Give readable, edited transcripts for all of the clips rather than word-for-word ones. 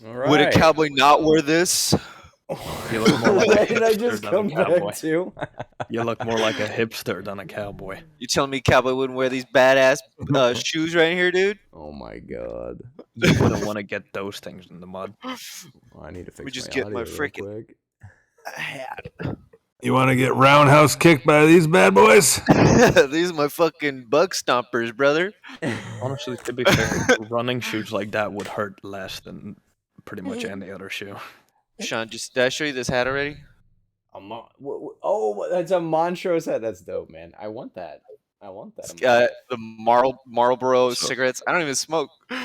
All Would a right. cowboy not wear this? You look more like a Where did I hipster just than come a cowboy. back to? You look more like a hipster than a cowboy. You telling me cowboy wouldn't wear these badass shoes right here, dude? Oh my god. You wouldn't want to get those things in the mud. I need to Let me fix just my get audio my real freaking quick. hat. You want to get roundhouse kicked by these bad boys? These are my fucking bug stompers, brother. Honestly, to be fair, running shoes like that would hurt less than pretty much any other shoe. Sean, did I show you this hat already? Oh, that's a Montrose hat. That's dope, man. I want that. The Marlboro cigarettes. I don't even smoke. All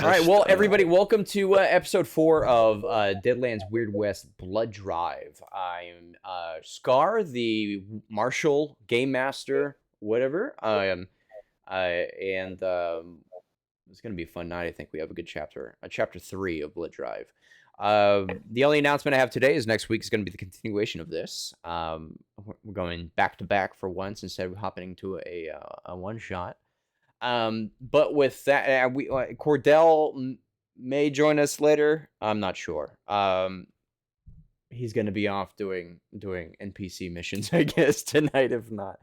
right, well, everybody, welcome to episode 4 of Deadlands Weird West Blood Drive. I'm Scar, the marshal, game master, whatever. It's going to be a fun night. I think we have a good chapter, chapter 3 of Blood Drive. The only announcement I have today is next week is going to be the continuation of this. We're going back to back for once instead of hopping into a one shot. But with that, Cordell may join us later. I'm not sure. He's going to be off doing NPC missions, I guess, tonight, if not.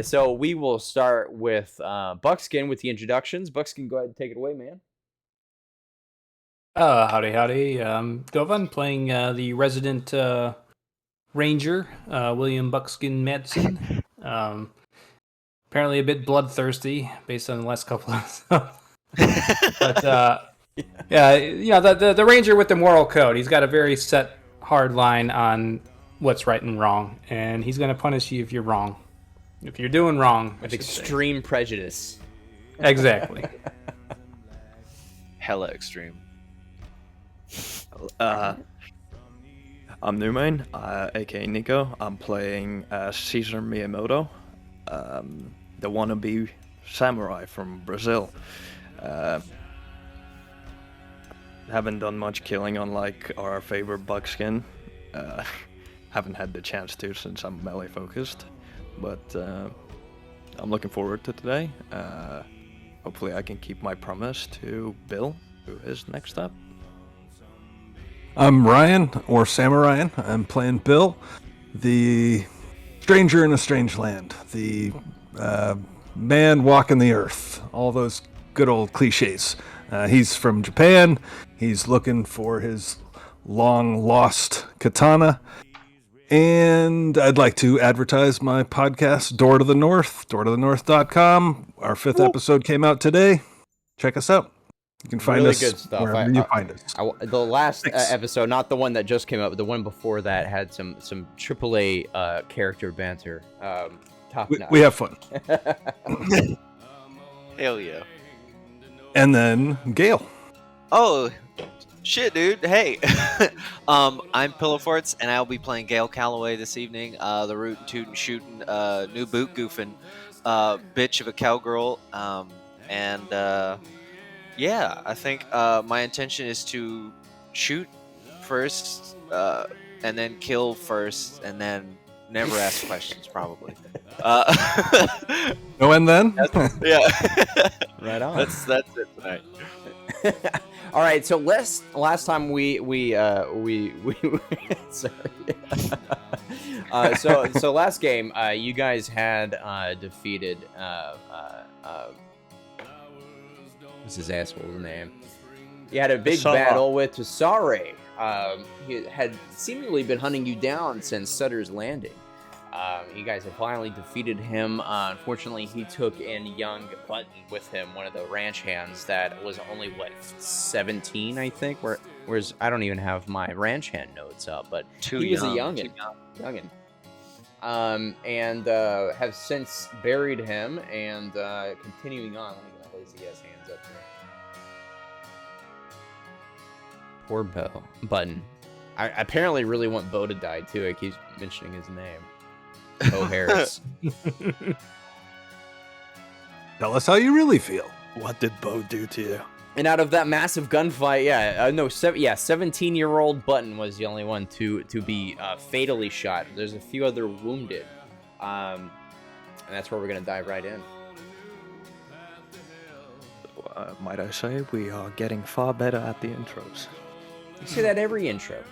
So we will start with Buckskin with the introductions. Buckskin, go ahead and take it away, man. Howdy. Govan playing the resident ranger, William Buckskin Madsen. Apparently a bit bloodthirsty based on the last couple of but yeah, the ranger with the moral code. He's got a very set, hard line on what's right and wrong, and he's going to punish you if you're wrong. If you're doing wrong, With extreme prejudice. Exactly. Hella extreme. I'm Newman, aka Nico. I'm playing Caesar Miyamoto, the wannabe samurai from Brazil. Haven't done much killing unlike our favorite Buckskin. Haven't had the chance to since I'm melee focused, but I'm looking forward to today. Hopefully I can keep my promise to Bill, who is next up. I'm Ryan, or Samurayan. I'm playing Bill, the stranger in a strange land, the man walking the earth, all those good old cliches. He's from Japan. He's looking for his long-lost katana. And I'd like to advertise my podcast, Door to the North, doortothenorth.com. Our 5th episode came out today. Check us out. You can find Really us good stuff. wherever you find us. The last Thanks. episode, not the one that just came out, but the one before that had some AAA character banter. Top notch. We have fun. Hell yeah. And then Gale. Oh, shit, dude. Hey. I'm Pillowforts, and I'll be playing Gale Calloway this evening. The rootin' tootin' shootin' new boot goofing bitch of a cowgirl. Yeah, I think my intention is to shoot first, and then kill first, and then never ask questions, probably. No, and then? Yeah. Right on. That's it tonight. All right, so last time we sorry. So last game, you guys had defeated what's his asshole's name? You had a big Sarah. battle with Tasare. He had seemingly been hunting you down since Sutter's Landing. You guys have finally defeated him. Unfortunately, he took in young Button with him, one of the ranch hands that was only, 17, I think? Whereas I don't even have my ranch hand notes up, but he was a youngin'. And have since buried him and continuing on. Let me get my lazy ass hands up here. Poor Bo. Button. I apparently really want Bo to die too. I keep mentioning his name. Bo Harris. Tell us how you really feel. What did Bo do to you? And out of that massive gunfight, 17-year-old Button was the only one to be fatally shot. There's a few other wounded, and that's where we're gonna dive right in. might I say, we are getting far better at the intros. You say that every intro.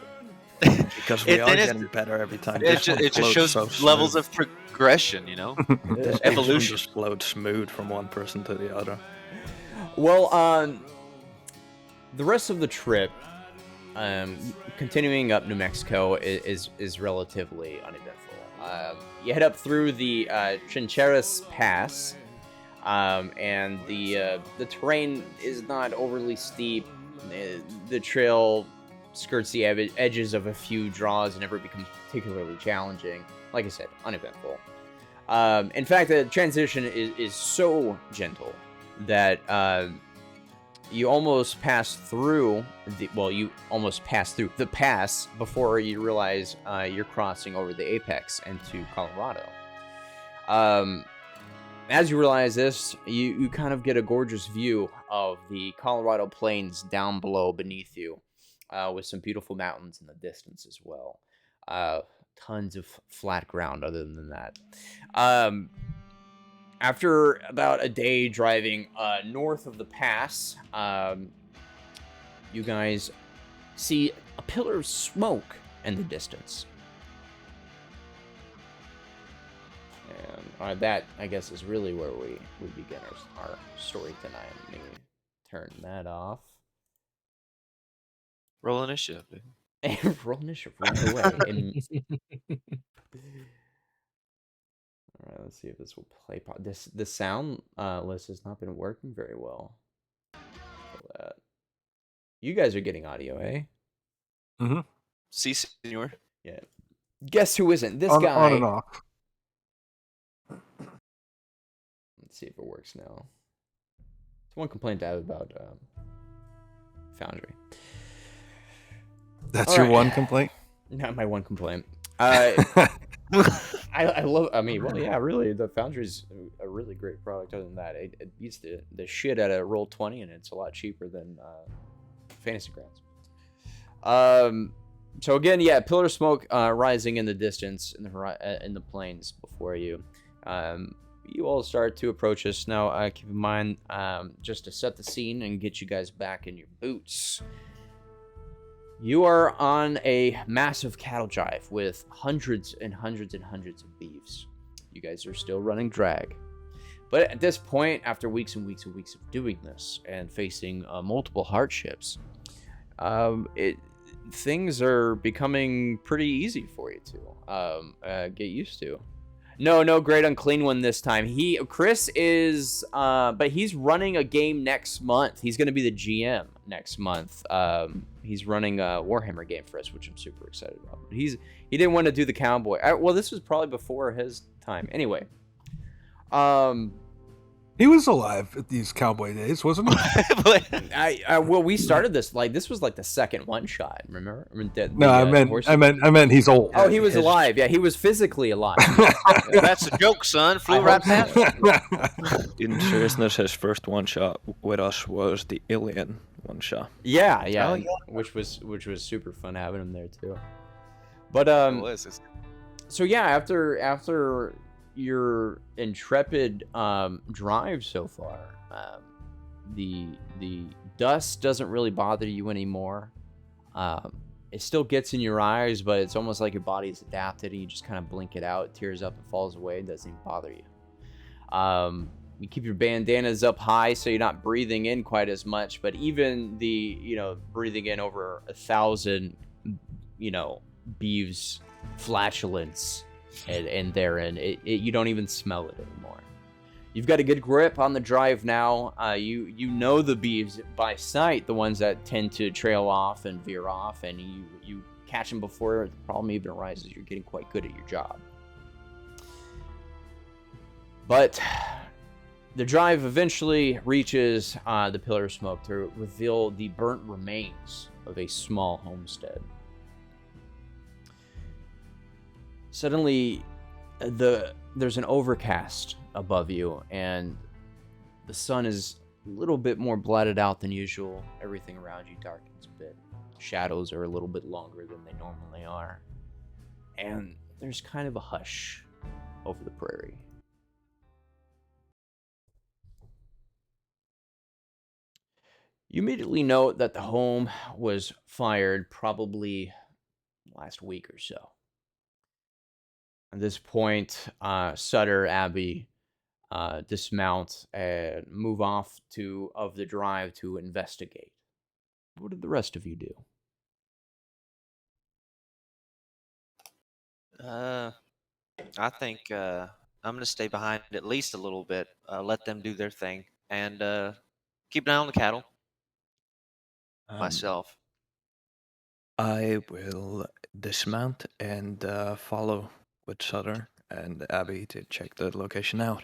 Because we are and getting better every time. It This one just flows shows so levels smooth. of progression, you know? This evolution. one just flowed smooth from one person to the other. Well, the rest of the trip, continuing up New Mexico, is relatively uneventful. You head up through the Chincheras Pass, and the terrain is not overly steep. The trail skirts the edges of a few draws and never becomes particularly challenging. Like I said, uneventful. In fact, the transition is so gentle that you almost pass through the pass before you realize you're crossing over the apex into Colorado. As you realize this, you kind of get a gorgeous view of the Colorado plains down below beneath you, with some beautiful mountains in the distance as well. Tons of flat ground other than that. After about a day driving north of the pass, you guys see a pillar of smoke in the distance. And that, I guess, is really where we begin our story tonight. Let me turn that off. Roll initiative, dude. Roll initiative right away. All right, let's see if this will play. The sound list has not been working very well. You guys are getting audio, eh? Mm-hmm. Si, senor. Yeah. Guess who isn't? This guy. On and off. Let's see if it works now. Someone complained to have about Foundry. That's All your right. one complaint? Not my one complaint. I love. I mean, well, yeah, really, the Foundry's a really great product. Other than that, it beats the shit out of Roll20, and it's a lot cheaper than Fantasy Grounds. So again, yeah, pillar of smoke rising in the distance in the plains before you. You all start to approach us now. Keep in mind, just to set the scene and get you guys back in your boots. You are on a massive cattle drive with hundreds and hundreds and hundreds of beeves. You guys are still running drag. But at this point, after weeks and weeks and weeks of doing this and facing multiple hardships, things are becoming pretty easy for you to get used to. No great unclean one this time. Chris is, but he's running a game next month. He's going to be the GM next month. He's running a Warhammer game for us, which I'm super excited about. But he didn't want to do the Cowboy. Well, this was probably before his time. Anyway, He was alive at these Cowboy days, wasn't he? well, we started this this was like the second one shot. Remember? I meant he's old. Oh, he was alive. Yeah, he was physically alive. That's a joke, son. Flew right past. In seriousness, his first one shot with us was the Alien one shot. Yeah, Oh, yeah. which was super fun having him there too. But so yeah, after your intrepid drive so far, the dust doesn't really bother you anymore. It still gets in your eyes, but it's almost like your body's adapted and you just kind of blink it out. It tears up and falls away. It doesn't even bother you. You keep your bandanas up high so you're not breathing in quite as much, but even breathing in over 1,000 beeves flatulence and therein you don't even smell it anymore. You've got a good grip on the drive now. You know the beeves by sight, the ones that tend to trail off and veer off, and you catch them before the problem even arises. You're getting quite good at your job. But the drive eventually reaches the pillar of smoke to reveal the burnt remains of a small homestead. Suddenly, there's an overcast above you, and the sun is a little bit more blotted out than usual. Everything around you darkens a bit. Shadows are a little bit longer than they normally are. And there's kind of a hush over the prairie. You immediately note that the home was fired probably last week or so. At this point, Sutter, Abby dismount and move off of the drive to investigate. What did the rest of you do? I think I'm gonna stay behind at least a little bit. Let them do their thing, and keep an eye on the cattle myself. I will dismount and follow with Sutter and Abby to check the location out.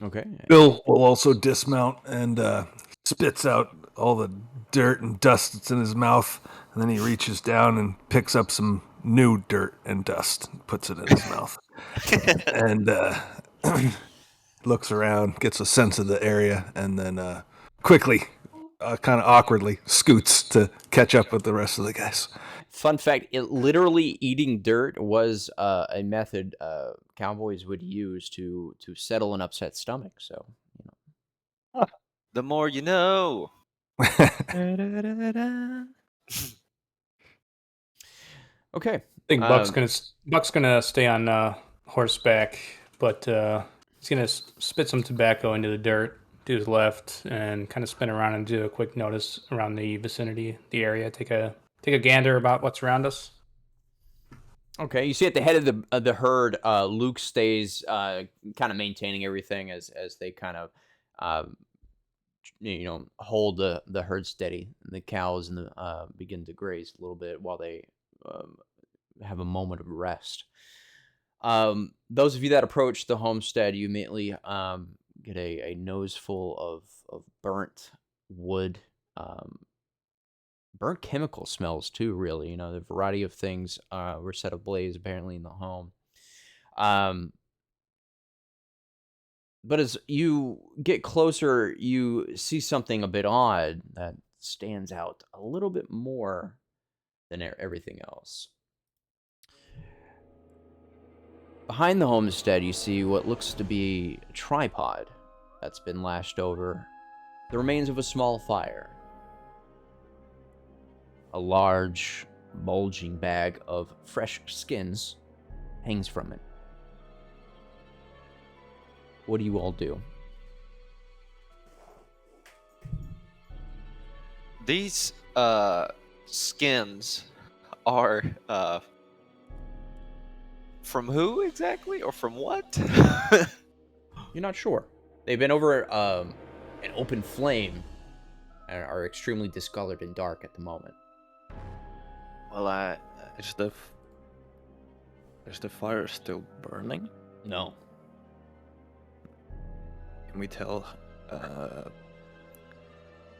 Okay. Bill will also dismount and spits out all the dirt and dust that's in his mouth, and then he reaches down and picks up some new dirt and dust and puts it in his mouth. And looks around, gets a sense of the area, and then quickly, kind of awkwardly, scoots to catch up with the rest of the guys. Fun fact, literally eating dirt was a method cowboys would use to settle an upset stomach. So, The more you know. Okay. I think Buck's gonna stay on horseback, but he's gonna spit some tobacco into the dirt to his left and kind of spin around and do a quick notice around the vicinity, the area. Take a gander about what's around us. Okay, you see at the head of the herd, Luke stays kind of maintaining everything as they kind of hold the herd steady. And the cows and begin to graze a little bit while they have a moment of rest. Those of you that approach the homestead, you immediately get a nose full of burnt wood, burnt chemical smells too, really. The variety of things were set ablaze apparently in the home. But as you get closer, you see something a bit odd that stands out a little bit more than everything else. Behind the homestead, you see what looks to be a tripod that's been lashed over the remains of a small fire. A large, bulging bag of fresh skins hangs from it. What do you all do? These skins are from who exactly, or from what? You're not sure. They've been over an open flame and are extremely discolored and dark at the moment. Well, Is the fire still burning? No. Can we tell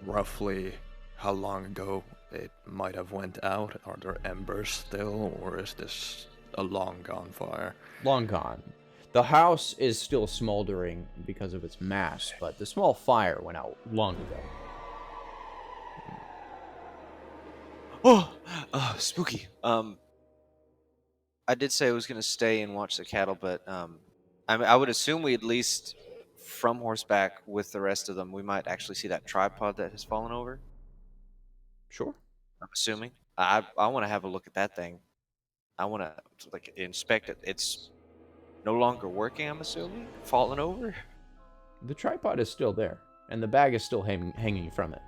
roughly how long ago it might have went out? Are there embers still, or is this a long gone fire? Long gone. The house is still smoldering because of its mass, but the small fire went out long ago. Oh, spooky. I did say I was gonna stay and watch the cattle, but I would assume we at least, from horseback with the rest of them, we might actually see that tripod that has fallen over. Sure. I'm assuming. I want to have a look at that thing. I want to inspect it. It's no longer working. I'm assuming, fallen over. The tripod is still there, and the bag is still hanging from it.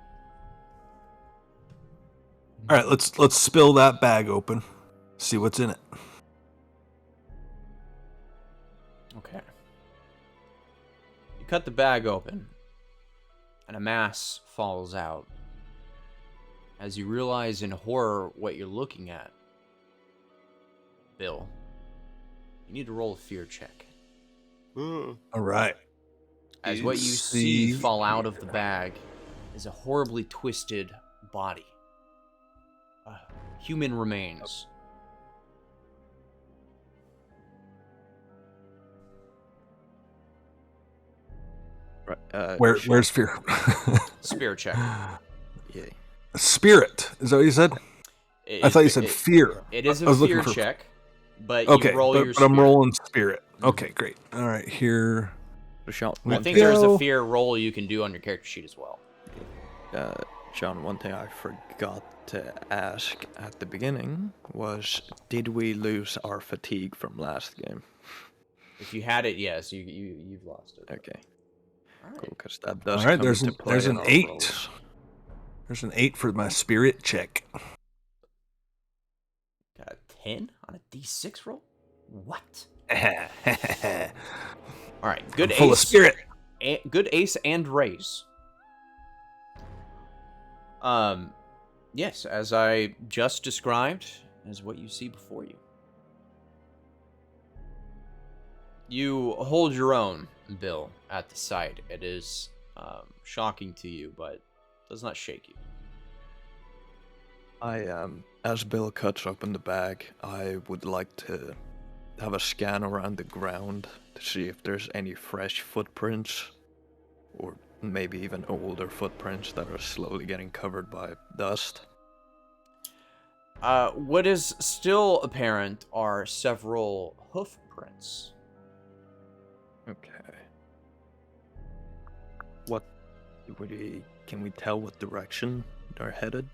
All right, let's spill that bag open. See what's in it. Okay. You cut the bag open, and a mass falls out. As you realize in horror what you're looking at, Bill, you need to roll a fear check. All right. As what you see fall out of the bag is a horribly twisted body. Human remains. Right, Where's fear? Spirit check. Yeah. Spirit. Is that what you said? I thought you said fear. It is I a was looking fear for- check, but Okay, you roll your but I'm spirit. rolling spirit. Okay, great. All right, here Sean, I one think thing, there's a Go. fear roll you can do on your character sheet as well. Sean, one thing I forgot to ask at the beginning was, did we lose our fatigue from last game? If you had it, yes, you've lost it. Okay, All right. cool, because that does All right, come there's into an play there's in an our 8. rolls. There's an 8 for my spirit check. Got a 10 on a D6 roll? What? I'm All right, good full of ace. spirit. Good ace and raise. Yes, as I just described, is what you see before you. You hold your own, Bill, at the sight. It is shocking to you, but does not shake you. As Bill cuts open the bag, I would like to have a scan around the ground to see if there's any fresh footprints, or maybe even older footprints that are slowly getting covered by dust. What is still apparent are several hoof prints. Okay. What can we tell what direction they're headed?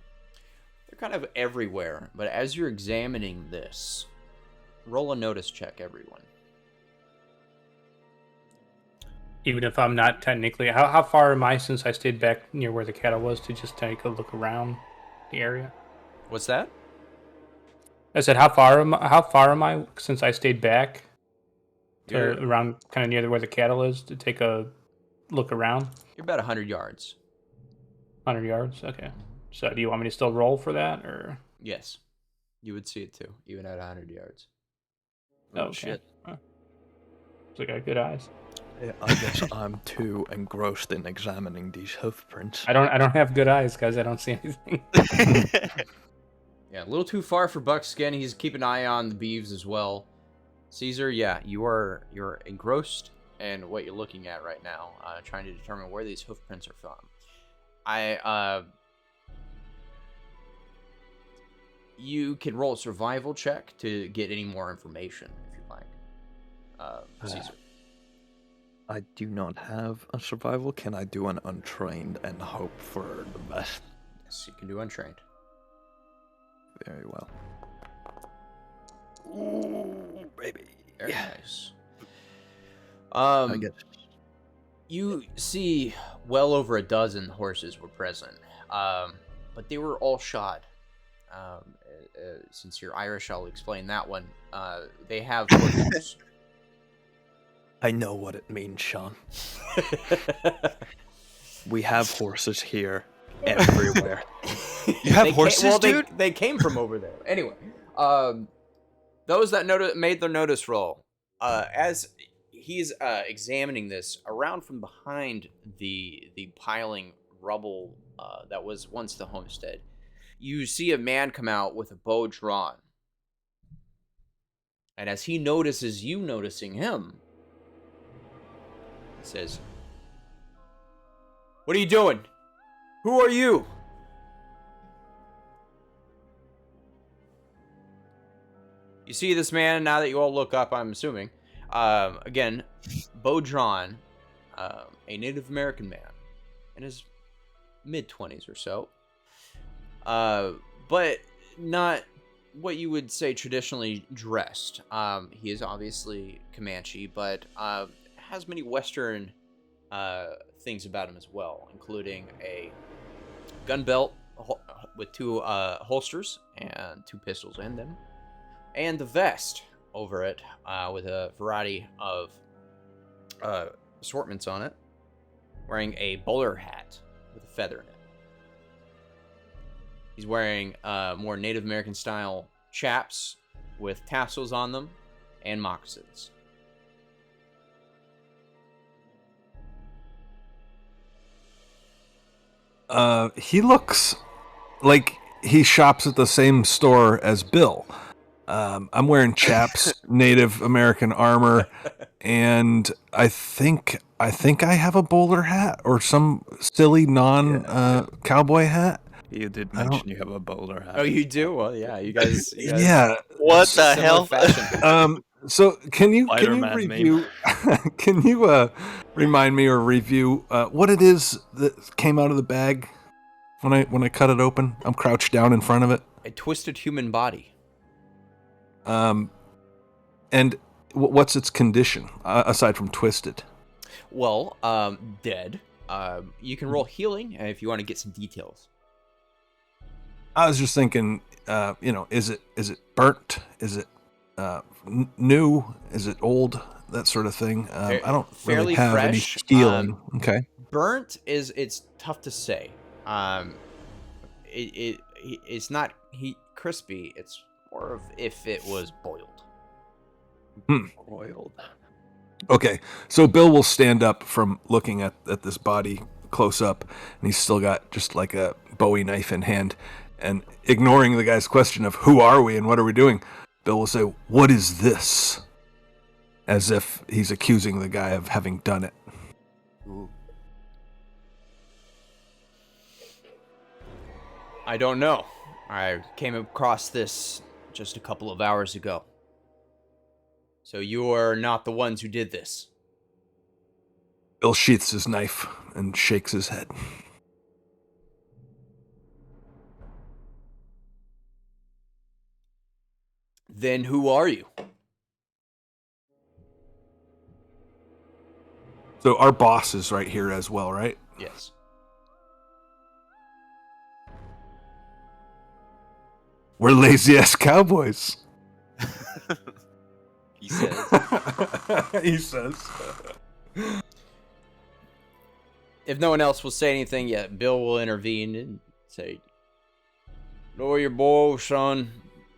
They're kind of everywhere, but as you're examining this, roll a notice check, everyone. Even if I'm not technically, how far am I since I stayed back near where the cattle was to just take a look around the area? What's that? I said, how far am I since I stayed back to You're- around kind of near where the cattle is to take a look around? You're about 100 yards. 100 yards. Okay. So do you want me to still roll for that, or? Yes. You would see it too, even at 100 yards. Oh, okay. shit. Huh. So I got good eyes. Yeah, I guess I'm too engrossed in examining these hoof prints. I don't have good eyes, guys. I don't see anything. Yeah, a little too far for Buckskin. He's keeping an eye on the beeves as well. Caesar, yeah, you're engrossed in what you're looking at right now, trying to determine where these hoof prints are from. You can roll a survival check to get any more information if you like. Caesar. I do not have a survival. Can I do an untrained and hope for the best? Yes, you can do untrained. Very well. Ooh, baby. Very nice. I guess. You see well over a dozen horses were present, but they were all shod. Since you're Irish, I'll explain that one. They have horses. I know what it means, Sean. We have horses here everywhere. You have horses, dude? They came from over there. Anyway, those that made their notice roll, as he's examining this, around from behind the piling rubble that was once the homestead, you see a man come out with a bow drawn. And as he notices you noticing him, he says, "What are you doing? Who are you?" You see this man, now that you all look up, I'm assuming. Again, bow drawn, a Native American man in his mid-20s or so. But not what you would say traditionally dressed. He is obviously Comanche, but has many Western things about him as well, including a gun belt with two holsters and two pistols in them, and the vest over it with a variety of assortments on it, wearing a bowler hat with a feather in it. He's wearing more Native American style chaps with tassels on them and moccasins. He looks like he shops at the same store as Bill. I'm wearing chaps, Native American armor, and I think I have a bowler hat or some silly cowboy hat. You did I don't- mention you have a bowler hat. Oh, you do? Well, yeah, you guys Yeah. What the similar hell? fashion. So can you Spider-Man meme. review? Can you remind me or review what it is that came out of the bag when I cut it open? I'm crouched down in front of it. A twisted human body. And what's its condition aside from twisted? Well, dead. You can roll healing if you want to get some details. I was just thinking, is it burnt? Is it new? Is it old? That sort of thing. I don't Fairly really have fresh. any feeling. Okay. Burnt it's tough to say. It's not crispy. It's more of if it was boiled. Boiled. Okay, so Bill will stand up from looking at this body close up, and he's still got just like a Bowie knife in hand, and ignoring the guy's question of who are we and what are we doing, Bill will say, "What is this?" As if he's accusing the guy of having done it. Ooh. I don't know. I came across this just a couple of hours ago. So you are not the ones who did this. Bill sheaths his knife and shakes his head. Then who are you? So our boss is right here as well, right? Yes. We're lazy-ass cowboys. He says. He says. If no one else will say anything yet, Bill will intervene and say, "Lower your bow, son.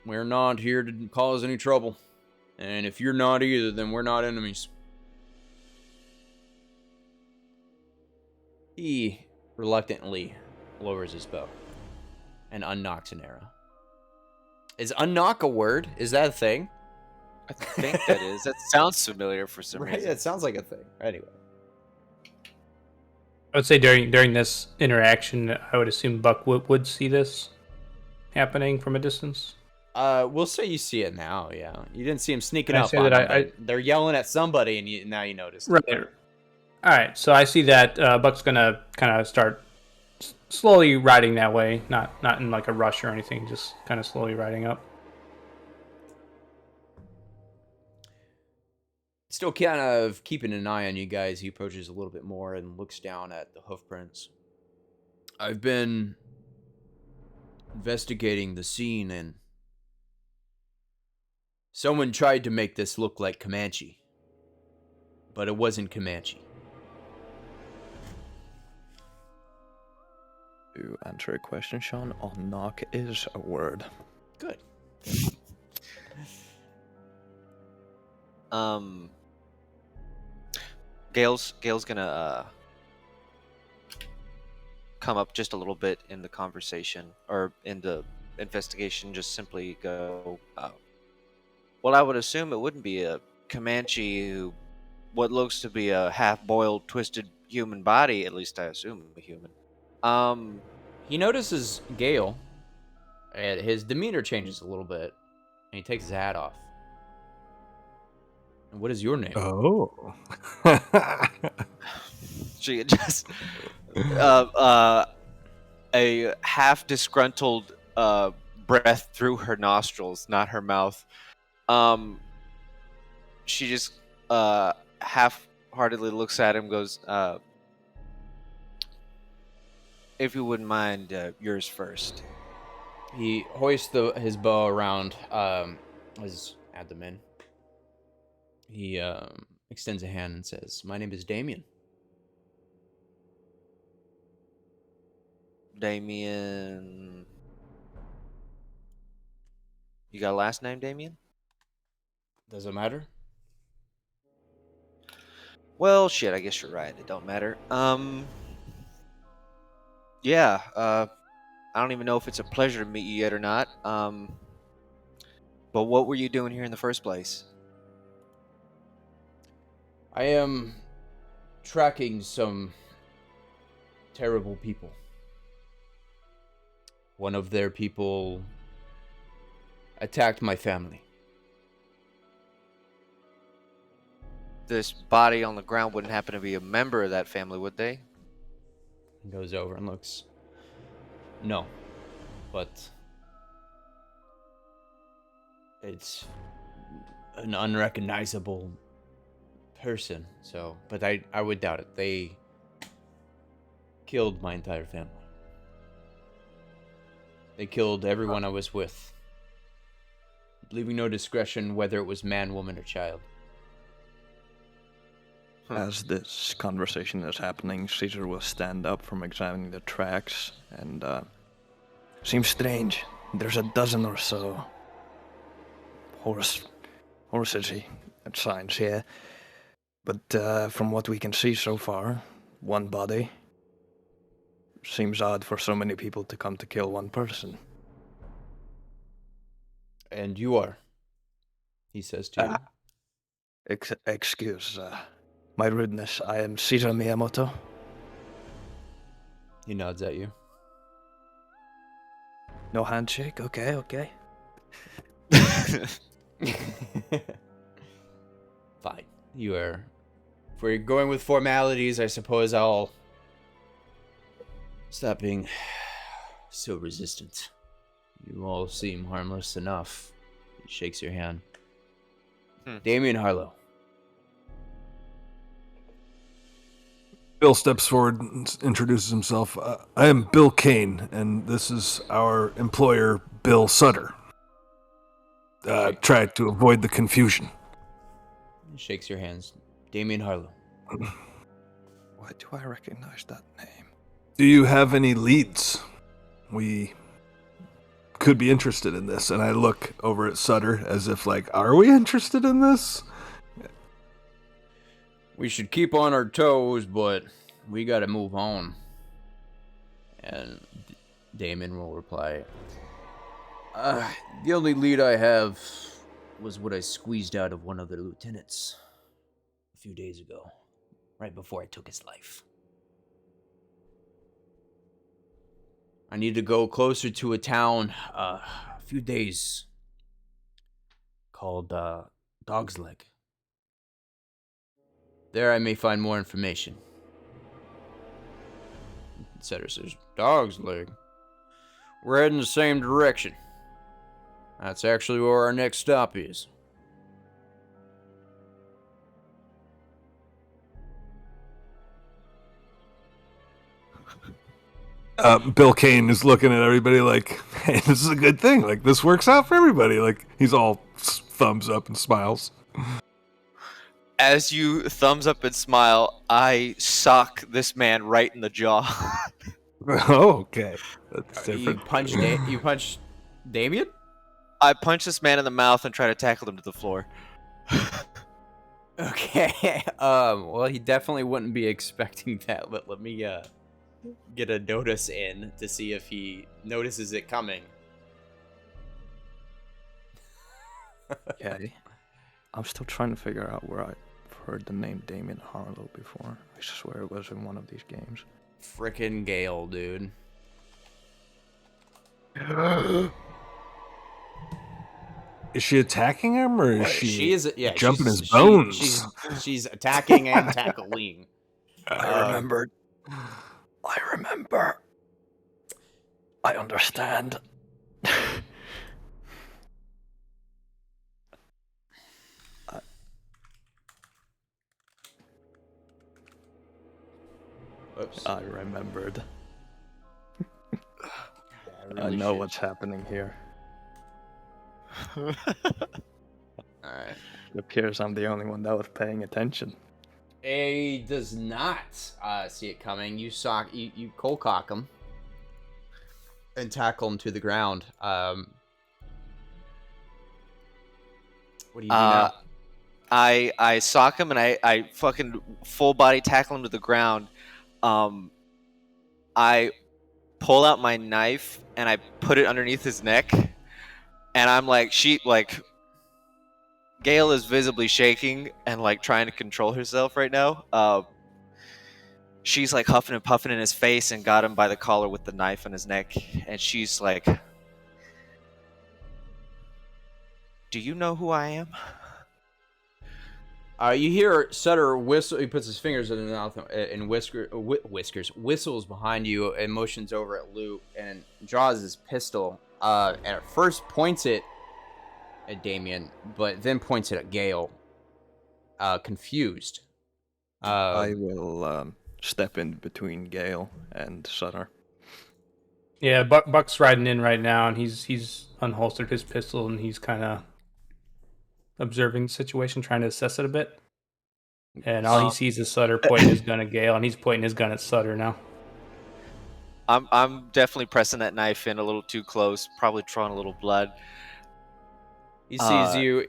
We're not here to cause any trouble. And if you're not either, then we're not enemies." He reluctantly lowers his bow and unknocks an arrow. Is unknock a word? Is that a thing? I think that is. That sounds familiar for some Right, reason. it sounds like a thing. Anyway. I would say during this interaction, I would assume Buck would see this happening from a distance. We'll say you see it now, yeah. You didn't see him sneaking Can I up say on that them, but they're yelling at somebody, and now you notice. Right. All right. So I see that Buck's gonna kind of start slowly riding that way, not in like a rush or anything, just kind of slowly riding up. Still kind of keeping an eye on you guys. He approaches a little bit more and looks down at the hoof prints. I've been investigating the scene, and someone tried to make this look like Comanche, but it wasn't Comanche. To answer a question, Sean, knock is a word. Good. Gail's gonna come up just a little bit in the conversation or in the investigation. Just simply go. Well, I would assume it wouldn't be a Comanche who, what looks to be a half-boiled, twisted human body. At least I assume a human. He notices Gale, and his demeanor changes a little bit, and he takes his hat off. And what is your name? Oh. She just a half disgruntled breath through her nostrils, not her mouth. She just half-heartedly looks at him, goes, "If you wouldn't mind, yours first." He hoists his bow around his abdomen. He extends a hand and says, "My name is Damien." Damien. You got a last name, Damien? Does it matter? Well, shit, I guess you're right. It don't matter. Yeah, I don't even know if it's a pleasure to meet you yet or not. But what were you doing here in the first place? I am tracking some terrible people. One of their people attacked my family. this body on the ground wouldn't happen to be a member of that family, would they? He goes over and looks. No, but it's an unrecognizable person. So, but I would doubt it. They killed my entire family. They killed everyone I was with, leaving no discretion whether it was man, woman, or child. As this conversation is happening, Caesar will stand up from examining the tracks, and seems strange. There's a dozen or so horses and signs here, but from what we can see so far, one body. Seems odd for so many people to come to kill one person. And you are, he says to you. Excuse my rudeness. I am Caesar Miyamoto. He nods at you. No handshake? Okay. Fine. You are. If we're going with formalities, I suppose I'll stop being so resistant. You all seem harmless enough. He shakes your hand. Damien Harlow. Bill steps forward and introduces himself. I am Bill Kane, and this is our employer, Bill Sutter. Try to avoid the confusion. He shakes your hands. Damien Harlow. Why do I recognize that name? Do you have any leads? We could be interested in this. And I look over at Sutter as if like, are we interested in this? We should keep on our toes, but we gotta move on. And Damon will reply, the only lead I have was what I squeezed out of one of the lieutenants a few days ago, right before I took his life. I need to go closer to a town a few days called Dog's Leg. There I may find more information. Setter says, Dog's Leg? We're heading the same direction. That's actually where our next stop is. Bill Kane is looking at everybody like, hey, this is a good thing. Like, this works out for everybody. Like, he's all thumbs up and smiles. As you thumbs up and smile, I sock this man right in the jaw. Oh, okay. That's You different. punch Damien? I punch this man in the mouth and try to tackle him to the floor. Okay. Well, he definitely wouldn't be expecting that, but let me get a notice in to see if he notices it coming. Okay. I'm still trying to figure out where I've heard the name Damien Harlow before. I swear it was in one of these games. Frickin' Gale, dude. Is she attacking him, or is She is, yeah, jumping she's- his bones? She's attacking and tackling. I remembered. I remember. I understand. Oops. I remembered. I really know should. what's happening here. Alright. It appears I'm the only one that was paying attention. A does not see it coming. You cold cock him and tackle him to the ground. What do you do now? I sock him and I fucking full body tackle him to the ground. I pull out my knife and I put it underneath his neck, and I'm like, Gale is visibly shaking and like trying to control herself right now. She's like huffing and puffing in his face and got him by the collar with the knife on his neck, and she's like, "Do you know who I am?" You hear Sutter whistle. He puts his fingers in his mouth and whistles behind you and motions over at Luke and draws his pistol. And at first points it at Damien, but then points it at Gale. Confused. I will step in between Gale and Sutter. Yeah, Buck's riding in right now, and he's unholstered his pistol, and he's kind of observing the situation, trying to assess it a bit. And all he sees is Sutter pointing his gun at Gale, and he's pointing his gun at Sutter now. I'm definitely pressing that knife in a little too close, probably drawing a little blood. He sees you.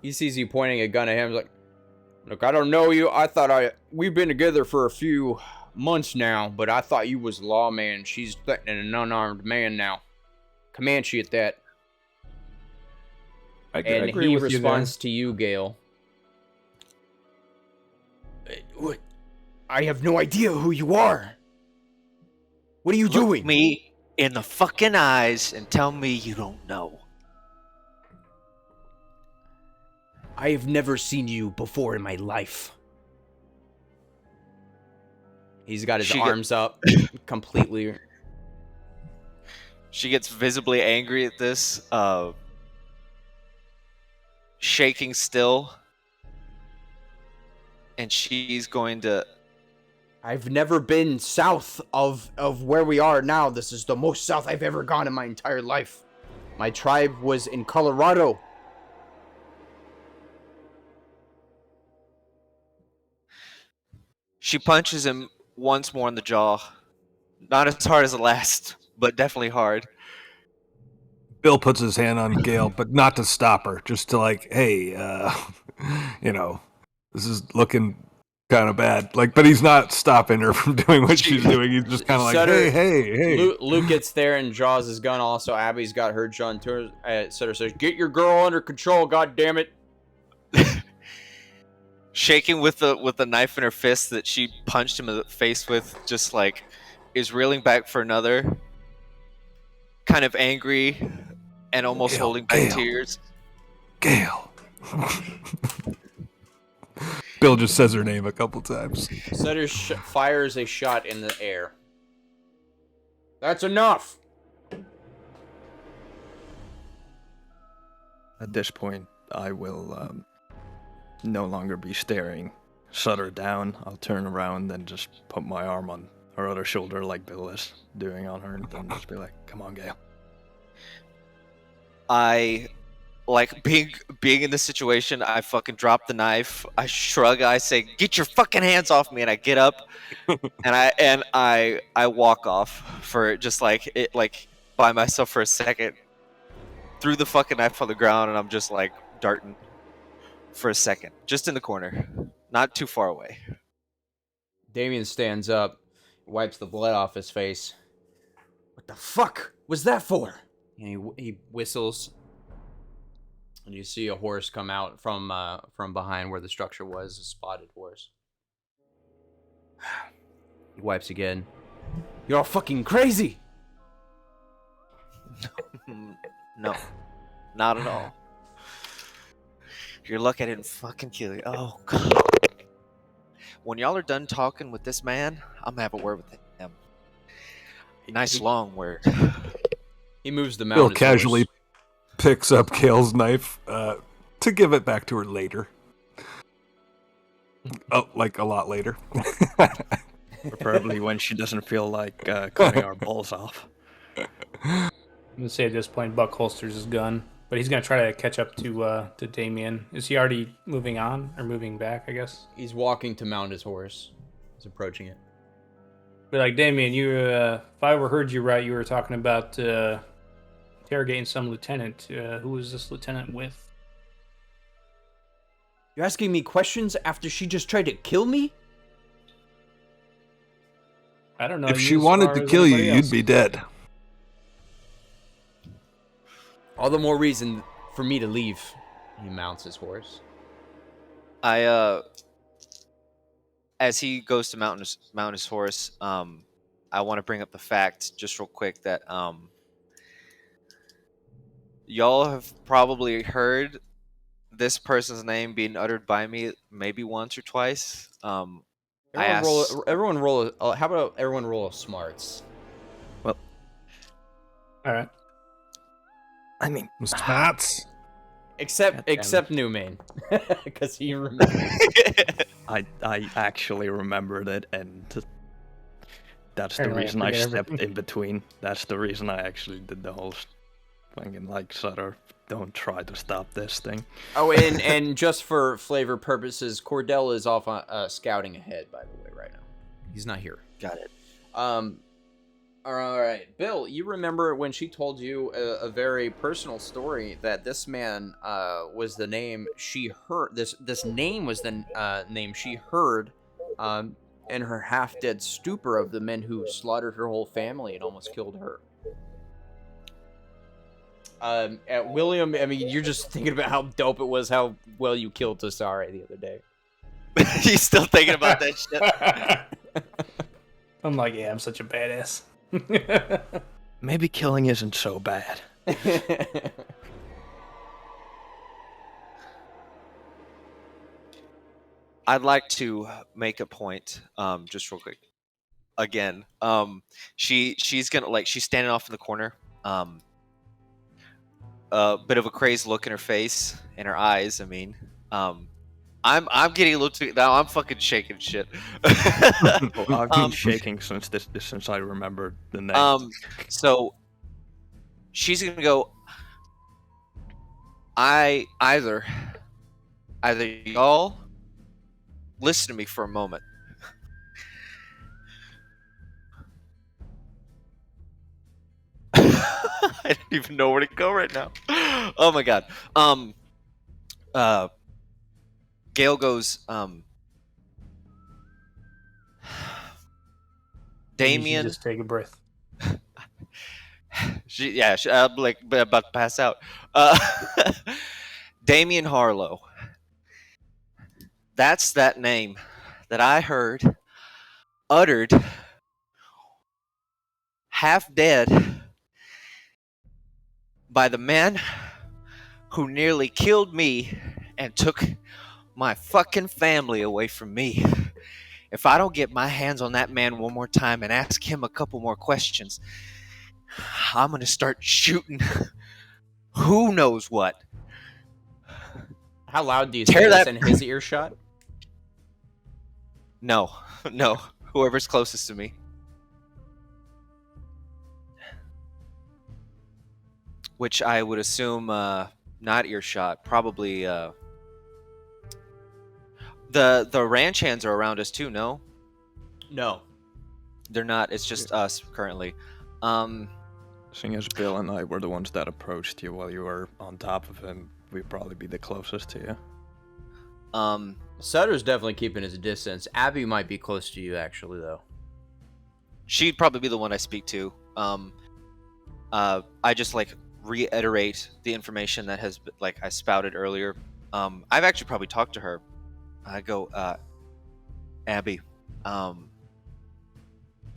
He sees you pointing a gun at him. He's like, look, I don't know you. We've been together for a few months now, but I thought you was lawman. She's threatening an unarmed man now. Comanche at that. I And agree he with you responds to you, Gale. What? I have no idea who you are. What are you Look doing? me in the fucking eyes and tell me you don't know. I have never seen you before in my life. He's got his arms up completely. She gets visibly angry at this, shaking still, and she's going to... I've never been south of where we are now. This is the most south I've ever gone in my entire life. My tribe was in Colorado. She punches him once more in the jaw. Not as hard as the last, but definitely hard. Bill puts his hand on Gale, but not to stop her, just to like, hey, this is looking kind of bad. Like, but he's not stopping her from doing what she's doing. He's just kind of like, Sutter- hey. Luke gets there and draws his gun. Also, Abby's got her gun too. Sutter says, "Get your girl under control, God damn it!" Shaking with the knife in her fist that she punched him in the face with, just like is reeling back for another, kind of angry and almost Gale, holding back Gale. tears. Gale. Bill just says her name a couple times. Sutter fires a shot in the air. That's enough. At this point, I will no longer be staring Sutter down. I'll turn around and just put my arm on her other shoulder like Bill is doing on her, and then just be like, come on, Gale. I like being in this situation. I fucking drop the knife. I shrug. I say, "Get your fucking hands off me!" And I get up, and I walk off for just like it, like by myself for a second. Threw the fucking knife on the ground, and I'm just like darting for a second, just in the corner, not too far away. Damien stands up, wipes the blood off his face. What the fuck was that for? And he whistles, and you see a horse come out from behind where the structure was, a spotted horse. He wipes again. You're all fucking crazy. No, not at all. You're lucky I didn't fucking kill you. Oh god. When y'all are done talking with this man, I'm gonna have a word with him. Nice long word. He moves the Bill mountain. casually picks up Gale's knife to give it back to her later. Oh, like a lot later. Preferably when she doesn't feel like cutting our balls off. I'm gonna say at this point, Buck holsters his gun, but he's gonna try to catch up to Damien. Is he already moving on or moving back? I guess. He's walking to mount his horse. He's approaching it. But like Damien, you, if I overheard you right, you were talking about interrogating some lieutenant. Who was this lieutenant with? You're asking me questions after she just tried to kill me? I don't know. If you she as wanted far to as kill you, anybody you'd else. be dead. All the more reason for me to leave. He mounts his horse. As he goes to mount his horse, I want to bring up the fact just real quick that y'all have probably heard this person's name being uttered by me maybe once or twice. I Everyone roll. How about everyone roll a smarts? Well, All right. I mean, Stats. Except Newman, because he remembers. I actually remembered it, and that's the Apparently I reason I forget stepped everything. in between. That's the reason I actually did the whole thing, like, Sutter, don't try to stop this thing. Oh, and just for flavor purposes, Cordell is off on scouting ahead. By the way, right now, he's not here. Got it. All right, Bill. You remember when she told you a very personal story that this man was the name she heard. This name was the name she heard in her half-dead stupor of the men who slaughtered her whole family and almost killed her. At William, I mean, you're just thinking about how dope it was, how well you killed Tasare the other day. He's still thinking about that shit. I'm like, yeah, I'm such a badass. Maybe killing isn't so bad. I'd like to make a point, just real quick. Again, she's gonna she's standing off in the corner. A bit of a crazed look in her face and her eyes. I mean, I'm getting a little too now. I'm fucking shaking shit. Well, I've been shaking since I remembered the name. So she's gonna go. Either y'all listen to me for a moment. I don't even know where to go right now. Oh my god. Gale goes, Damien. Just take a breath. I'm like about to pass out. Damien Harlow. That's that name that I heard uttered half dead by the man who nearly killed me and took my fucking family away from me. If I don't get my hands on that man one more time and ask him a couple more questions, I'm gonna start shooting who knows what. How loud do you Tear say this that- in his earshot? No, whoever's closest to me. Which I would assume not earshot, probably the ranch hands are around us too, no? No. They're not, it's just us currently. Seeing as Bill and I were the ones that approached you while you were on top of him, we'd probably be the closest to you. Sutter's definitely keeping his distance. Abby might be close to you, actually, though. She'd probably be the one I speak to. I just reiterate the information that has I spouted earlier. I've actually probably talked to her. I go, Abby,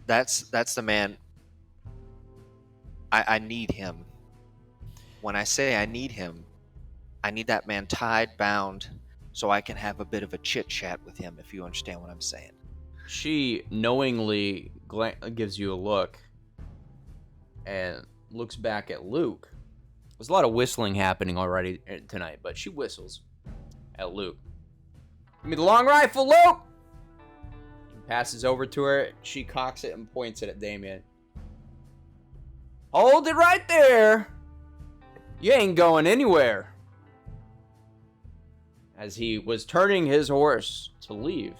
that's the man. I need him. When I say I need him, I need that man tied, bound, so I can have a bit of a chit chat with him, if you understand what I'm saying. She knowingly gives you a look and looks back at Luke. There's a lot of whistling happening already tonight, but she whistles at Luke. Give me the long rifle, Luke! He passes over to her. She cocks it and points it at Damien. Hold it right there! You ain't going anywhere. As he was turning his horse to leave,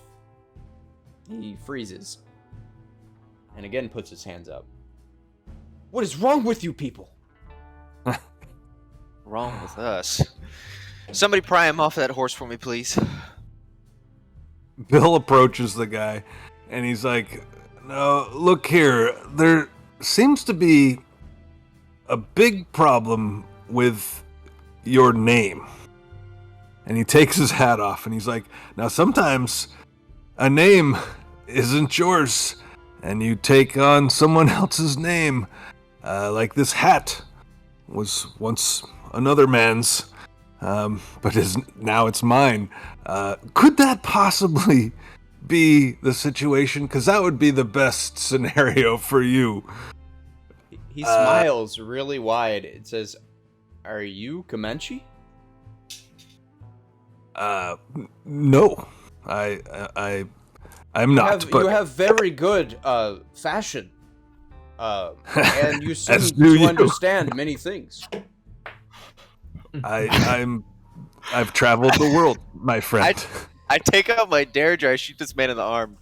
he freezes and again puts his hands up. What is wrong with you people? Wrong with us. Somebody pry him off that horse for me, please. Bill approaches the guy, and he's like, "No, look here. There seems to be a big problem with your name." And he takes his hat off, and he's like, "Now, sometimes a name isn't yours, and you take on someone else's name. Like this hat was once another man's, but now it's mine. Could that possibly be the situation? Because that would be the best scenario for you. He smiles really wide. It says, "Are you Comanche?" No, I'm not. But you have very good fashion, and you seem As do to you. understand many things. I've traveled the world, my friend. I take out my dare jar, shoot this man in the arm.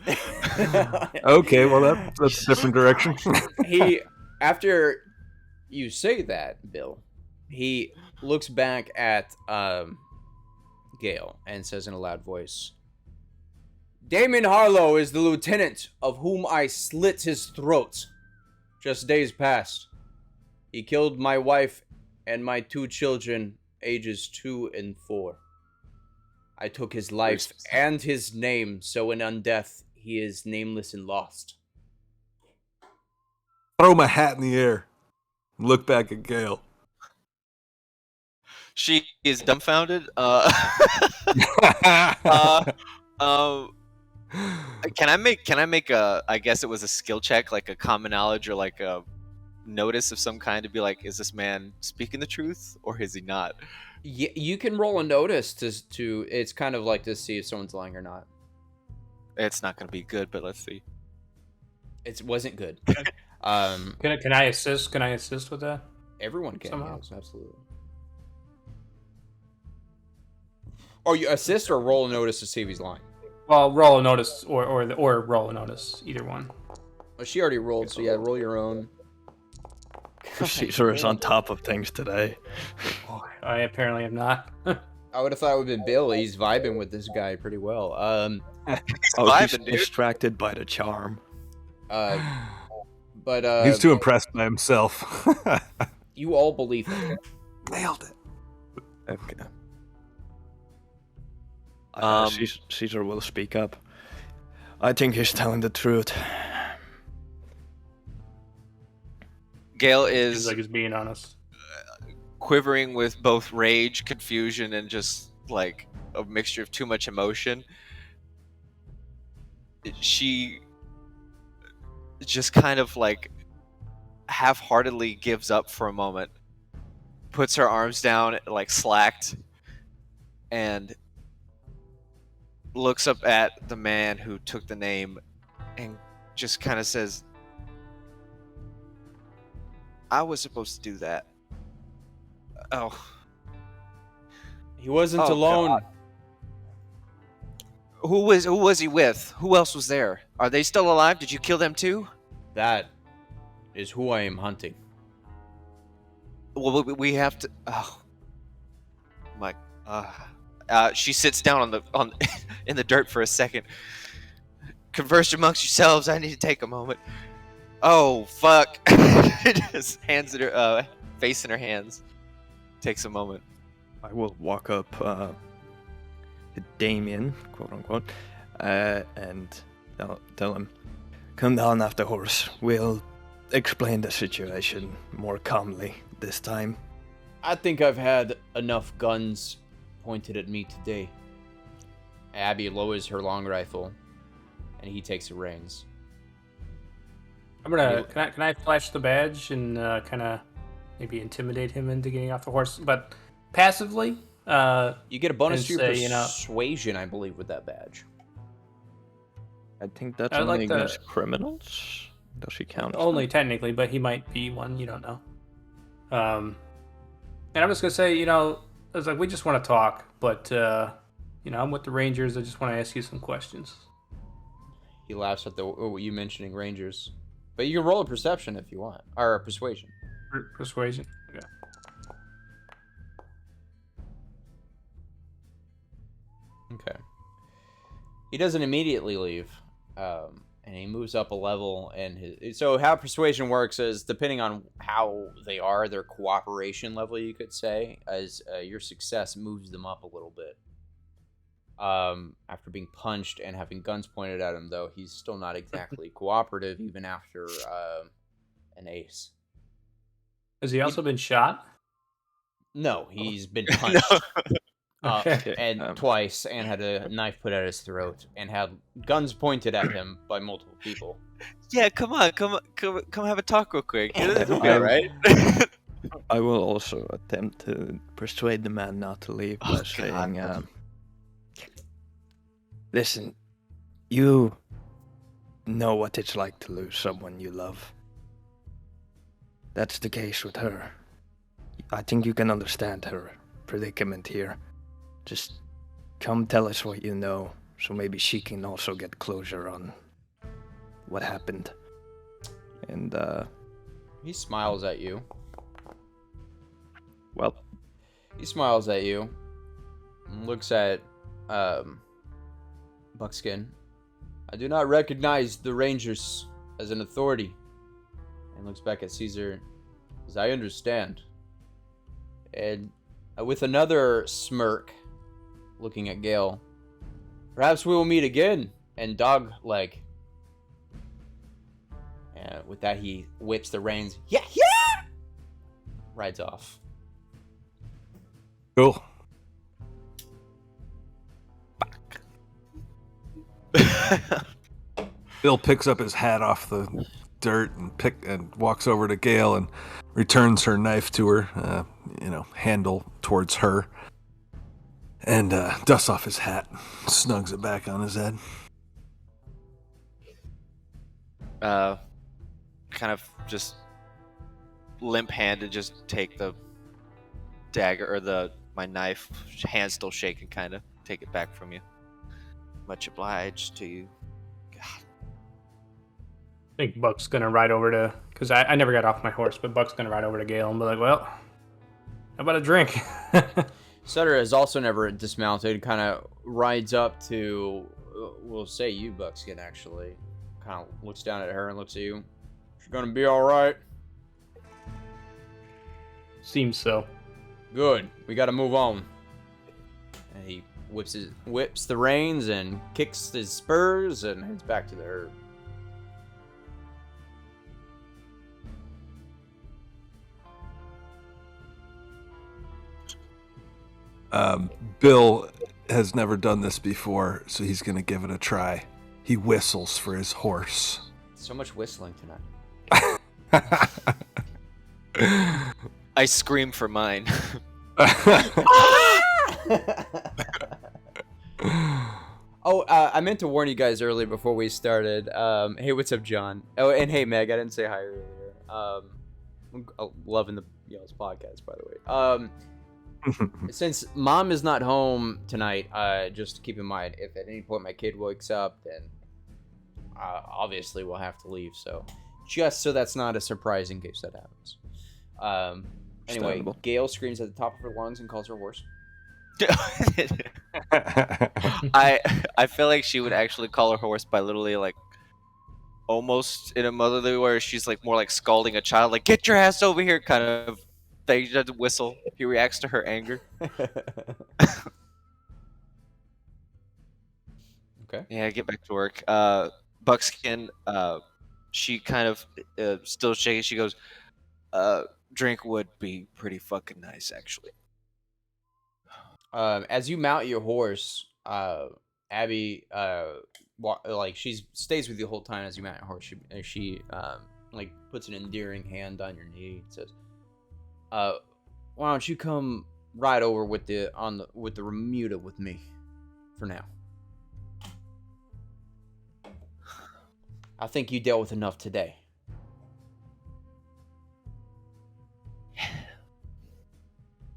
Okay, well that's a different direction. After you say that, Bill, he looks back at Gale and says in a loud voice, "Damon Harlow is the lieutenant of whom I slit his throat just days past. He killed my wife and my 2 children, ages 2 and 4. I took his life and his name, so in undeath he is nameless and lost." Throw my hat in the air. Look back at Gale. She is dumbfounded. Can I make a? I guess it was a skill check, like a common knowledge or like a notice of some kind, to be like, is this man speaking the truth or is he not? You can roll a notice to. It's kind of like to see if someone's lying or not. It's not going to be good, but let's see. It wasn't good. Can I assist? Can I assist with that? Everyone can. Somehow. Yes, absolutely. Or you assist or roll a notice to see if he's lying. Well, roll a notice or roll a notice, either one. Well, she already rolled, so yeah, roll your own. Caesar is on top of things today. I apparently am not. I would have thought it would have been Bill. He's vibing with this guy pretty well. He's vibing, dude. distracted by the charm. But He's too impressed by himself. you all believe him. Nailed it. Okay. Caesar will speak up. I think he's telling the truth. Gale Seems is like he's being honest. quivering with both rage, confusion, and just like a mixture of too much emotion. She just kind of like half-heartedly gives up for a moment, puts her arms down like slacked, and looks up at the man who took the name and just kind of says, "I was supposed to do that. Oh. He wasn't Oh, alone. God. Who was he with? Who else was there? Are they still alive? Did you kill them too?" That is who I am hunting. Well, we have to. Oh my. She sits down on in the dirt for a second. "Converse amongst yourselves. I need to take a moment." Oh fuck! Just hands in her face in her hands. Takes a moment. I will walk up to Damien, quote unquote, and tell him, "Come down off the horse. We'll explain the situation more calmly this time." I think I've had enough guns pointed at me today. Abby lowers her long rifle, and he takes the reins. I'm gonna. Can I flash the badge and kind of maybe intimidate him into getting off the horse, but passively? You get a bonus to your say, persuasion, I believe, with that badge. I think that's I only like the- against criminals. Does she count? as Only that? technically, but he might be one. You don't know. And I'm just gonna say, I was like, we just want to talk, but I'm with the Rangers. I just want to ask you some questions. He laughs at you mentioning Rangers. But you can roll a perception if you want. Or a persuasion. Persuasion. Okay. Okay. He doesn't immediately leave. And he moves up a level. So how persuasion works is, depending on how they are, their cooperation level, you could say, as your success moves them up a little bit. After being punched and having guns pointed at him, though, he's still not exactly cooperative, even after an ace. Has he also been shot? No, he's been punched. Okay. And twice, and had a knife put at his throat, and had guns pointed at him by multiple people. Yeah, come on, come have a talk real quick. It'll be I- alright. I will also attempt to persuade the man not to leave by saying, listen, you know what it's like to lose someone you love. That's the case with her. I think you can understand her predicament here. Just come tell us what you know, so maybe she can also get closure on what happened. And, He smiles at you. well, He smiles at you. And looks at Buckskin. I do not recognize the Rangers as an authority. And looks back at Caesar. As I understand. And with another smirk, looking at Gale. Perhaps we will meet again. And dog leg. And with that, he whips the reins. Yeah! Rides off. Cool. Bill picks up his hat off the dirt and walks over to Gale and returns her knife to her, handle towards her, and dusts off his hat, snugs it back on his head. Kind of just limp-handed, just take the dagger or my knife, hand still shaking, kind of take it back from you. Much obliged to you. I think Buck's gonna ride over to, because I never got off my horse, but Buck's gonna ride over to Gale and be like, well, how about a drink? Sutter has also never dismounted, kind of rides up to, we'll say you, Buckskin, actually. Kind of looks down at her and looks at you. She's gonna be alright? Seems so. Good. We gotta move on. And he whips the reins and kicks his spurs and heads back to the herd. Bill has never done this before, so he's going to give it a try. He whistles for his horse. So much whistling tonight. I scream for mine. I meant to warn you guys earlier before we started. Hey, what's up, John? Oh, and hey, Meg, I didn't say hi earlier. I'm loving this podcast, by the way. Since Mom is not home tonight, just keep in mind, if at any point my kid wakes up, then obviously we'll have to leave. So, just so that's not a surprise in case that happens. Anyway, Understandable. Gale screams at the top of her lungs and calls her horse. I feel like she would actually call her horse by literally like almost in a motherly way, where she's like more like scalding a child, like get your ass over here kind of thing. She doesn't whistle. He reacts to her anger. Okay. Yeah, get back to work. Buckskin, she kind of still shaking. She goes, drink would be pretty fucking nice, actually. As you mount your horse, Abby, she stays with you the whole time as you mount your horse. She puts an endearing hand on your knee and says, "Why don't you come ride over with the remuda with me, for now? I think you dealt with enough today."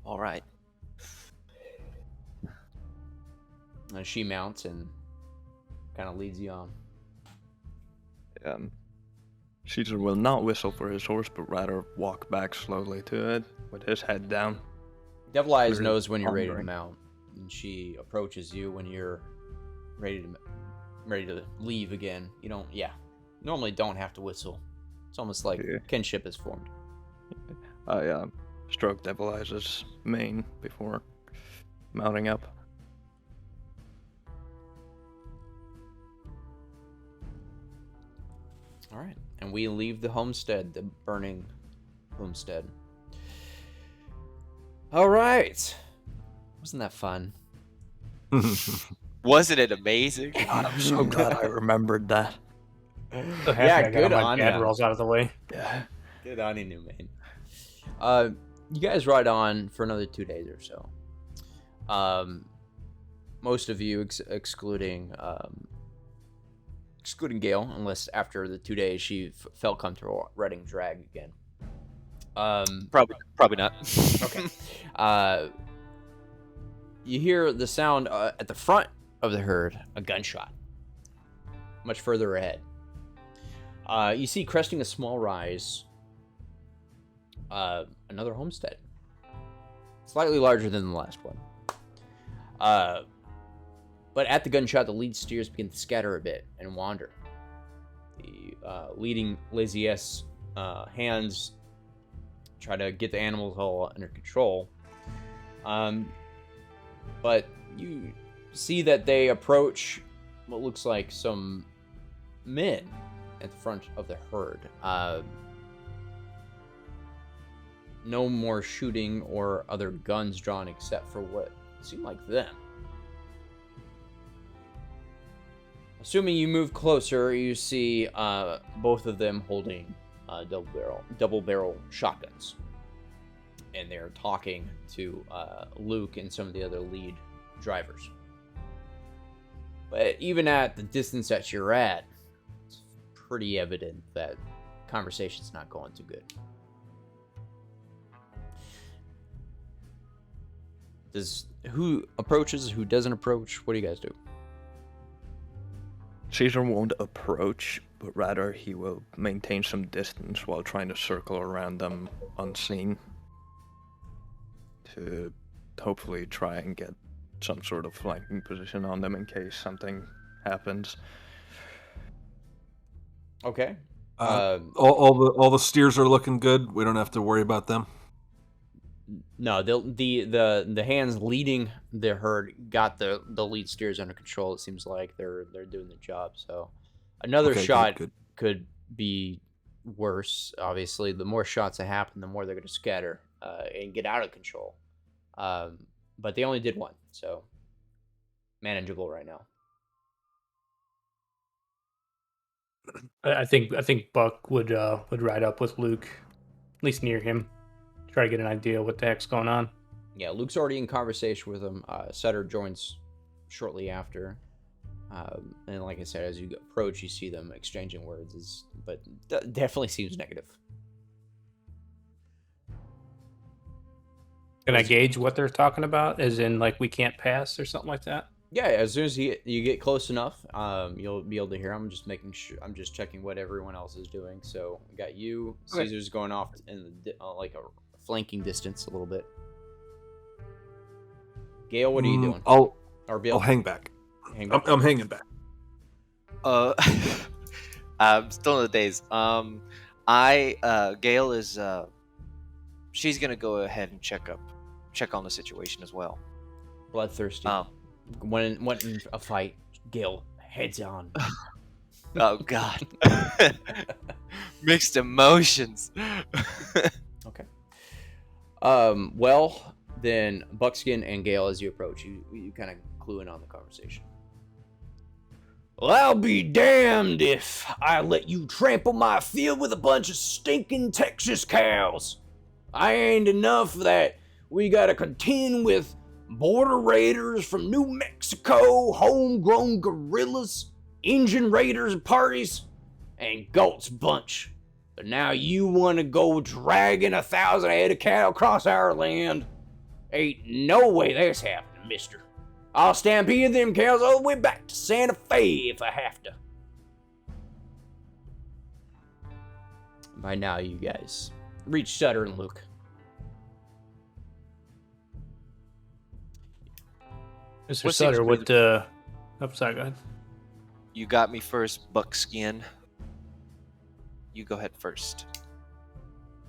All right. And she mounts and kind of leads you on. Caesar will not whistle for his horse, but rather walk back slowly to it with his head down. Devil Eyes Clearly knows when you're ready to pondering. mount, and she approaches you when you're ready to leave again. You normally don't have to whistle. It's almost like Yeah. kinship is formed. I stroke Devil Eyes' mane before mounting up. All right, and we leave the homestead, the burning homestead. All right. Wasn't that fun? Wasn't it amazing? God, I'm so glad I remembered that. So happy Yeah, I got good all my on bad ya. rolls out of the way. Yeah. Good on you, new man. You guys ride on for another 2 days or so. Most of you, excluding Gale, unless after the 2 days she felt comfortable riding drag again. Probably not. Okay. You hear the sound at the front of the herd, a gunshot, much further ahead. You see cresting a small rise, another homestead, slightly larger than the last one. But at the gunshot, the lead steers begin to scatter a bit and wander. The leading lazy-ass hands try to get the animals all under control. But you see that they approach what looks like some men at the front of the herd. No more shooting or other guns drawn except for what seemed like them. Assuming you move closer, you see both of them holding double barrel shotguns. And they're talking to Luke and some of the other lead drivers. But even at the distance that you're at, it's pretty evident that conversation's not going too good. Who approaches, who doesn't approach? What do you guys do? Caesar won't approach, but rather he will maintain some distance while trying to circle around them unseen to hopefully try and get some sort of flanking position on them in case something happens. Okay. All the steers are looking good. We don't have to worry about them. No, the hands leading the herd got the lead steers under control. It seems like they're doing the job. So another Okay, shot good. could be worse. Obviously, the more shots that happen, the more they're going to scatter and get out of control. But they only did one, so manageable right now. I think Buck would ride up with Luke, at least near him, try to get an idea what the heck's going on. Yeah, Luke's already in conversation with him. Sutter joins shortly after. And like I said, as you approach, you see them exchanging words, but definitely seems negative. Can I gauge what they're talking about? As in, like, we can't pass or something like that? Yeah, as soon as you get close enough, you'll be able to hear. I'm just making sure. I'm just checking what everyone else is doing. So we got you. Okay. Caesar's going off in like a flanking distance a little bit. Gale, what are you doing? I'll Bill? hang back. Hang back. I'm hanging back. I'm still in the days. Gail is she's gonna go ahead and check on the situation as well. Bloodthirsty. When in a fight, Gale heads on. Oh God. Mixed emotions. Okay. Well, then Buckskin and Gale, as you approach, you kind of clue in on the conversation. Well, I'll be damned if I let you trample my field with a bunch of stinking Texas cows. I ain't enough that we gotta contend with border raiders from New Mexico, homegrown guerrillas, Indian raiders parties, and Galt's bunch. But now you want to go dragging 1,000 head of cattle across our land? Ain't no way that's happening, mister. I'll stampede them cows all the way back to Santa Fe if I have to. By now, you guys reach Sutter and Luke. Mr. What Sutter, seems what, oh, sorry, go ahead. You got me first, Buckskin. You go ahead first.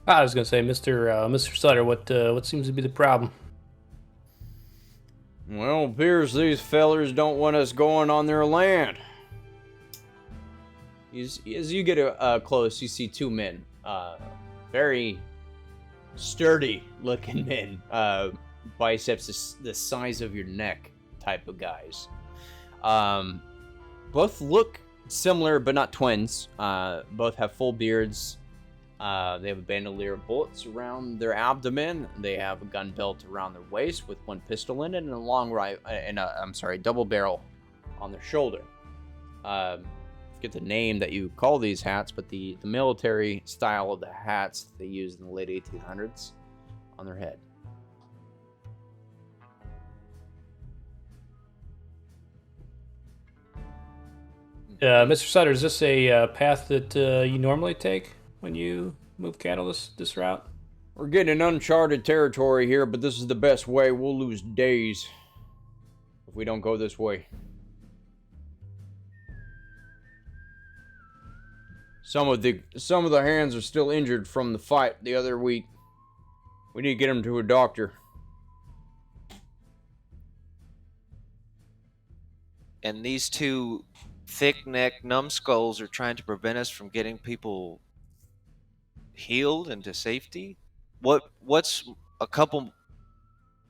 I was gonna say, Mr. Sutter, what seems to be the problem? Well, appears these fellers don't want us going on their land. As you get close, you see two men, very sturdy-looking men. Biceps the size of your neck type of guys. Both look similar, but not twins. Both have full beards. They have a bandolier of bullets around their abdomen. They have a gun belt around their waist with one pistol in it and a double barrel on their shoulder. Forget the name that you call these hats, but the military style of the hats they used in the late 1800s on their head. Mr. Sutter, is this a path that you normally take when you move cattle this route? We're getting in uncharted territory here, but this is the best way. We'll lose days if we don't go this way. Some of the hands are still injured from the fight the other week. We need to get them to a doctor. And these two thick-necked numbskulls are trying to prevent us from getting people healed and to safety. What's a couple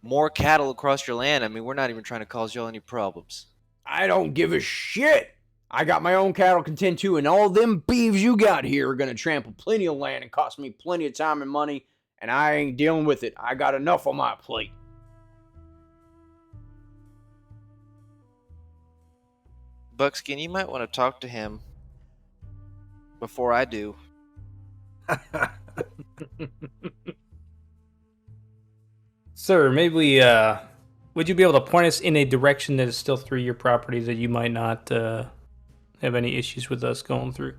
more cattle across your land? I mean, we're not even trying to cause y'all any problems. I don't give a shit. I got my own cattle to contend to, and all them beeves you got here are gonna trample plenty of land and cost me plenty of time and money, and I ain't dealing with it. I got enough on my plate. Buckskin, you might want to talk to him before I do. Sir, maybe would you be able to point us in a direction that is still through your property that you might not have any issues with us going through?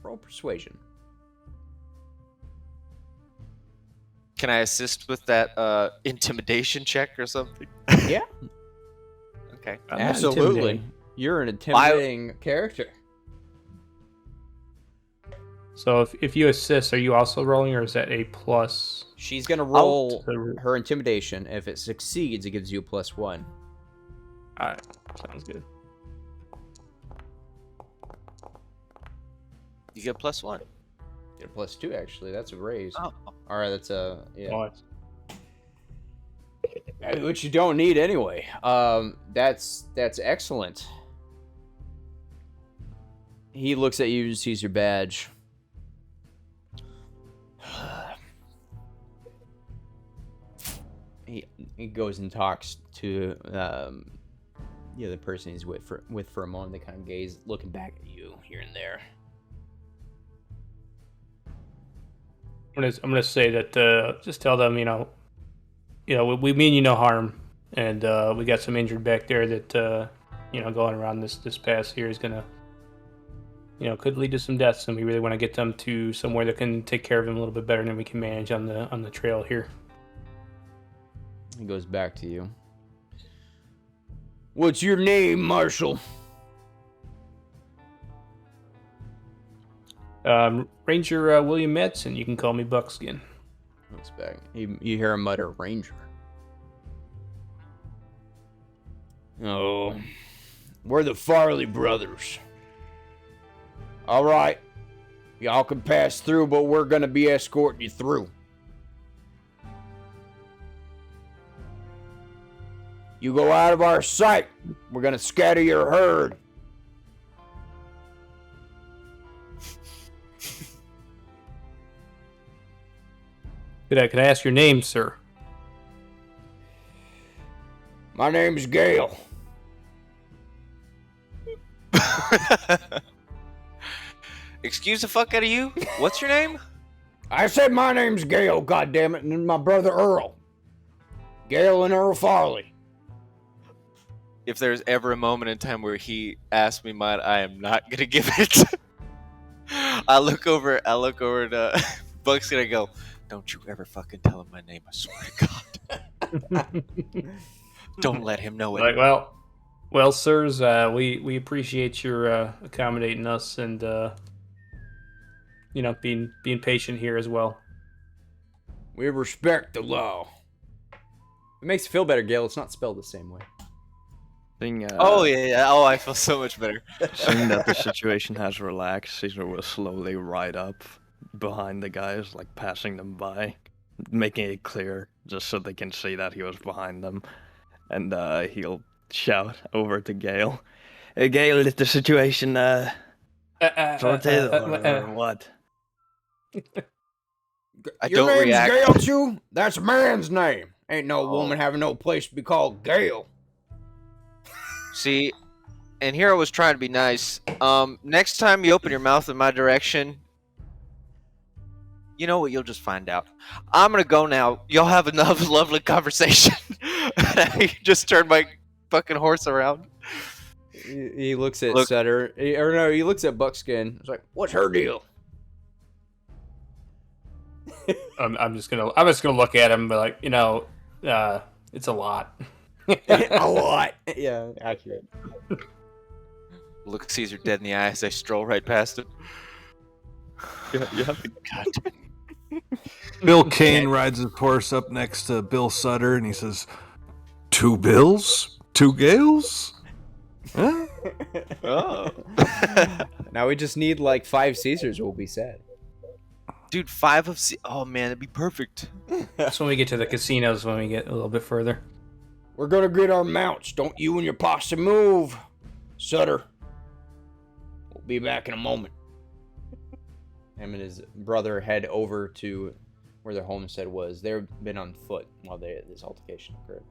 Roll persuasion. Can I assist with that intimidation check or something? Yeah. Okay. Absolutely. Intimidating. You're an intimidating character. So if you assist, are you also rolling, or is that a plus? She's gonna roll to- her intimidation. If it succeeds, it gives you a +1. Alright, sounds good. You get +1. Get a +2 actually. That's a raise. Oh. All right, that's a yeah. Nice. Which you don't need anyway. That's excellent. He looks at you and sees your badge. He goes and talks to the other person he's with for a moment. They kind of gaze, looking back at you here and there. I'm gonna say that just tell them, we mean you no harm, and we got some injured back there that going around this pass here is gonna could lead to some deaths, and we really want to get them to somewhere that can take care of them a little bit better than we can manage on the trail here. He goes back to you. What's your name, Marshal? Ranger William Madsen. You can call me Buckskin. Looks back. You hear him mutter, Ranger. Oh, we're the Farley brothers. All right. Y'all can pass through, but we're going to be escorting you through. You go out of our sight, we're going to scatter your herd. Could I ask your name, sir? My name's Gale. Excuse the fuck out of you? What's your name? I said my name's Gale, goddammit, and my brother Earl. Gale and Earl Farley. If there's ever a moment in time where he asks me mine, I am not gonna give it. I look over to Buckskin and I go, "Don't you ever fucking tell him my name, I swear to God." Don't let him know it. Like, well, sirs, we appreciate your accommodating us and being patient here as well. We respect the law. It makes you feel better, Gale. It's not spelled the same way. Oh yeah. Oh, I feel so much better. Seeing that the situation has relaxed, Caesar will slowly ride up behind the guys, like passing them by, making it clear just so they can see that he was behind them. And he'll shout over to Gale. Hey, Gale, is the situation sorted or what? I Your don't name's react. Gale too? That's a man's name. Ain't no Oh. woman having no place to be called Gale. See, and here I was trying to be nice. Next time you open your mouth in my direction, you know what? You'll just find out. I'm gonna go now. Y'all have another lovely conversation. I just turned my fucking horse around. He looks at Look. Sutter, or no, he looks at Buckskin. He's like, "What's her deal?" I'm just gonna look at him and be like, it's a lot. A lot. Yeah, accurate. Look Caesar dead in the eye as I stroll right past him. You have to Bill Kane rides his horse up next to Bill Sutter, and he says, 2 Bills? 2 Gales? Huh? Oh. Now we just need like 5 Caesars. Will be sad. Dude, 5 of oh man, that'd be perfect. That's when we get to the casinos. When we get a little bit further. We're gonna get our mounts. Don't you and your posse move, Sutter. We'll be back in a moment. Him and his brother head over to where their homestead was. They've been on foot while this altercation occurred.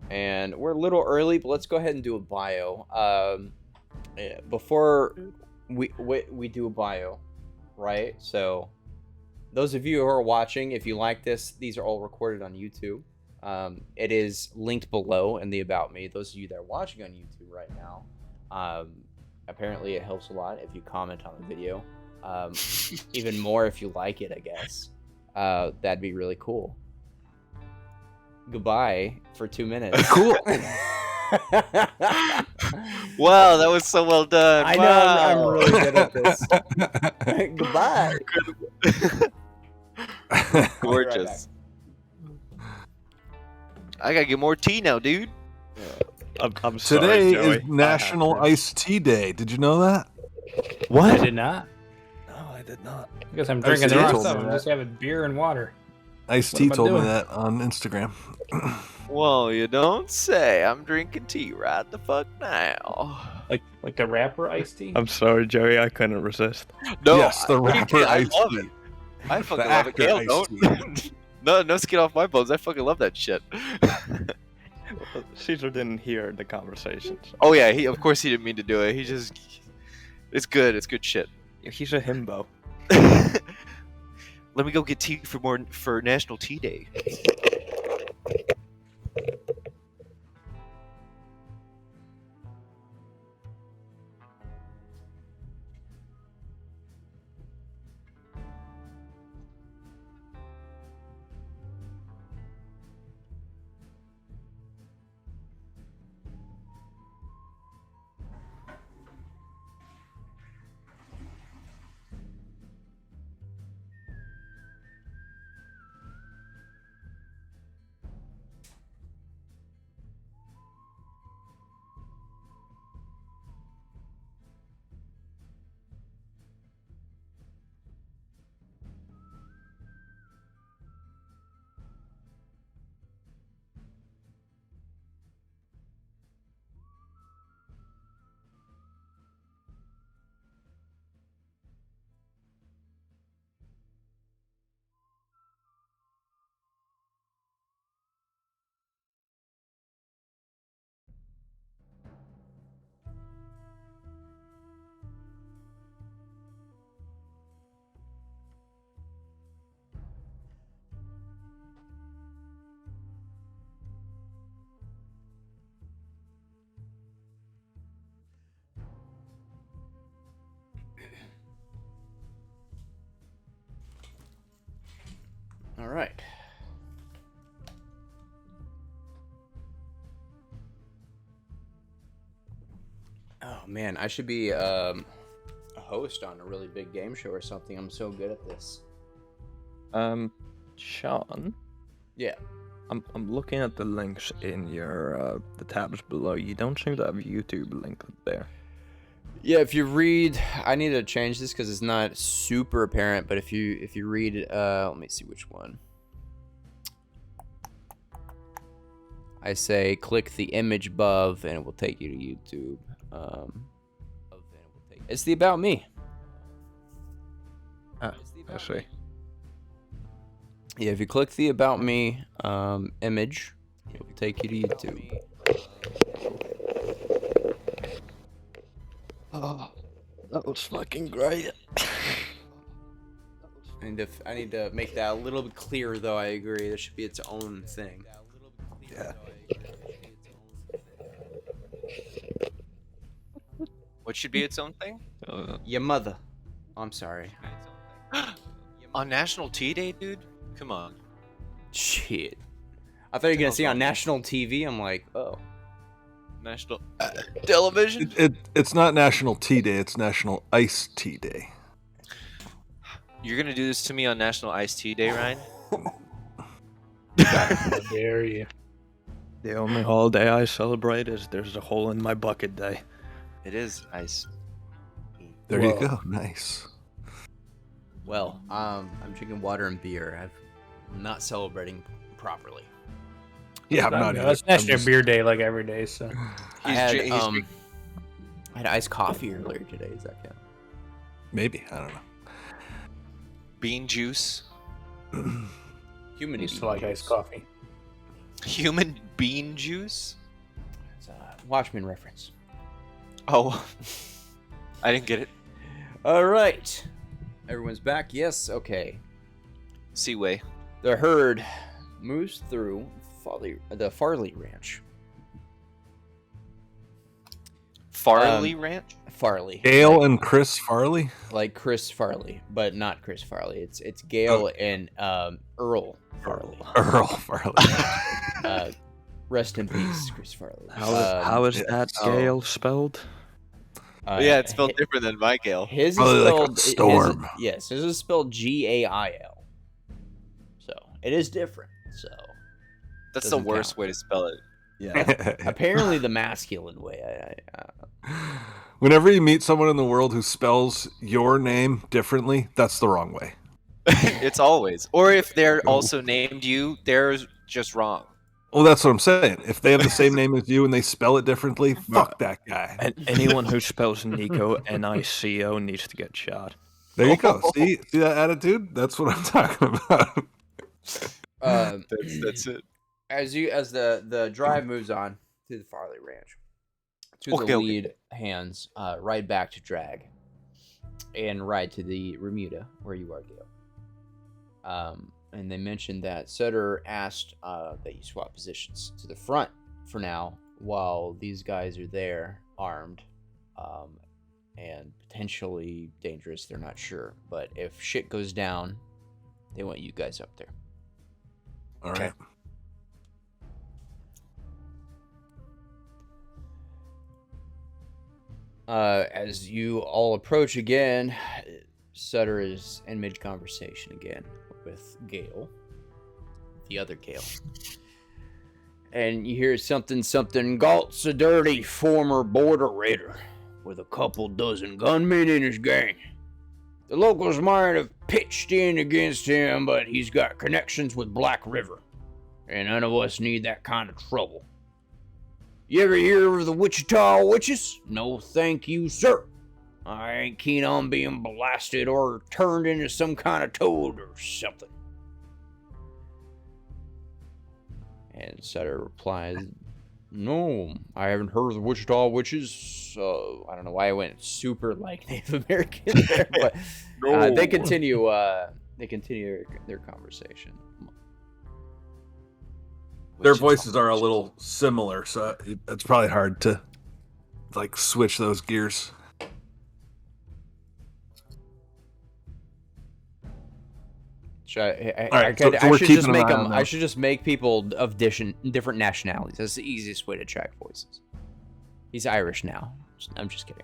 And we're a little early, but let's go ahead and do a bio. Before we do a bio, right? So those of you who are watching, if you like this, these are all recorded on YouTube. It is linked below in the About Me. Those of you that are watching on YouTube right now, apparently it helps a lot if you comment on the video. Even more if you like it, I guess. That'd be really cool. Goodbye for 2 minutes. Cool. Wow, that was so well done. I know, I'm really good at this. Goodbye. Gorgeous. I gotta get more tea now, dude. I'm sorry, Today Joey. is National Iced Tea Day. Did you know that? I did not. No, I did not. Because I'm Iced drinking the tea wrong told stuff. me I'm that. just having beer and water. Iced What Tea am I told me doing? that on Instagram. Well, you don't say. I'm drinking tea right the fuck now. Like the rapper iced tea. I'm sorry, Joey. I couldn't resist. No, Yes, the what are you rapper kidding? I Iced love Tea. it. I fucking The love it. actor Gale, Iced don't. No skin off my bones. I fucking love that shit. Caesar didn't hear the conversations. Oh yeah, of course he didn't mean to do it. He just, it's good. It's good shit. He's a himbo. Let me go get tea for National Tea Day. All right. Oh man, I should be a host on a really big game show or something. I'm so good at this. Sean. Yeah. I'm looking at the links in your the tabs below. You don't seem to have YouTube linked there. Yeah, if you read, I need to change this because it's not super apparent. But if you read, let me see which one. I say click the image above, and it will take you to YouTube. It's the About Me. Ah, I see. Yeah, if you click the About Me image, it will take you to YouTube. Oh, that was fucking great. I need to make that a little bit clearer, though. I agree. There should be its own thing. Yeah. What should be its own thing? Your mother. I'm sorry. On National Tea Day, dude? Come on. Shit. I thought you were gonna see on national TV. I'm like, oh. National television? It's not National Tea Day. It's National Iced Tea Day. You're gonna do this to me on National Iced Tea Day, Ryan? How dare you? The only holiday I celebrate is there's a hole in my bucket day. It is ice. There Whoa. you go. Nice. Well, I'm drinking water and beer. I'm not celebrating properly. Yeah, I'm not. It's either. I'm National just- Beer Day like every day, so. I had iced coffee earlier today. Does that count? Maybe, I don't know. Bean juice. Human I used to bean like juice. iced coffee. Human bean juice? It's a Watchmen reference. Oh. I didn't get it. All right. Everyone's back. Yes. Okay. Seaway. The herd moves through the Farley Ranch. Farley Ranch? Farley. Gail and Chris Farley. Like Chris Farley, but not Chris Farley. It's Gail and Earl Farley. Earl Farley. Rest in peace, Chris Farley. How is that Gale spelled? Yeah, it's spelled different than my Gale. His is Probably like a spelled storm. Yes, his is spelled Gail. So it is different. So That's the doesn't worst count. way to spell it. Yeah. apparently the masculine way. Whenever you meet someone in the world who spells your name differently, that's the wrong way. It's always. Or if they're also named you, they're just wrong. Well, that's what I'm saying. If they have the same name as you and they spell it differently, fuck that guy. And anyone who spells Nico Nico needs to get shot. There you go. See that attitude? That's what I'm talking about. That's it. As the drive moves on to the Farley Ranch, the Okay. lead hands ride back to Drag, and ride to the Remuda where you are, Gale. And they mentioned that Sutter asked that you swap positions to the front for now, while these guys are there armed, and potentially dangerous. They're not sure, but if shit goes down, they want you guys up there. All right. As you all approach again, Sutter is in mid-conversation again with Gale, the other Gale. And you hear something, Galt's a dirty former border raider with a couple dozen gunmen in his gang. The locals might have pitched in against him, but he's got connections with Black River, and none of us need that kind of trouble. You ever hear of the Wichita Witches? No thank you, sir. I ain't keen on being blasted or turned into some kind of toad or something. And Sutter replies, no, I haven't heard of the Wichita Witches. I don't know why I went super like Native American there, but they continue their conversation. Their voices are a little similar, so it's probably hard to like switch those gears. I should just make people of different nationalities. That's the easiest way to track voices. He's Irish now. I'm just kidding.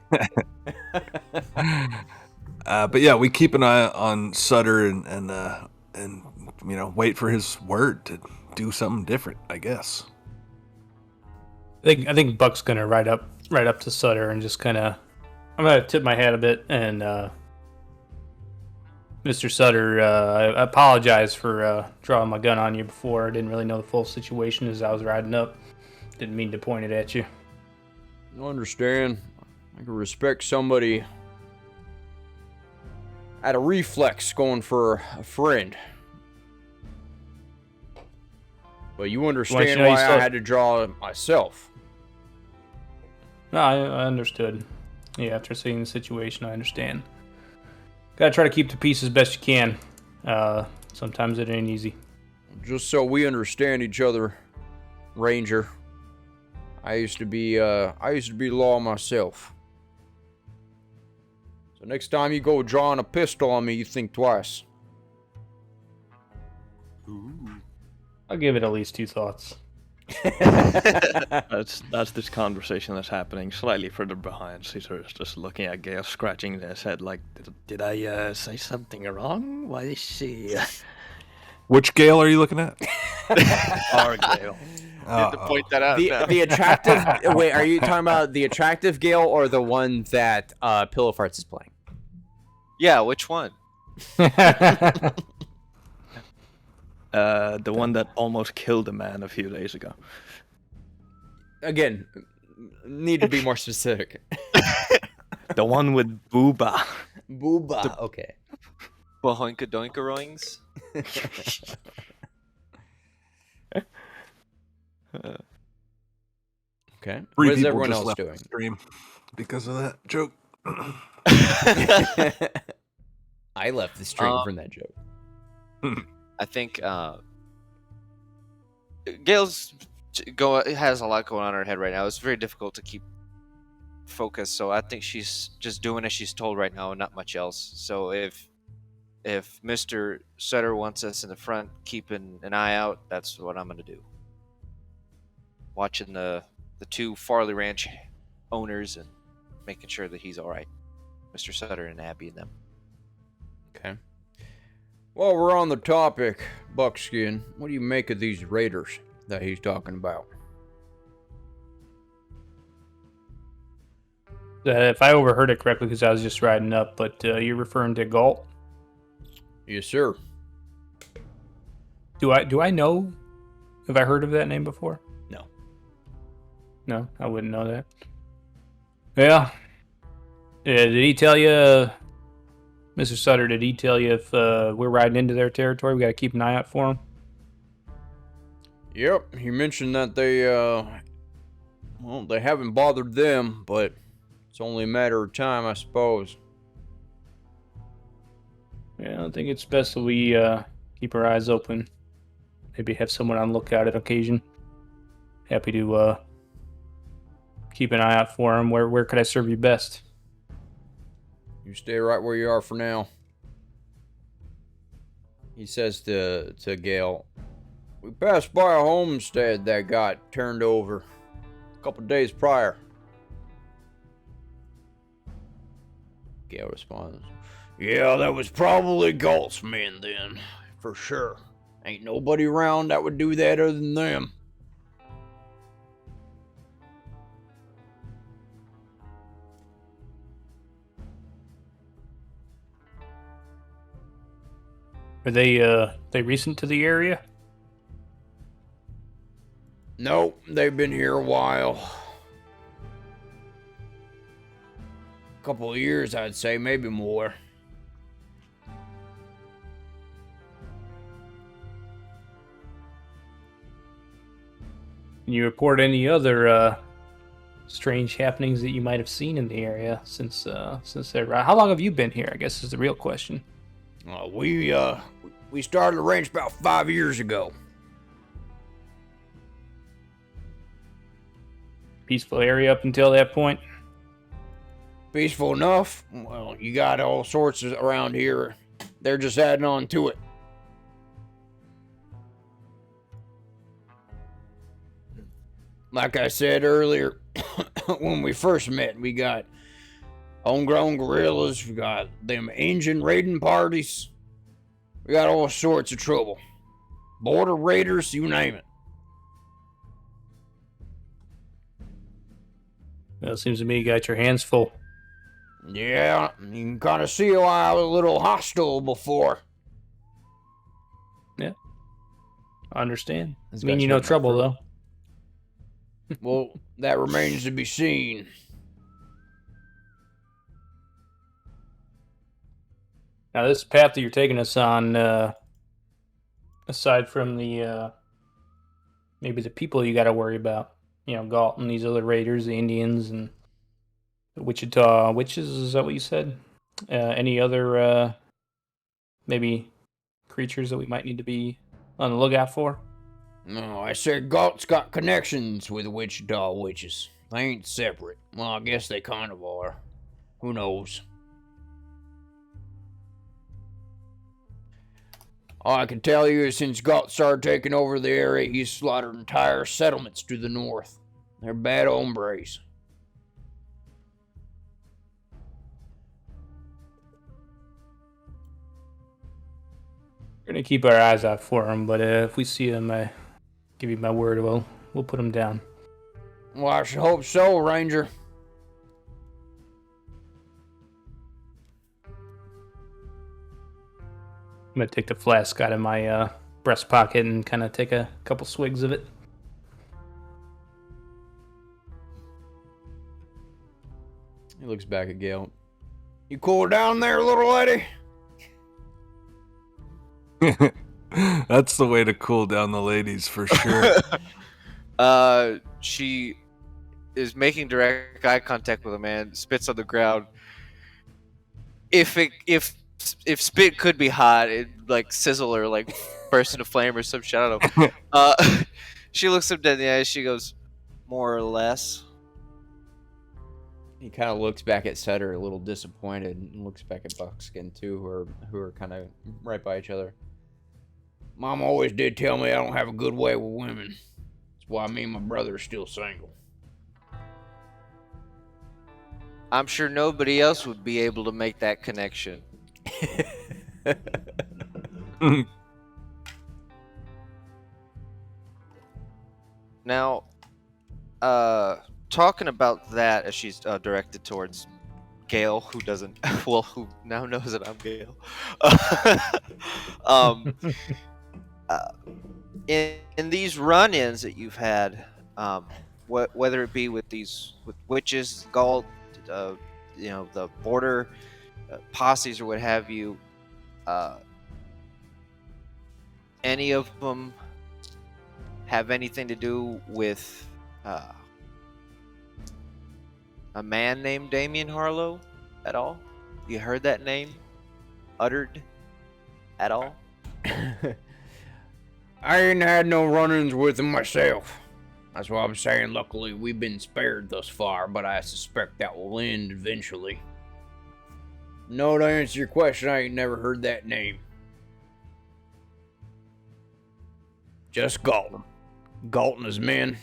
But yeah, we keep an eye on Sutter and wait for his word to do something different, I guess. I think Buck's gonna ride up to Sutter and just kind of gonna tip my hat a bit, and Mr. Sutter, I apologize for drawing my gun on you before. I didn't really know the full situation as I was riding up. Didn't mean to point it at you. I understand. I can respect somebody at a reflex going for a friend. But you understand why I had to draw it myself. No, I understood. Yeah, after seeing the situation, I understand. Gotta try to keep the peace as best you can. Sometimes it ain't easy. Just so we understand each other, Ranger. I used to be law myself. So next time you go drawing a pistol on me, you think twice. Ooh. I'll give it at least 2 thoughts. That's this conversation that's happening slightly further behind. Caesar is just looking at Gale, scratching his head like, did I say something wrong? Why is she... Which Gale are you looking at? Our Gale. Need to point that out. now. The attractive. Wait, are you talking about the attractive Gale or the one that Pillow Farts is playing? Yeah, which one? The one that almost killed a man a few days ago. Again, need to be more specific. The one with Booba. Booba. Okay. Bahoinka doinkaroings? Okay. Three What is people everyone just else left doing? the stream because of that joke. I left the stream from that joke. I think Gail's has a lot going on in her head right now. It's very difficult to keep focus, so I think she's just doing as she's told right now and not much else. So if Mr. Sutter wants us in the front keeping an eye out, that's what I'm gonna do. Watching the 2 Farley Ranch owners and making sure that he's all right. Mr. Sutter and Abby and them. Okay. Well, we're on the topic, Buckskin. What do you make of these raiders that he's talking about? If I overheard it correctly, because I was just riding up, but you're referring to Galt? Yes, sir. Do I know? Have I heard of that name before? No. No, I wouldn't know that. Yeah. Did he tell you, Mr. Sutter, did he tell you if we're riding into their territory, we got to keep an eye out for them? Yep, he mentioned that they haven't bothered them, but it's only a matter of time, I suppose. Yeah, I think it's best that we keep our eyes open. Maybe have someone on lookout at occasion. Happy to keep an eye out for them. Where could I serve you best? You stay right where you are for now. He says to Gale, we passed by a homestead that got turned over a couple days prior. Gale responds, yeah, that was probably Galt's men then, for sure. Ain't nobody around that would do that other than them. Are they recent to the area? Nope, they've been here a while. A couple of years, I'd say, maybe more. Can you report any other strange happenings that you might have seen in the area since they arrived? How long have you been here, I guess is the real question. We started the ranch about 5 years ago. Peaceful area up until that point? Peaceful enough? Well, you got all sorts of around here. They're just adding on to it. Like I said earlier, when we first met, we got homegrown guerrillas, we got them Indian raiding parties, we got all sorts of trouble. Border raiders, you name it. Well, it seems to me you got your hands full. Yeah, you can kind of see why I was a little hostile before. I understand. This Mean guy's you no hurting my trouble, throat. though. Well, that remains to be seen. Now, this path that you're taking us on, aside from the maybe the people you got to worry about, Galt and these other raiders, the Indians, and the Wichita witches, is that what you said? Any other maybe creatures that we might need to be on the lookout for? No, I said Galt's got connections with Wichita witches. They ain't separate. Well, I guess they kind of are. Who knows? All I can tell you is since Galt started taking over the area, he's slaughtered entire settlements to the north. They're bad hombres. We're gonna keep our eyes out for them, but if we see them, I give you my word, we'll put them down. Well, I should hope so, Ranger. I'm gonna take the flask out of my breast pocket and kind of take a couple swigs of it. He looks back at Gale. You cool down there, little lady? That's the way to cool down the ladies for sure. She is making direct eye contact with a man, spits on the ground. If spit could be hot, it'd like sizzle or like burst into flame or some shit. I don't know. She looks him dead in the eyes. She goes, more or less. He kind of looks back at Sutter, a little disappointed, and looks back at Buckskin too, who are kind of right by each other. Mom always did tell me I don't have a good way with women. That's why me and my brother are still single. I'm sure nobody else would be able to make that connection. Now, talking about that as she's directed towards Gale, who doesn't, well, who now knows that I'm Gale. In these run-ins that you've had, whether it be with witches, Galt, the border posses or what have you, any of them have anything to do with a man named Damien Harlow at all? You heard that name uttered at all? I ain't had no run-ins with him myself. That's what I'm saying. Luckily, we've been spared thus far, but I suspect that will end eventually. No, to answer your question, I ain't never heard that name. Just Galton. Galton his men.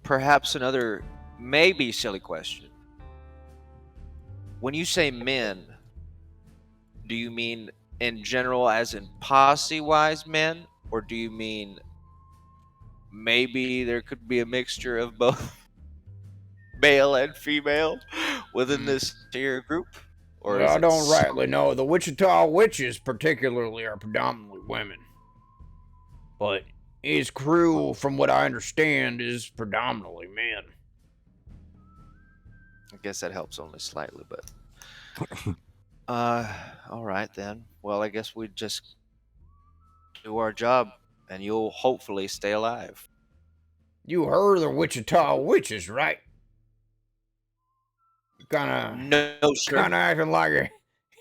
Perhaps another maybe silly question. When you say men, do you mean in general as in posse-wise men? Or do you mean maybe there could be a mixture of both male and female within this here group? Or Well, I don't rightly know. The Wichita witches particularly are predominantly women. But his crew, from what I understand, is predominantly men. I guess that helps only slightly, but all right then. Well, I guess we just do our job, and you'll hopefully stay alive. You heard of the Wichita witches, right? No, sir. Kinda acting like it.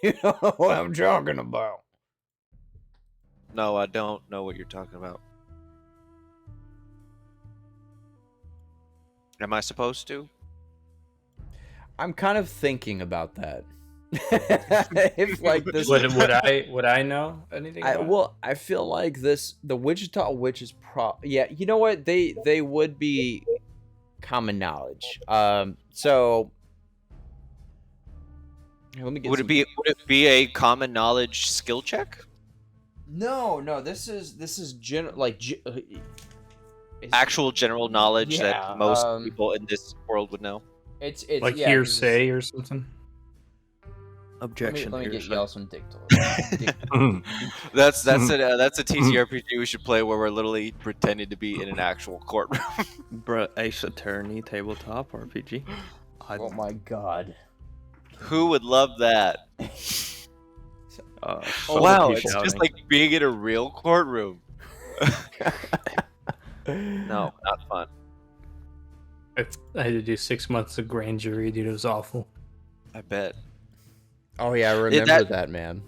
You know what I'm talking about. No, I don't know what you're talking about. Am I supposed to? I'm kind of thinking about that. If like this, Would I know anything about it? I feel like the Wichita witches yeah, you know what? They would be common knowledge. So here, let me get Would it be a common knowledge skill check? No, this is actual general knowledge Yeah, that most people in this world would know. It's Like yeah, 'cause hearsay or something. Objection. Let me get hearsay. y'all some dick. That's a TTRPG we should play where we're literally pretending to be in an actual courtroom. Bruh, Ace Attorney tabletop RPG. Oh my god. Who would love that? Oh Wow, it's just like being in a real courtroom. No, not fun. I had to do 6 months of grand jury, dude. It was awful. I bet. Oh yeah, I remember that, man.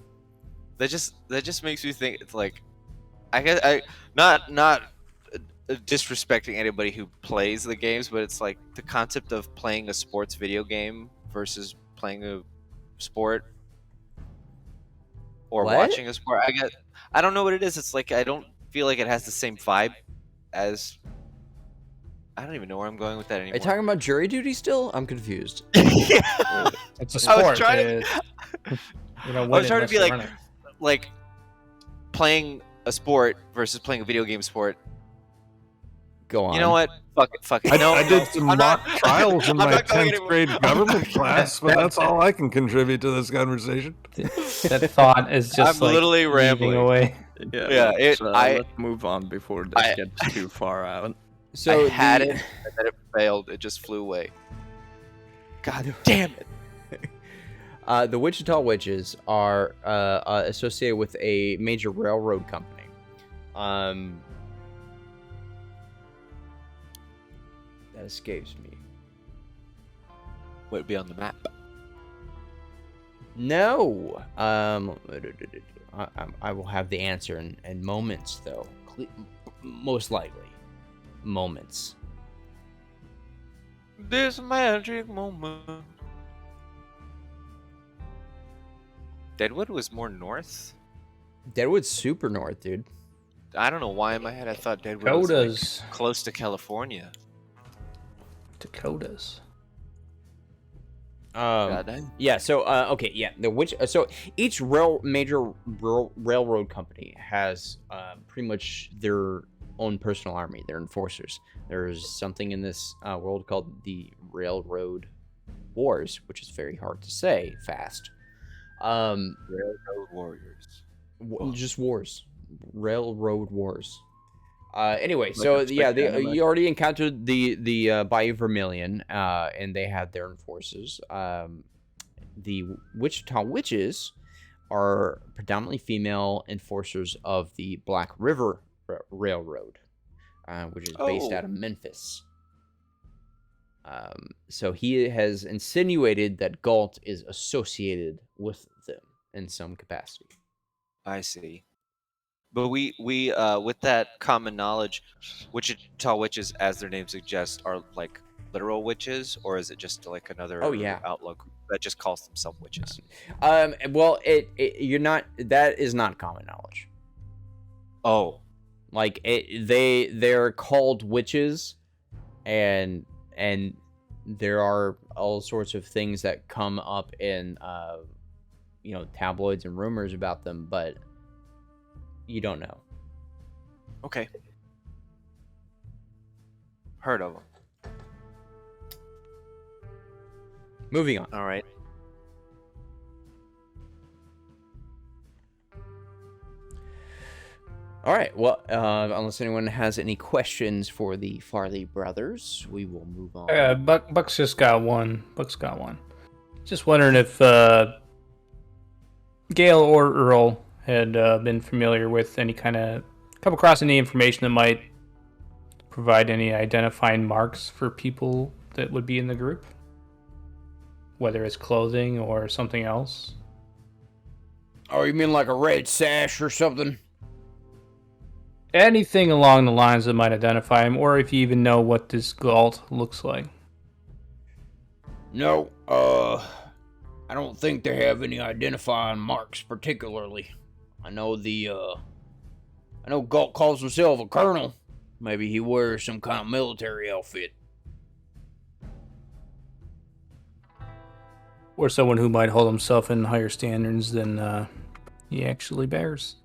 That just makes me think. It's like, I not disrespecting anybody who plays the games, but it's like the concept of playing a sports video game versus playing a sport or What? watching a sport. I don't know what it is. It's like I don't feel like it has the same vibe as. I don't even know where I'm going with that anymore. Are you talking about jury duty still? I'm confused. It's a sport. I was trying I was trying to be like playing a sport versus playing a video game sport. Go on. You know what? Fuck it. I did some mock trials in I'm my not going 10th grade government class, but that's all I can contribute to this conversation. That thought is just I'm literally leaving rambling. away. Yeah, let's move on before this gets too far out. So I had it, and then it failed. It just flew away. God damn it! The Wichita Witches are associated with a major railroad company. That escapes me. Would it be on the map? No. I will have the answer in moments, though. Most likely. Moments. This magic moment. Deadwood was more north. Deadwood's super north, dude. I don't know why in my head I thought Deadwood was Dakotas. like close to California. Dakotas. God dang. Yeah. So okay. Yeah. So each major railroad company has pretty much their own personal army. They're enforcers. There's something in this world called the Railroad Wars, which is very hard to say fast. Railroad warriors. Just wars. Railroad Wars. Anyway, so yeah, you already encountered the Bayou Vermilion, and they had their enforcers. The Wichita Witches are predominantly female enforcers of the Black River Railroad, which is based out of Memphis. So he has insinuated that Galt is associated with them in some capacity. I see. But we with that common knowledge, Wichita Witches, as their name suggests, are like literal witches, or is it just like another outlook that just calls themselves witches? Well, you're not. That is not common knowledge. Oh, like they're called witches, and there are all sorts of things that come up in tabloids and rumors about them, but you don't know. Okay. Heard of them. Moving on. All right. All right. Well, unless anyone has any questions for the Farley brothers, we will move on. Buck's just got one. Buck's got one. Just wondering if Gale or Earl had been familiar with come across any information that might provide any identifying marks for people that would be in the group, whether it's clothing or something else. Oh, you mean like a red sash or something? Anything along the lines that might identify him, or if you even know what this Galt looks like. No, I don't think they have any identifying marks particularly. I know Galt calls himself a colonel. Maybe he wears some kind of military outfit. Or someone who might hold himself in higher standards than he actually bears.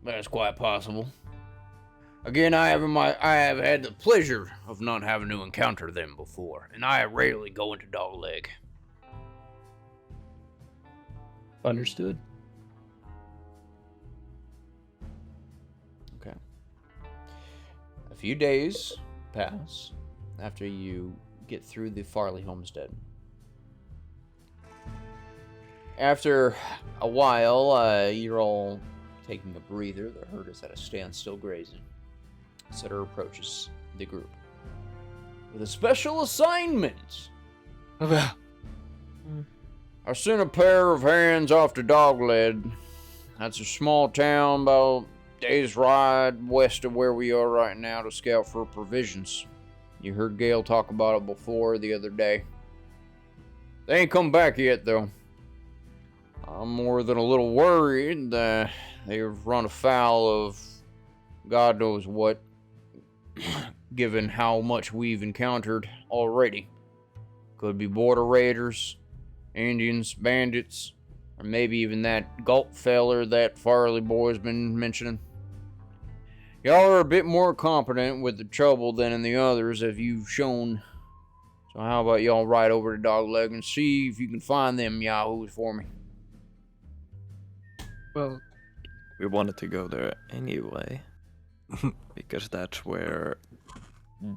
That's quite possible. Again, I have had the pleasure of not having to encounter them before, and I rarely go into Dogleg. Understood. Okay. A few days pass after you get through the Farley homestead. After a while, you're all taking a breather. The herd is at a standstill grazing. Sutter approaches the group with a special assignment. I sent a pair of hands off to Dogleg. That's a small town about a day's ride west of where we are right now to scout for provisions. You heard Gale talk about it before the other day. They ain't come back yet, though. I'm more than a little worried that they've run afoul of God knows what, given how much we've encountered already. Could be border raiders, Indians, bandits, or maybe even that Gulp feller that Farley boy's been mentioning. Y'all are a bit more competent with the trouble than in the others, as you've shown. So how about y'all ride over to Dogleg and see if you can find them yahoos for me? Well, we wanted to go there anyway, because that's where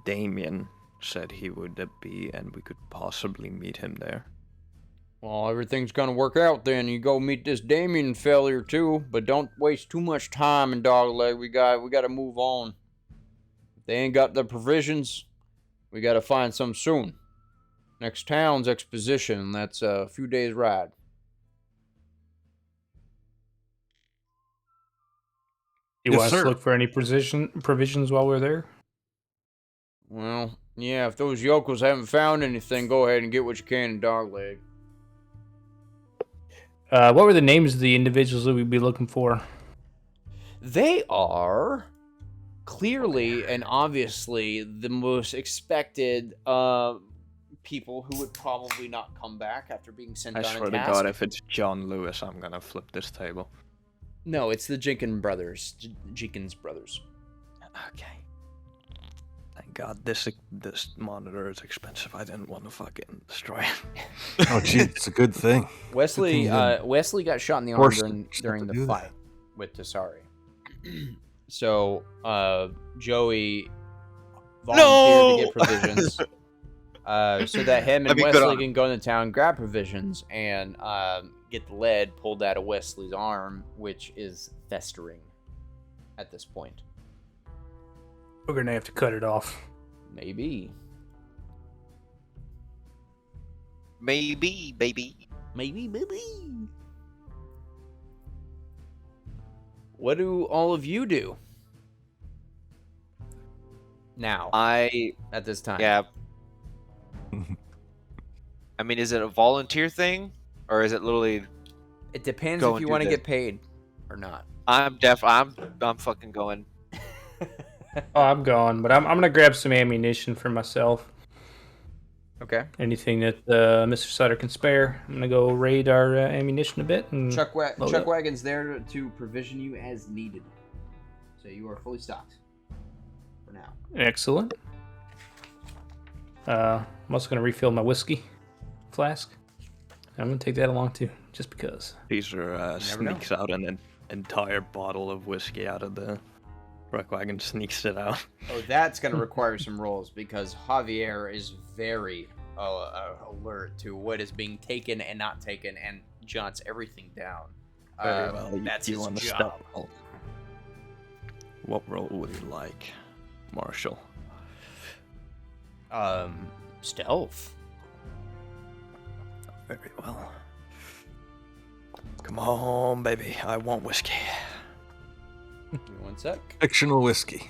Damien said he would be, and we could possibly meet him there. Well, everything's gonna work out then. You go meet this Damien feller too, but don't waste too much time in Dogleg. We gotta move on. If they ain't got the provisions, we gotta find some soon. Next town's Exposition, and that's a few days' ride. You Yes, want us sir. to look for any provisions while we're there? Well, yeah, if those yokels haven't found anything, go ahead and get what you can in Dogleg. What were the names of the individuals that we'd be looking for? They are clearly and obviously the most expected people who would probably not come back after being sent I on swear a to task. God, if it's John Lewis, I'm gonna flip this table. No, it's the Jenkins brothers. Jenkins brothers. Okay. Thank God this monitor is expensive. I didn't want to fucking destroy it. Oh, gee, it's a good thing. Wesley Wesley got shot in the arm Forced during to the do fight with Tasari. So Joey volunteered to get provisions. So that him and That'd be good Wesley on him. can go into town, grab provisions, and get the lead pulled out of Wesley's arm, which is festering at this point. We're gonna have to cut it off. Maybe. Maybe, baby. Maybe. What do all of you do now at this time? Yeah. I mean, is it a volunteer thing, or is it literally? It depends Go if and you do want to this. get paid or not. I'm fucking going. Oh, I'm gone, but I'm gonna grab some ammunition for myself. Okay. Anything that Mr. Sutter can spare. I'm gonna go raid our ammunition a bit and Chuck load up. Wagon's there to provision you as needed. So you are fully stocked for now. Excellent. I'm also gonna refill my whiskey flask. I'm gonna take that along too, just because. Caesar never know. sneaks out an entire bottle of whiskey out of the truck wagon, sneaks it out. Oh, that's going to require some rolls because Javier is very alert to what is being taken and not taken and jots everything down. Very well. That's you his want to job. step roll. What role would you like, Marshall? Stealth. Very well. Come on, baby. I want whiskey. Give me 1 sec. Fictional whiskey.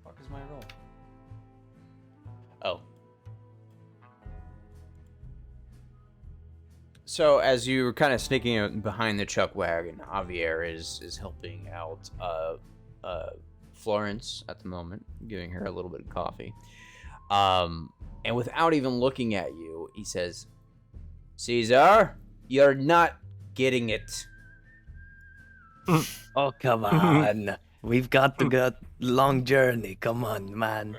Fuck is my roll? Oh. So as you're kind of sneaking out behind the chuck wagon, Javier is helping out Florence at the moment, giving her a little bit of coffee. And without even looking at you, he says, "Caesar, you're not getting it." Oh, come on. We've got to go long journey. Come on, man.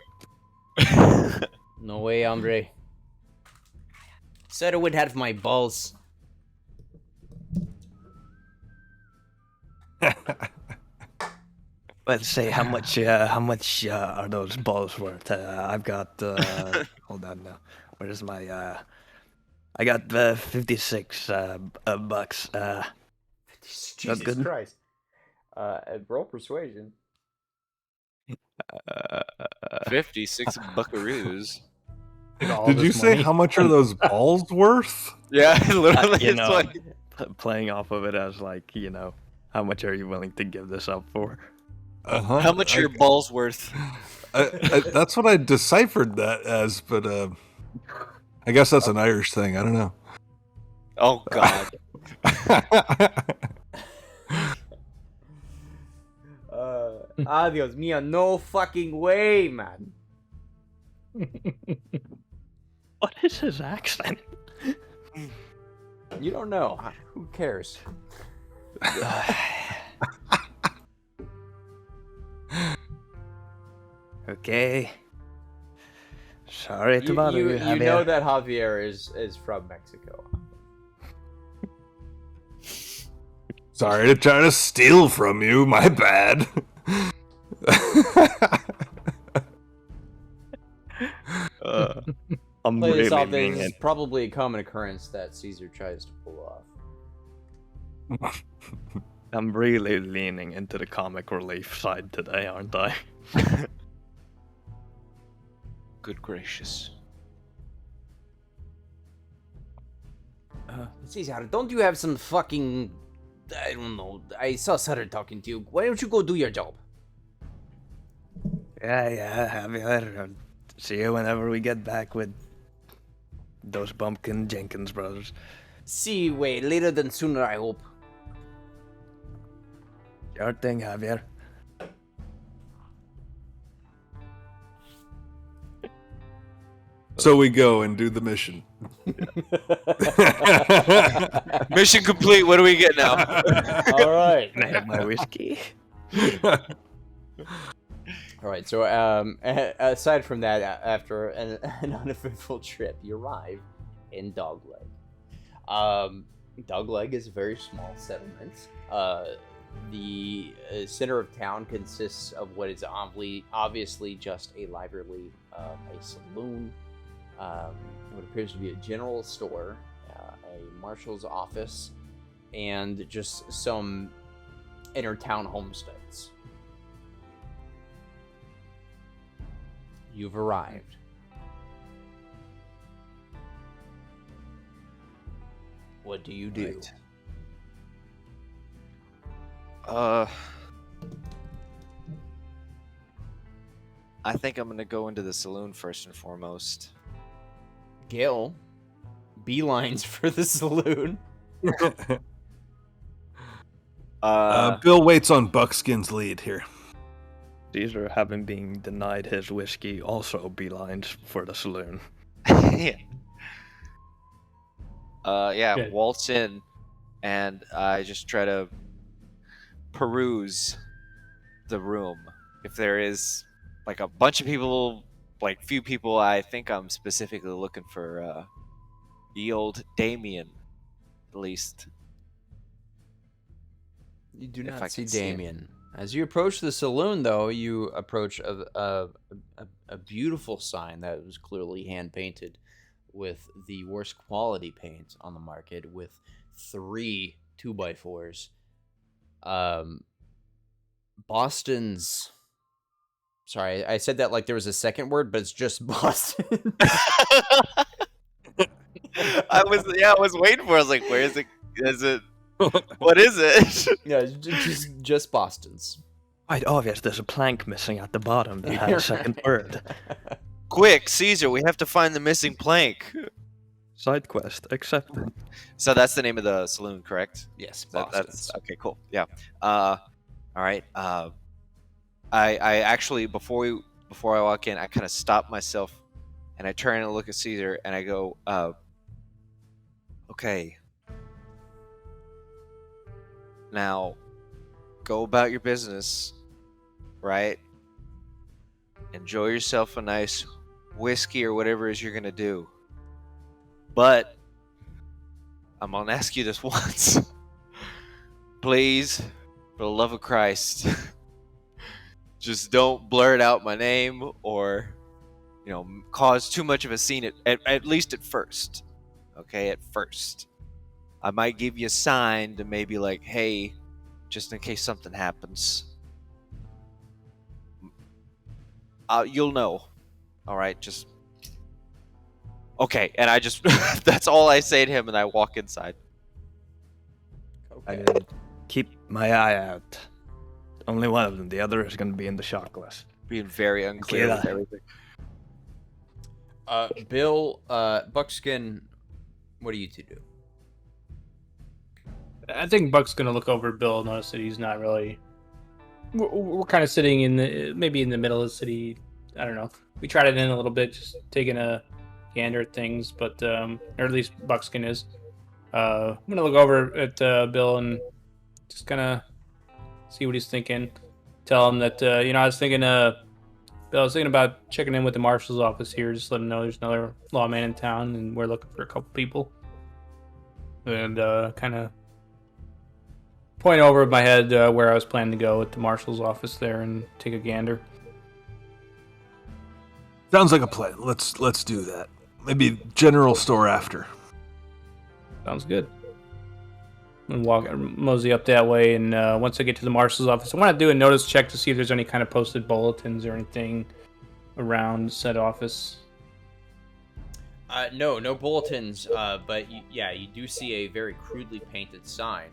No way, hombre. Said I would have my balls. Well, say how much are those balls worth? I've got hold on now. Where's my I got 56 bucks. Jesus good? Christ. Roll persuasion. 56 buckaroos. Did you say how much are those balls worth? Yeah, literally. You it's know, like, playing off of it as like, how much are you willing to give this up for? Uh-huh. how much are your balls worth? That's what I deciphered that as, but I guess that's an Irish thing. I don't know. Oh, God. Adios mia, no fucking way, man. What is his accent? You don't know. Who cares? Okay. Sorry to bother you, You Javier. know that Javier is from Mexico. Sorry to try to steal from you. My bad. I'm Play this really off. This meaning is it. probably a common occurrence that Caesar tries to pull off. I'm really leaning into the comic relief side today, aren't I? Good gracious. Caesar, don't you have some fucking... I don't know. I saw Sutter talking to you. Why don't you go do your job? Yeah, Javier. I'll see you whenever we get back with those Bumpkin Jenkins brothers. See you way later than sooner, I hope. Your thing, Javier. So we go and do the mission. Mission complete. What do we get now? All right. Can I have my whiskey? All right. So, aside from that, after an uneventful trip, you arrive in Dogleg. Dogleg is a very small settlement. The center of town consists of what is obviously just a library, a saloon, what appears to be a general store, a marshal's office, and just some inner-town homesteads. You've arrived. What do you do? Right. I think I'm gonna go into the saloon first and foremost. Gil beelines for the saloon. Bill waits on Buckskin's lead here. Caesar, having been denied his whiskey, also beelines for the saloon. Yeah. Good. Waltz in, and I just try to peruse the room. If there is like a bunch of people, like few people, I think I'm specifically looking for the old Damien, at least. You do If not I see can see him. Damien. As you approach the saloon, though, you approach a beautiful sign that was clearly hand painted with the worst quality paint on the market, with 3 2x4s. Boston's. Sorry, I said that like there was a second word, but it's just Boston. I was waiting for it. I was like, where is it? Is it? What is it? Yeah, just Boston's. Quite obvious there's a plank missing at the bottom that has a second word. Quick, Caesar, we have to find the missing plank. Side quest accepted. So that's the name of the saloon, correct? Yes, That's Boston's. okay. Cool. Yeah. All right. I actually before I walk in, I kind of stop myself, and I turn and look at Caesar, and I go, okay. Now, go about your business, right? Enjoy yourself a nice whiskey or whatever it is you're gonna do. But I'm gonna ask you this once. Please, for the love of Christ, just don't blurt out my name or, cause too much of a scene at least at first. Okay, at first. I might give you a sign to maybe like, hey, just in case something happens. You'll know. All right, just okay. And I just that's all I say to him, and I walk inside. I Okay. didn't keep my eye out. Only one of them. The other is gonna be in the shock list. Being very unclear with Okay. everything. Bill, Buckskin, what do you two do? I think Buck's gonna look over at Bill and notice that he's not really. We're kind of sitting in maybe in the middle of the city. I don't know. We tried it in a little bit, just taking a gander at things, but or at least Buckskin is. I'm gonna look over at Bill and just kind of see what he's thinking. Tell him that Bill, I was thinking about checking in with the marshal's office here, just let him know there's another lawman in town, and we're looking for a couple people. And kind of point over my head where I was planning to go at the marshal's office there and take a gander. Sounds like a plan. Let's do that. Maybe general store after. Sounds good. And mosey up that way, and once I get to the marshal's office, I want to do a notice check to see if there's any kind of posted bulletins or anything around said office. No bulletins, but you do see a very crudely painted sign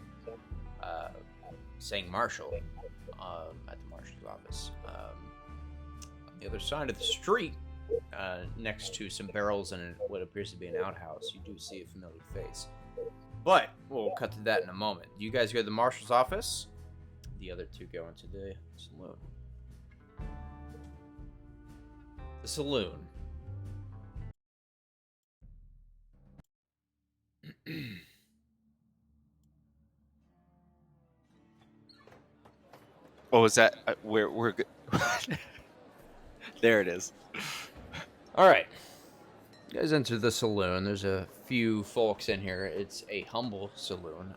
saying Marshal at the marshal's office. On the other side of the street, next to some barrels and what appears to be an outhouse, you do see a familiar face. But we'll cut to that in a moment. You guys go to the marshal's office. The other two go into the saloon. The saloon. What was that? We're good. There it is. All right. You guys enter the saloon. There's a few folks in here. It's a humble saloon.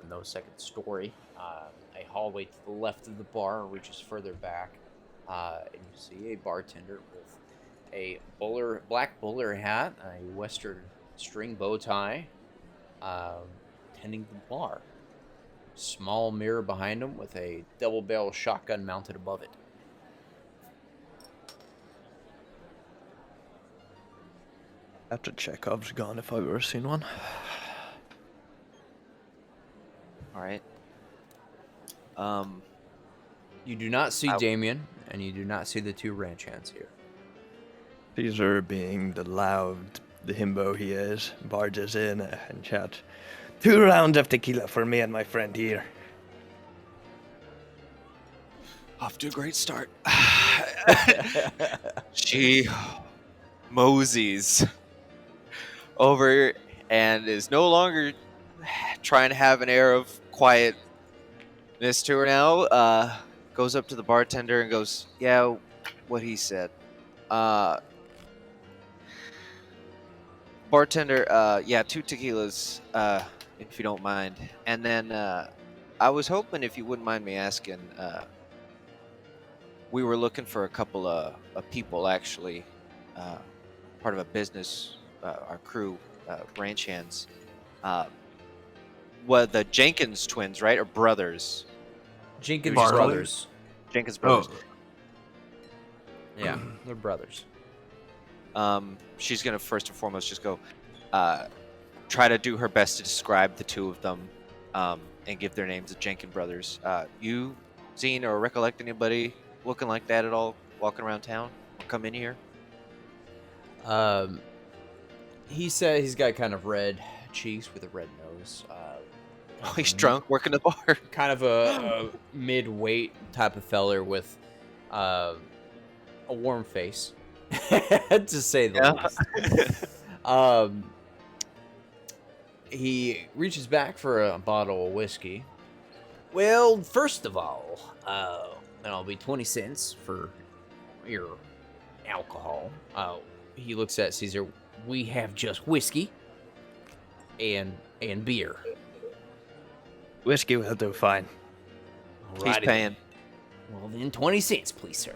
No second story. A hallway to the left of the bar reaches further back. And you see a bartender with a black bowler hat, a western string bow tie, tending the bar. Small mirror behind him with a double barrel shotgun mounted above it. After Chekhov's gone, if I've ever seen one. All right. You do not see Damien, and you do not see the two ranch hands here. Caesar, being the himbo he is, barges in and shouts, 2 rounds of tequila for me and my friend here. Off to a great start. She moseys over and is no longer trying to have an air of quietness to her now. Goes up to the bartender and goes, yeah, what he said. Bartender, 2 tequilas, if you don't mind. And then I was hoping, if you wouldn't mind me asking, we were looking for a couple of people, actually, part of a business, our crew, ranch hands. The Jenkins twins, right, or brothers? Jenkins Barley? brothers. Jenkins brothers. Yeah, they're brothers. She's gonna first and foremost just go, try to do her best to describe the two of them, and give their names, the Jenkins brothers. You seen or recollect anybody looking like that at all, walking around town, or come in here? he said he's got kind of red cheeks with a red nose. Oh, he's drunk, working the bar. Kind of a mid-weight type of feller with a warm face, to say the least. He reaches back for a bottle of whiskey. Well, first of all, that'll be 20 cents for your alcohol. He looks at Caesar. We have just whiskey and beer. Whiskey will do fine. He's Alrighty paying. Well, then 20 cents, please, sir.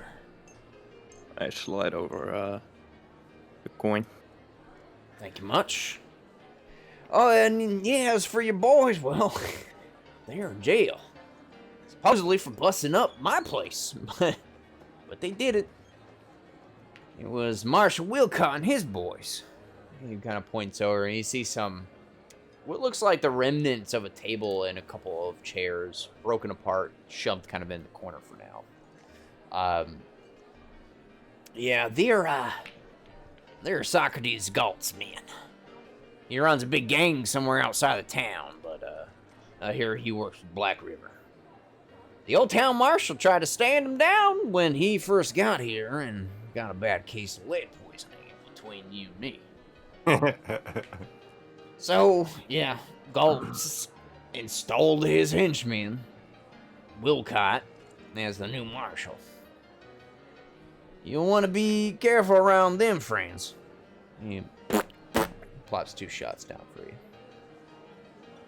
I slide over the coin. Thank you much. Oh, and yeah, as for your boys, well, they're in jail. Supposedly for busting up my place. But they did it. It was Marshal Wilcott and his boys. He kind of points over and you see what looks like the remnants of a table and a couple of chairs broken apart, shoved kind of in the corner for now. Yeah, they're Socrates Galt's men. He runs a big gang somewhere outside of town, but I hear he works with Black River. The old town marshal tried to stand him down when he first got here and got a bad case of lead poisoning between you and me. So, yeah, Galt's installed his henchman, Wilcott, as the new marshal. You'll want to be careful around them, friends. He plops 2 shots down for you.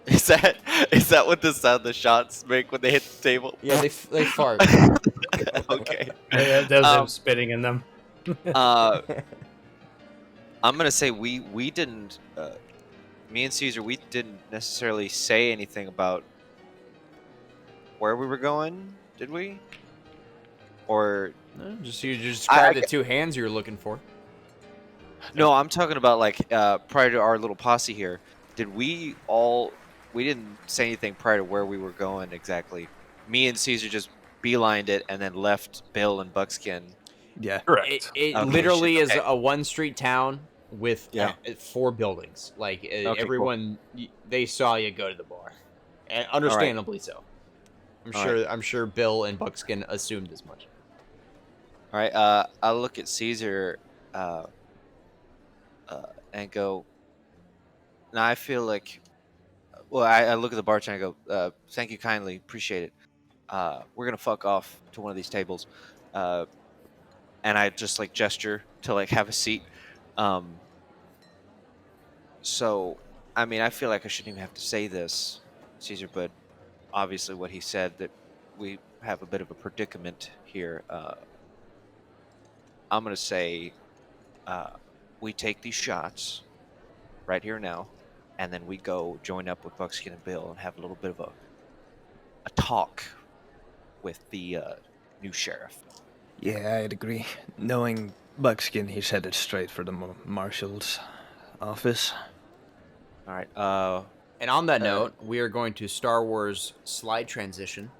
Is that what the sound the shots make when they hit the table? Yeah, they fart. Okay. Yeah, those him spitting in them. I'm gonna say we didn't. Me and Caesar, we didn't necessarily say anything about where we were going, did we? Or No, you just described the 2 hands you were looking for. no, I'm talking about like prior to our little posse here. Did we all? We didn't say anything prior to where we were going exactly. Me and Caesar just beelined it and then left Bill and Buckskin. Yeah. Correct. It Okay, literally shit, is okay. a 1-street town with Yeah. 4 buildings. Like cool. everyone, they saw you go to the bar, and understandably so. I'm sure Bill and Buckskin assumed as much. All right. I look at Caesar and go. Now I feel like. Well, I look at the bartender and go, "Thank you kindly, appreciate it. We're gonna fuck off to one of these tables," and I just like gesture to like have a seat. So, I mean, I feel like I shouldn't even have to say this, Caesar, but obviously what he said that we have a bit of a predicament here. I'm gonna say we take these shots right here now, and then we go join up with Buckskin and Bill and have a little bit of a talk with the new sheriff. Yeah, I'd agree. Knowing Buckskin, he's headed straight for the marshal's office. All right. And on that note, we are going to Star Wars slide transition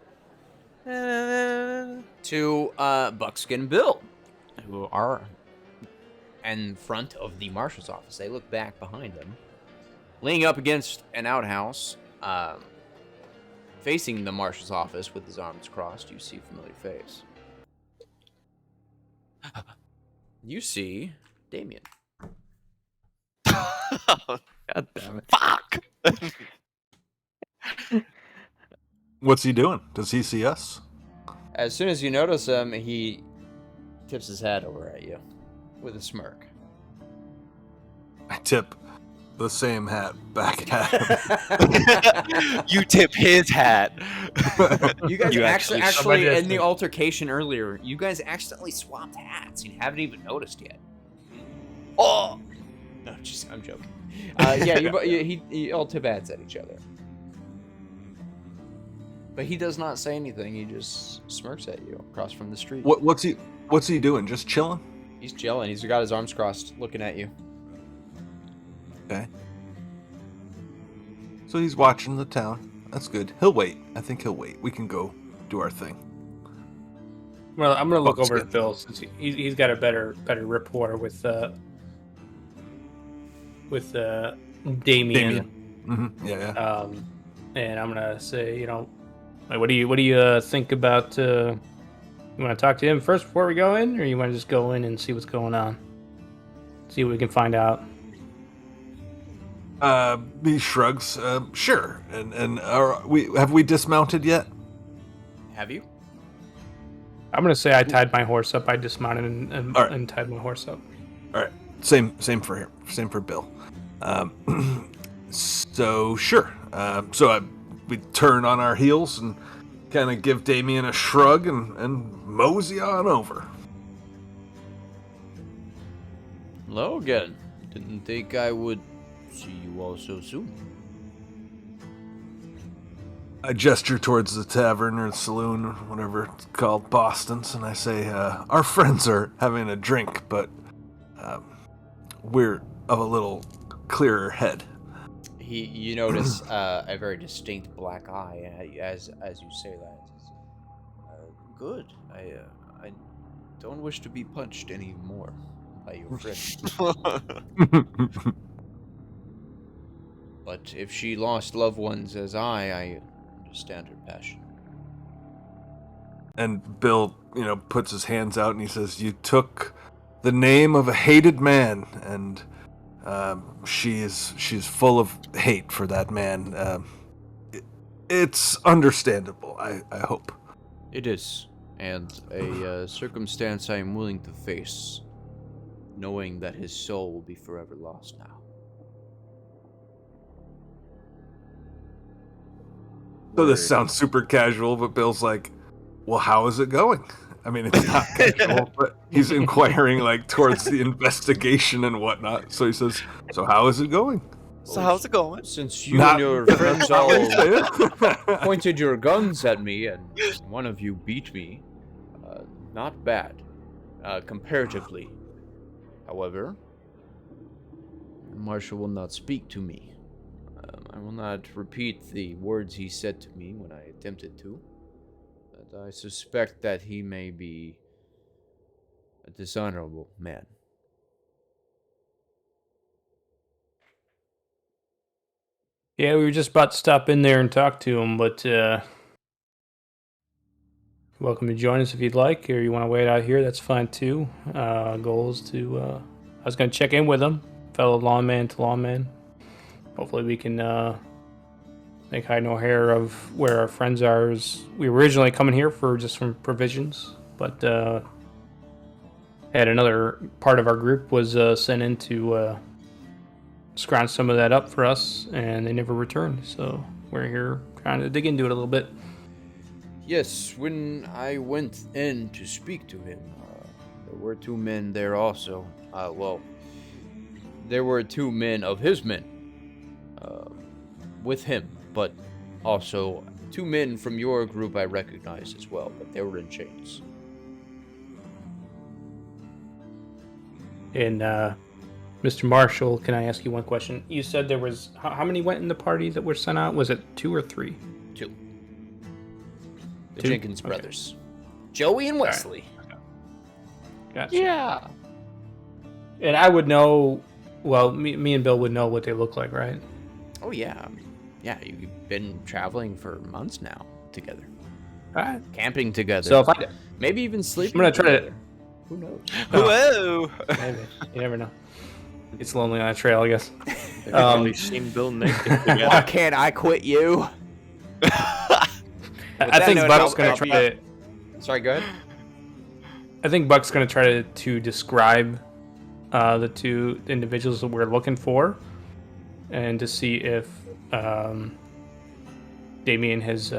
to Buckskin Bill, who are in front of the marshal's office. They look back behind them, leaning up against an outhouse, facing the marshal's office with his arms crossed. You see a familiar face. You see Damien. God damn it. Fuck. What's he doing? Does he see us? As soon as you notice him, he tips his hat over at you with a smirk. I tip the same hat back at him. You tip his hat. You guys You actually somebody in the has- altercation earlier, you guys accidentally swapped hats. You haven't even noticed yet. Oh! No, I'm joking. Yeah, you all tip hats at each other. But he does not say anything. He just smirks at you across from the street. What's he doing? Just chilling? He's chilling. He's got his arms crossed, looking at you. Okay. So he's watching the town. That's good. He'll wait. I think he'll wait. We can go do our thing. Well, I'm gonna look Buckskin. over at Bill since he's got a better rapport with with Damien. Yeah. And I'm gonna say, like, what do you think about? You want to talk to him first before we go in, or you want to just go in and see what's going on? See what we can find out. He shrugs. Sure. And have we dismounted yet? Have you? I'm gonna say I tied my horse up. I dismounted and, All right. and tied my horse up. All right. Same for him. Same for Bill. So sure. We turn on our heels and kind of give Damien a shrug and mosey on over. Hello again. Didn't think I would see you all so soon. I gesture towards the tavern or saloon or whatever it's called, Boston's, and I say, our friends are having a drink, but we're of a little clearer head. You notice a very distinct black eye as you say that. Good. I don't wish to be punched anymore by your friend. But if she lost loved ones as I understand her passion. And Bill, puts his hands out and he says, you took the name of a hated man, and she's full of hate for that man. It's understandable, I hope. It is, and a circumstance I am willing to face, knowing that his soul will be forever lost now. So this sounds super casual, but Bill's like, well, how is it going? I mean, it's not casual, but he's inquiring towards the investigation and whatnot. So he says, so how is it going? So how's it going? Since you and your friends all pointed your guns at me and one of you beat me, not bad, comparatively. However, Marshall will not speak to me. I will not repeat the words he said to me when I attempted to, but I suspect that he may be a dishonorable man. Yeah, we were just about to stop in there and talk to him, but welcome to join us if you'd like, or you want to wait out here, that's fine too. Goal is to, I was going to check in with him, fellow lawman to lawman. Hopefully we can make hide no hair of where our friends are. We were originally coming here for just some provisions, but had another part of our group was sent in to scrounge some of that up for us, and they never returned. So we're here trying to dig into it a little bit. Yes, when I went in to speak to him, there were two men there also. There were two men of his men with him, but also two men from your group I recognized as well, but they were in chains. And Mr. Marshall, can I ask you one question? You said there was how many went in the party that were sent out? Was it 2 or 3? 2. The Two? Jenkins Okay. brothers, Joey and Wesley. Gotcha. Yeah. And I would know. Well, me and Bill would know what they look like, right? Oh yeah, you've been traveling for months now together, All right. camping together. So if I, maybe even sleeping. I'm gonna try to- together. Who knows? Whoa! maybe you never know. It's lonely on a trail, I guess. I've only seen Bill naked. Why can't I quit you? I think note, Buck's I'll gonna be- try to. Sorry, go ahead. I think Buck's gonna try to describe the two individuals that we're looking for, and to see if Damien has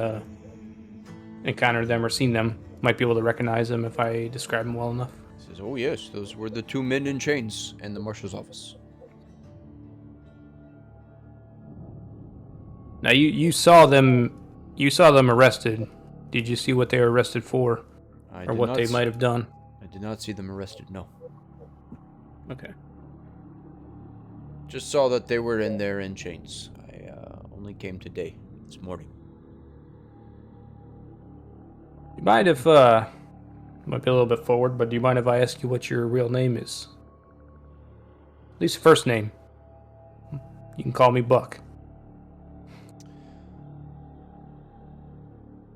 encountered them or seen them. Might be able to recognize them if I describe them well enough. He says, "Oh yes, those were the two men in chains in the marshal's office." Now you saw them. You saw them arrested. Did you see what they were arrested for, or what they might have done? I did not see them arrested. No, Okay. just saw that they were in there in chains. I only came today, this morning. You mind if might be a little bit forward, but do you mind if I ask you what your real name is? At least first name. You can call me Buck.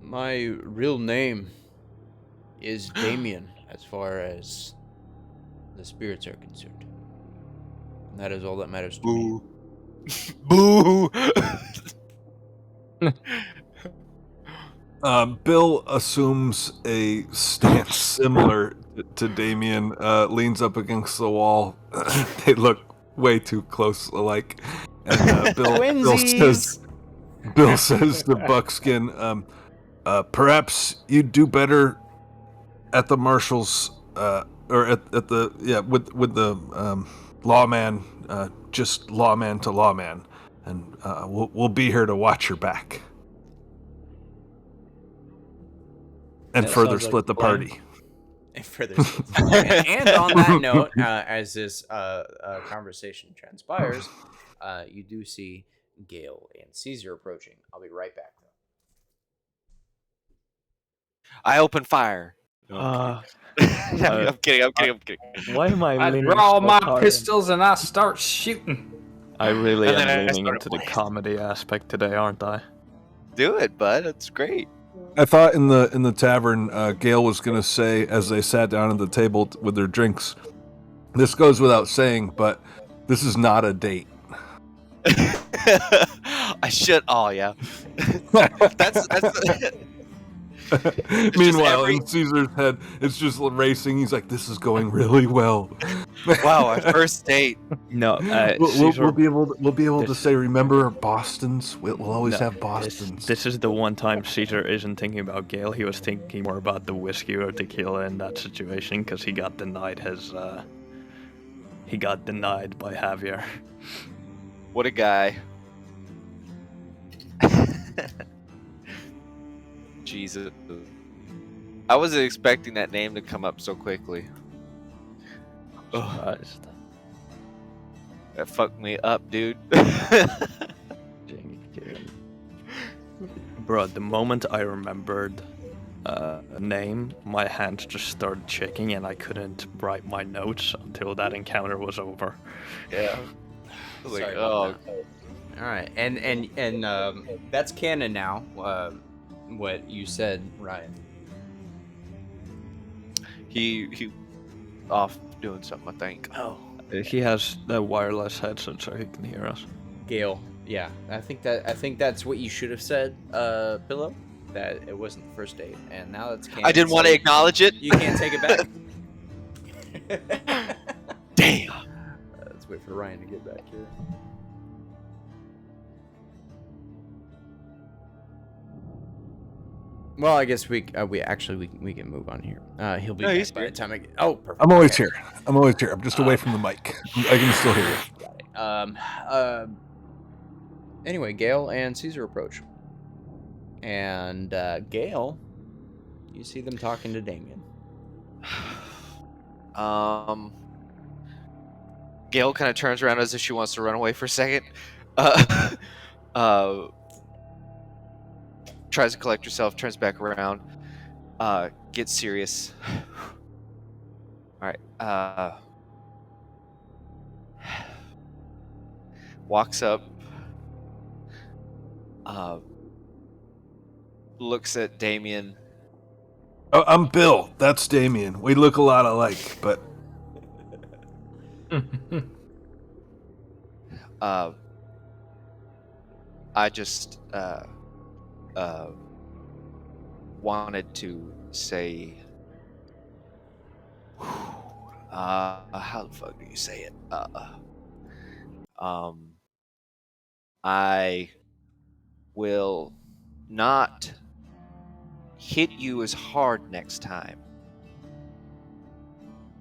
My real name is Damien, as far as the spirits are concerned. And that is all that matters to me. Boo! Bill assumes a stance similar to Damien, leans up against the wall. They look way too close alike. And Bill says to Buckskin, perhaps you'd do better at the marshals, or at the, with the lawman, just lawman to lawman. And we'll be here to watch your back. And That further sounds like split a the plan. party. And further and on that note, as this conversation transpires, you do see Gale and Caesar approaching. I'll be right back, though. I open fire. Uh, I'm kidding. why am I I leaning draw so my hard? pistols and I start shooting. I really And then I am leaning started into the blasting. comedy aspect today, aren't I? Do it, bud. That's great. I thought in the tavern, Gale was going to say, as they sat down at the table with their drinks, this goes without saying, but this is not a date. I should. Oh yeah. that's Meanwhile, every- in Caesar's head, it's just racing. He's like, this is going really well. wow. Our first date. No, We'll be able to this- say, remember Boston's? We'll always no, have Boston's. This is the one time Caesar isn't thinking about Gale. He was thinking more about the whiskey or tequila in that situation because he got denied his. He got denied by Javier. What a guy. Jesus. I wasn't expecting that name to come up so quickly. Ugh, Surprised. that fucked me up, dude. Bro, the moment I remembered a name, my hands just started shaking and I couldn't write my notes until that encounter was over. yeah. I was like, Sorry oh, about that. All right, and that's canon now. What you said, Ryan. he off doing something, I think. Oh, He has the wireless headset so he can hear us. Gale. Yeah, I think that's what you should have said, Pillow. That it wasn't the first date, and now that's canon. I didn't want to acknowledge it. You can't take it back. Damn. Let's wait for Ryan to get back here. Well, I guess we can move on here. He'll be No, back he's by here. the time perfect. I'm always Okay. here. I'm just away from the mic. I can still hear you. Anyway, Gale and Caesar approach. And Gale, you see them talking to Damien. Gail kind of turns around as if she wants to run away for a second. Tries to collect herself, turns back around, gets serious. All right. Walks up. Looks at Damien. Oh, I'm Bill. That's Damien. We look a lot alike, but I just wanted to say, how the fuck do you say it? I will not hit you as hard next time.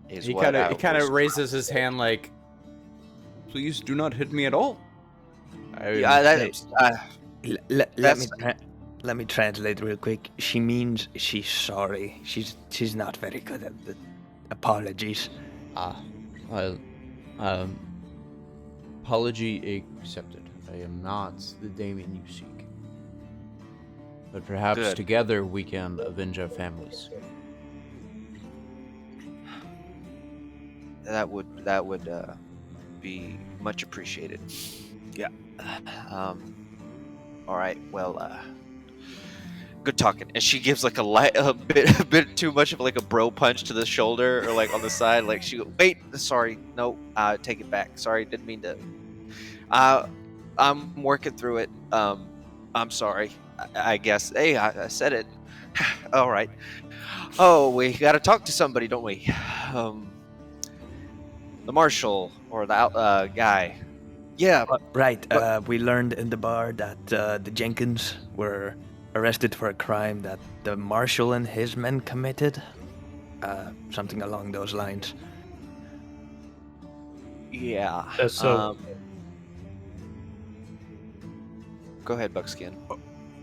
He kind of raises his hand like, "Please do not hit me at all." Let me translate real quick. She means she's sorry. She's not very good at the apologies. Apology accepted. I am not the Damien you seek. But perhaps Good. together we can avenge our families. That would be much appreciated. Yeah. All right. Well, good talking. And she gives like a bit too much of like a bro punch to the shoulder or like on the side. Like she go, wait, sorry, no, take it back. Sorry, didn't mean to. Uh, I'm working through it. I'm sorry. I guess. Hey, I said it. All right. Oh, we got to talk to somebody, don't we? Um, the marshal or the guy. Yeah, Right. but We learned in the bar that the Jenkins were arrested for a crime that the marshal and his men committed. Something along those lines. yeah. So Go ahead, Buckskin.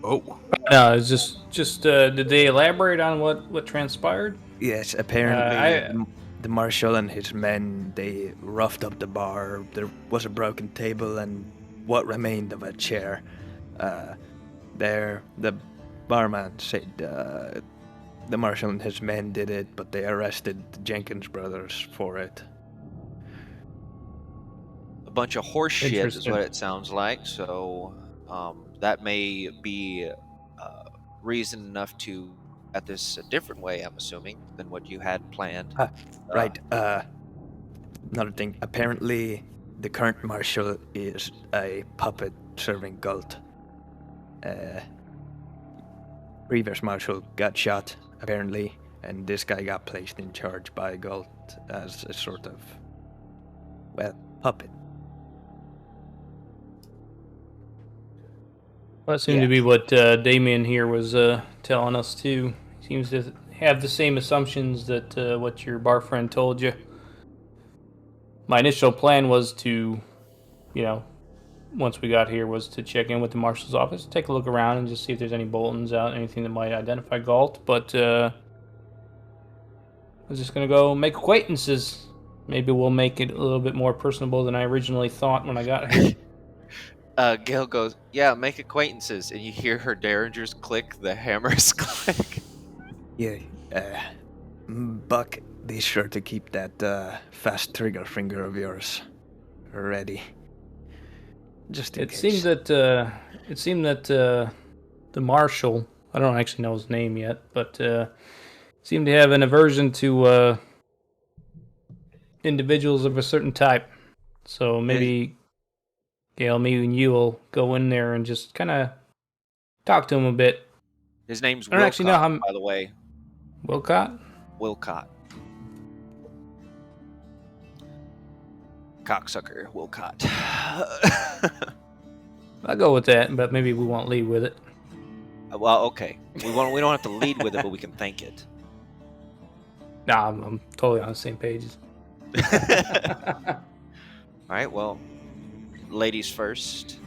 Oh. no, it's just did they elaborate on what transpired? Yes, apparently I the marshal and his men, they roughed up the bar. There was a broken table and what remained of a chair. The barman said the marshal and his men did it, but they arrested the Jenkins brothers for it. A bunch of horse shit is Interesting. what it sounds like. So that may be reason enough to at this a different way. I'm assuming than what you had planned. Right. Another thing. Apparently, the current marshal is a puppet serving Gult. Previous marshal got shot, apparently, and this guy got placed in charge by Gult as a sort of, well, puppet. That seemed to be what Damien here was telling us too. He seems to have the same assumptions that what your bar friend told you. My initial plan was to, once we got here, was to check in with the marshal's office, take a look around, and just see if there's any bulletins out, anything that might identify Galt. But I was just gonna go make acquaintances. Maybe we'll make it a little bit more personable than I originally thought when I got here. Gail goes, yeah, make acquaintances, and you hear her derringers click, the hammers click. Yeah, Buck, be sure to keep that fast trigger finger of yours ready. Just in It case. seemed that the marshal, I don't actually know his name yet, but seemed to have an aversion to individuals of a certain type. So maybe Gail, me and you will go in there and just kind of talk to him a bit. His name's I don't actually know Wilcott, how. by the way. Wilcott? Wilcott. Cocksucker, Wilcott. I'll go with that, but maybe we won't lead with it. Well, okay. We don't have to lead with it, but we can thank it. Nah, I'm totally on the same page. All right. Well, ladies first,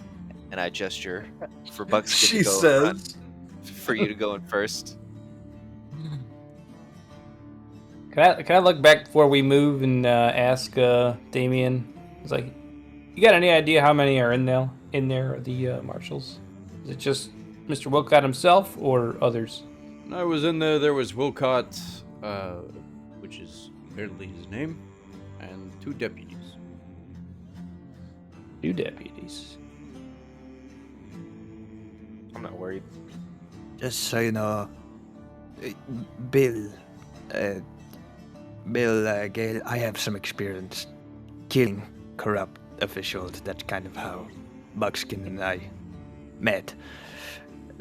and I gesture for Buckskin She to go in says. front, for you to go in first. Can I look back before we move and ask Damien? It's like, you got any idea how many are in there, the marshals? Is it just Mr. Wilcott himself or others? I was in there. There was Wilcott, which is apparently his name, and 2 deputies. 2 deputies. I'm not worried. Just so you know, Bill, Gale, I have some experience killing corrupt officials. That's kind of how Buckskin and I met.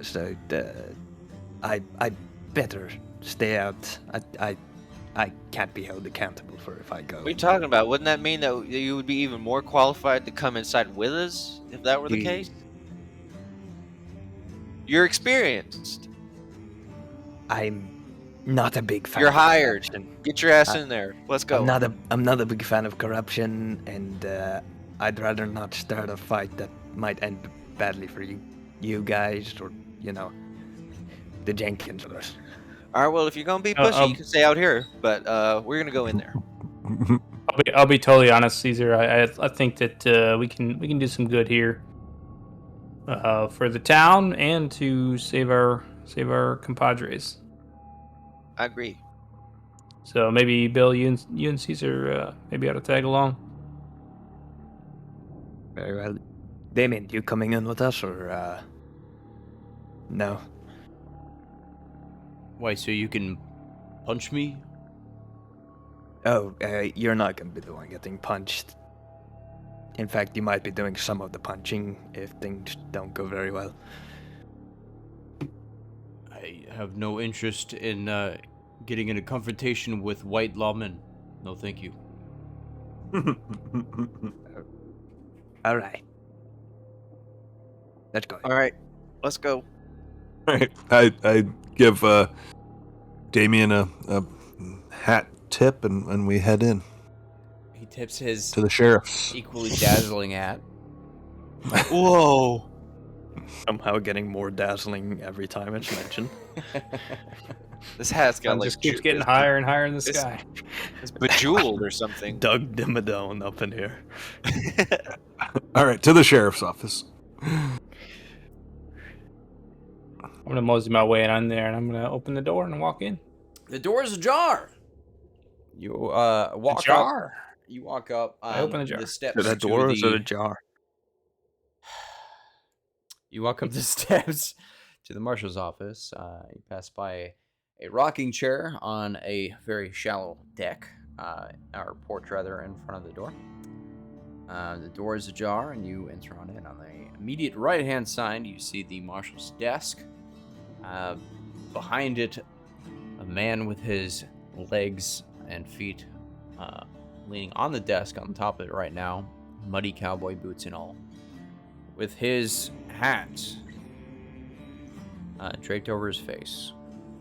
So I better stay out. I can't be held accountable for if I go. What are you talking about? Wouldn't that mean that you would be even more qualified to come inside with us if that were the case? You're experienced. I'm not a big fan. You're of hired. corruption. Get your ass in there. Let's go. I'm not a big fan of corruption, and I'd rather not start a fight that might end badly for you guys, or the Jenkins brothers. All right. Well, if you're gonna be pushy, you can stay out here. But we're gonna go in there. I'll be totally honest, Caesar. I think that we can do some good here for the town and to save our compadres. I agree. So maybe Bill, you and Caesar maybe ought to tag along. Very well. Damien, you coming in with us or no? Why, so you can punch me? Oh, you're not gonna be the one getting punched. In fact, you might be doing some of the punching if things don't go very well. I have no interest in getting in a confrontation with white lawmen. No, thank you. All right. Let's go. All right, let's go. Right. I give Damien a hat tip and we head in He tips his to the sheriff's. equally dazzling hat. Whoa. Somehow getting more dazzling every time it's mentioned. This hat's got Sun like just keeps getting it's- higher and higher in the it's- sky. It's bejeweled or something. Doug Dimmadome up in here. All right, to the sheriff's office. I'm gonna mosey my way in there, and I'm gonna open the door and walk in. The door's ajar. You walk up. Jar. You walk up. I open the jar. The steps Is it a to door or is it the- a jar? You walk up the steps to the marshal's office. You pass by a rocking chair on a very shallow deck, or porch rather, in front of the door. The door is ajar, and you enter on in. On the immediate right-hand side, you see the marshal's desk. Behind it, a man with his legs and feet leaning on the desk on top of it right now, muddy cowboy boots and all, with his hat draped over his face.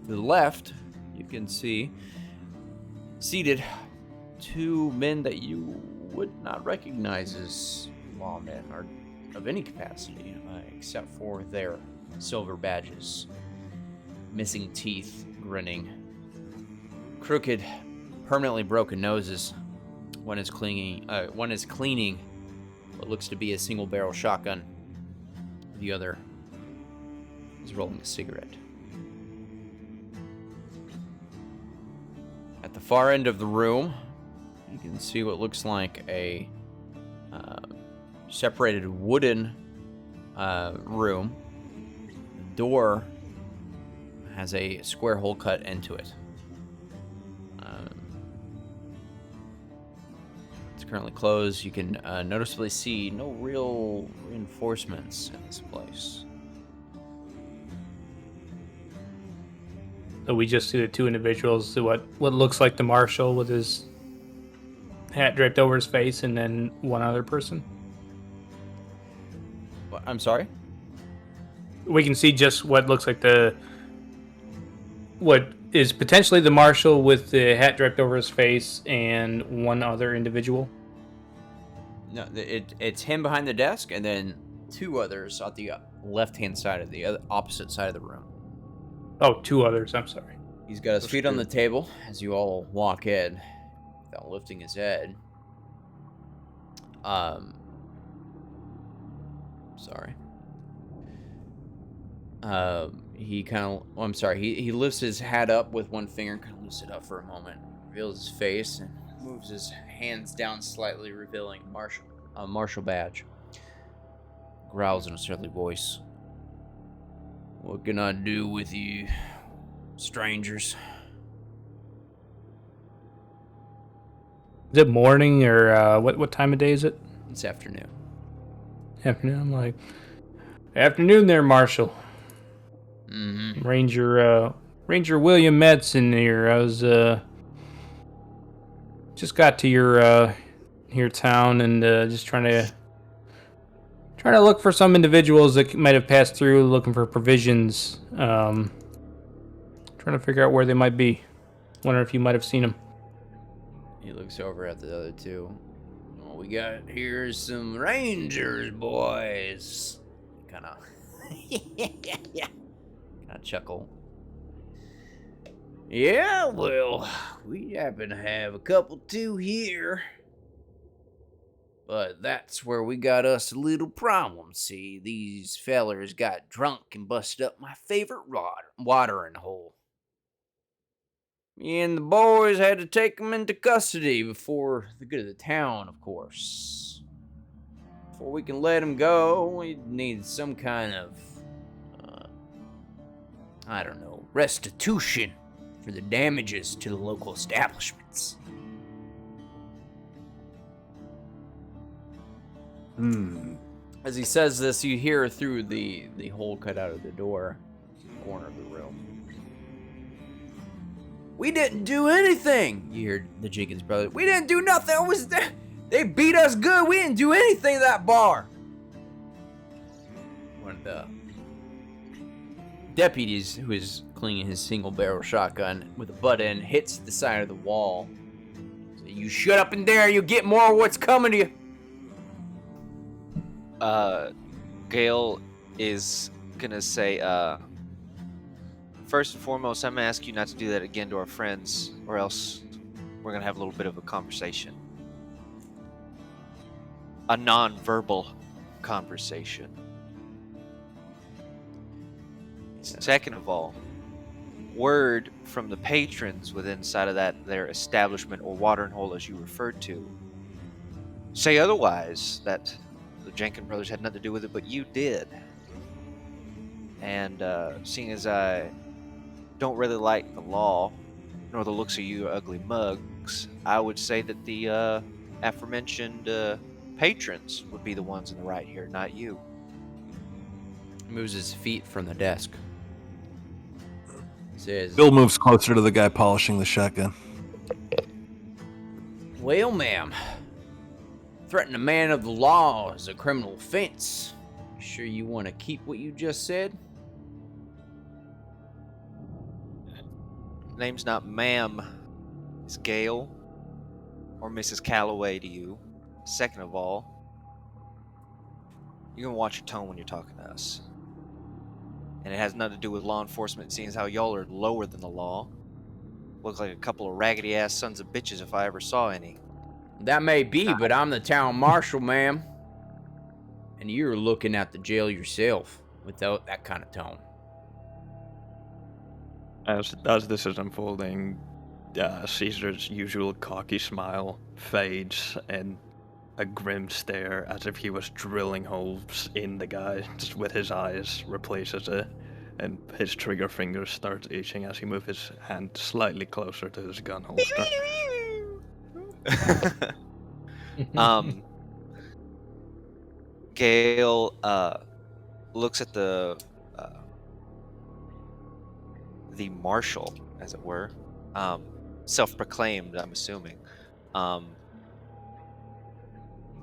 To the left, you can see seated two men that you would not recognize as lawmen or of any capacity, except for their silver badges, missing teeth, grinning, crooked, permanently broken noses. One is cleaning what looks to be a single-barrel shotgun. The other is rolling a cigarette. At the far end of the room, you can see what looks like a separated wooden room. The door has a square hole cut into it. It's currently closed. You can noticeably see no real reinforcements in this place. So we just see the two individuals, what looks like the marshal with his hat draped over his face, and then one other person. I'm sorry? We can see just what looks like what is potentially the marshal with the hat draped over his face and one other individual. No, it's him behind the desk, and then two others on the left-hand side of the opposite side of the room. Oh, two others. I'm sorry. He's got his feet on the table as you all walk in, without lifting his head. Sorry. He kind of. Oh, I'm sorry. He lifts his hat up with one finger, kind of lifts it up for a moment, reveals his face, and moves his hands down slightly, revealing a marshal badge. Growls in a surly voice. What can I do with you, strangers? Is it morning or what time of day is it? It's afternoon. Afternoon. I'm like, afternoon there, Marshal. Mm-hmm. Ranger William Madsen here. I was just got to your town and just trying to look for some individuals that might have passed through, looking for provisions. Trying to figure out where they might be. Wondering if you might have seen them. He looks over at the other two. What we got here is some rangers, boys. Kind of chuckle. Yeah, well, we happen to have a couple too here. But that's where we got us a little problem. See, these fellers got drunk and busted up my favorite watering hole. Me and the boys had to take them into custody before the good of the town, of course. before we can let him go, we need some kind of, I don't know, restitution for the damages to the local establishments. As he says this, you hear through the hole cut out of the door, in the corner of the room. We didn't do anything, you hear the Jenkins brother. We didn't do nothing. They beat us good. We didn't do anything to that bar. One of the deputies, who is cleaning his single barrel shotgun with a butt end, hits the side of the wall. So, you shut up in there, you'll get more of what's coming to you. Gale is gonna say, first and foremost, I'm gonna ask you not to do that again to our friends, or else we're gonna have a little bit of a conversation. A non-verbal conversation. Second of all, word from the patrons within inside of their establishment, or watering hole as you referred to, say otherwise, that the Jenkins brothers had nothing to do with it, but you did. And seeing as I don't really like the law, nor the looks of you ugly mugs, I would say that the aforementioned patrons would be the ones in the right here, not you. He moves his feet from the desk. Says, Bill moves closer to the guy polishing the shotgun. well, ma'am, threatening a man of the law is a criminal offense. You sure you want to keep what you just said? Name's not ma'am, it's Gale or Mrs. Calloway to you. Second of all, you're gonna watch your tone when you're talking to us. And it has nothing to do with law enforcement, seeing as how y'all are lower than the law. Look like a couple of raggedy ass sons of bitches if I ever saw any. That may be, but I'm the town marshal, ma'am. And you're looking at the jail yourself without that kind of tone. As this is unfolding, Caesar's usual cocky smile fades, and a grim stare, as if he was drilling holes in the guy just with his eyes, replaces it, and his trigger finger starts itching as he moves his hand slightly closer to his gun holster. Gale looks at the marshal, as it were, self-proclaimed, I'm assuming.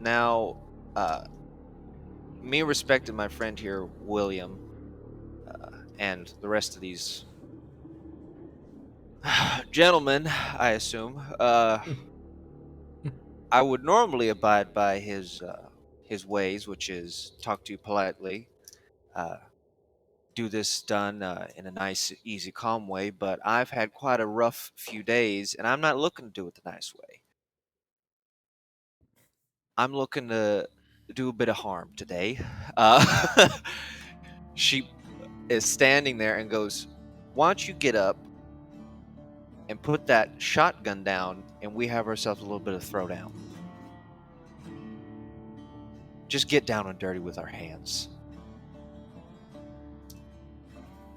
Now, me respecting my friend here, William, and the rest of these gentlemen, I assume, I would normally abide by his ways, which is talk to you politely, do this done in a nice, easy, calm way, but I've had quite a rough few days, and I'm not looking to do it the nice way. I'm looking to do a bit of harm today. She is standing there and goes, why don't you get up and put that shotgun down, and we have ourselves a little bit of throwdown. Just get down and dirty with our hands.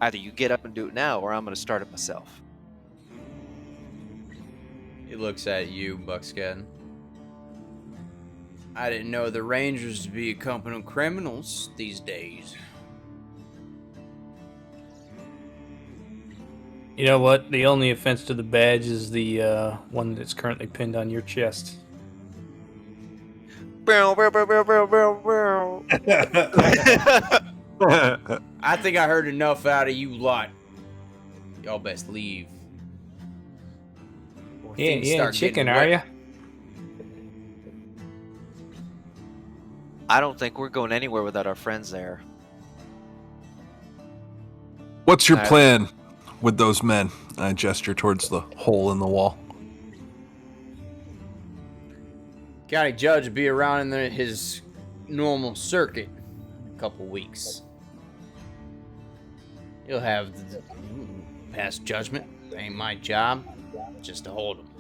Either you get up and do it now, or I'm going to start it myself. He looks at you, Buckskin. I didn't know the Rangers to be a company of criminals these days. You know what? The only offense to the badge is the one that's currently pinned on your chest. I think I heard enough out of you lot. Y'all best leave. You ain't chicken, are you? I don't think we're going anywhere without our friends there. What's your plan with those men? I gesture towards the hole in the wall. County judge will be around in his normal circuit in a couple weeks. He'll have the past judgment. Ain't my job, just to hold him.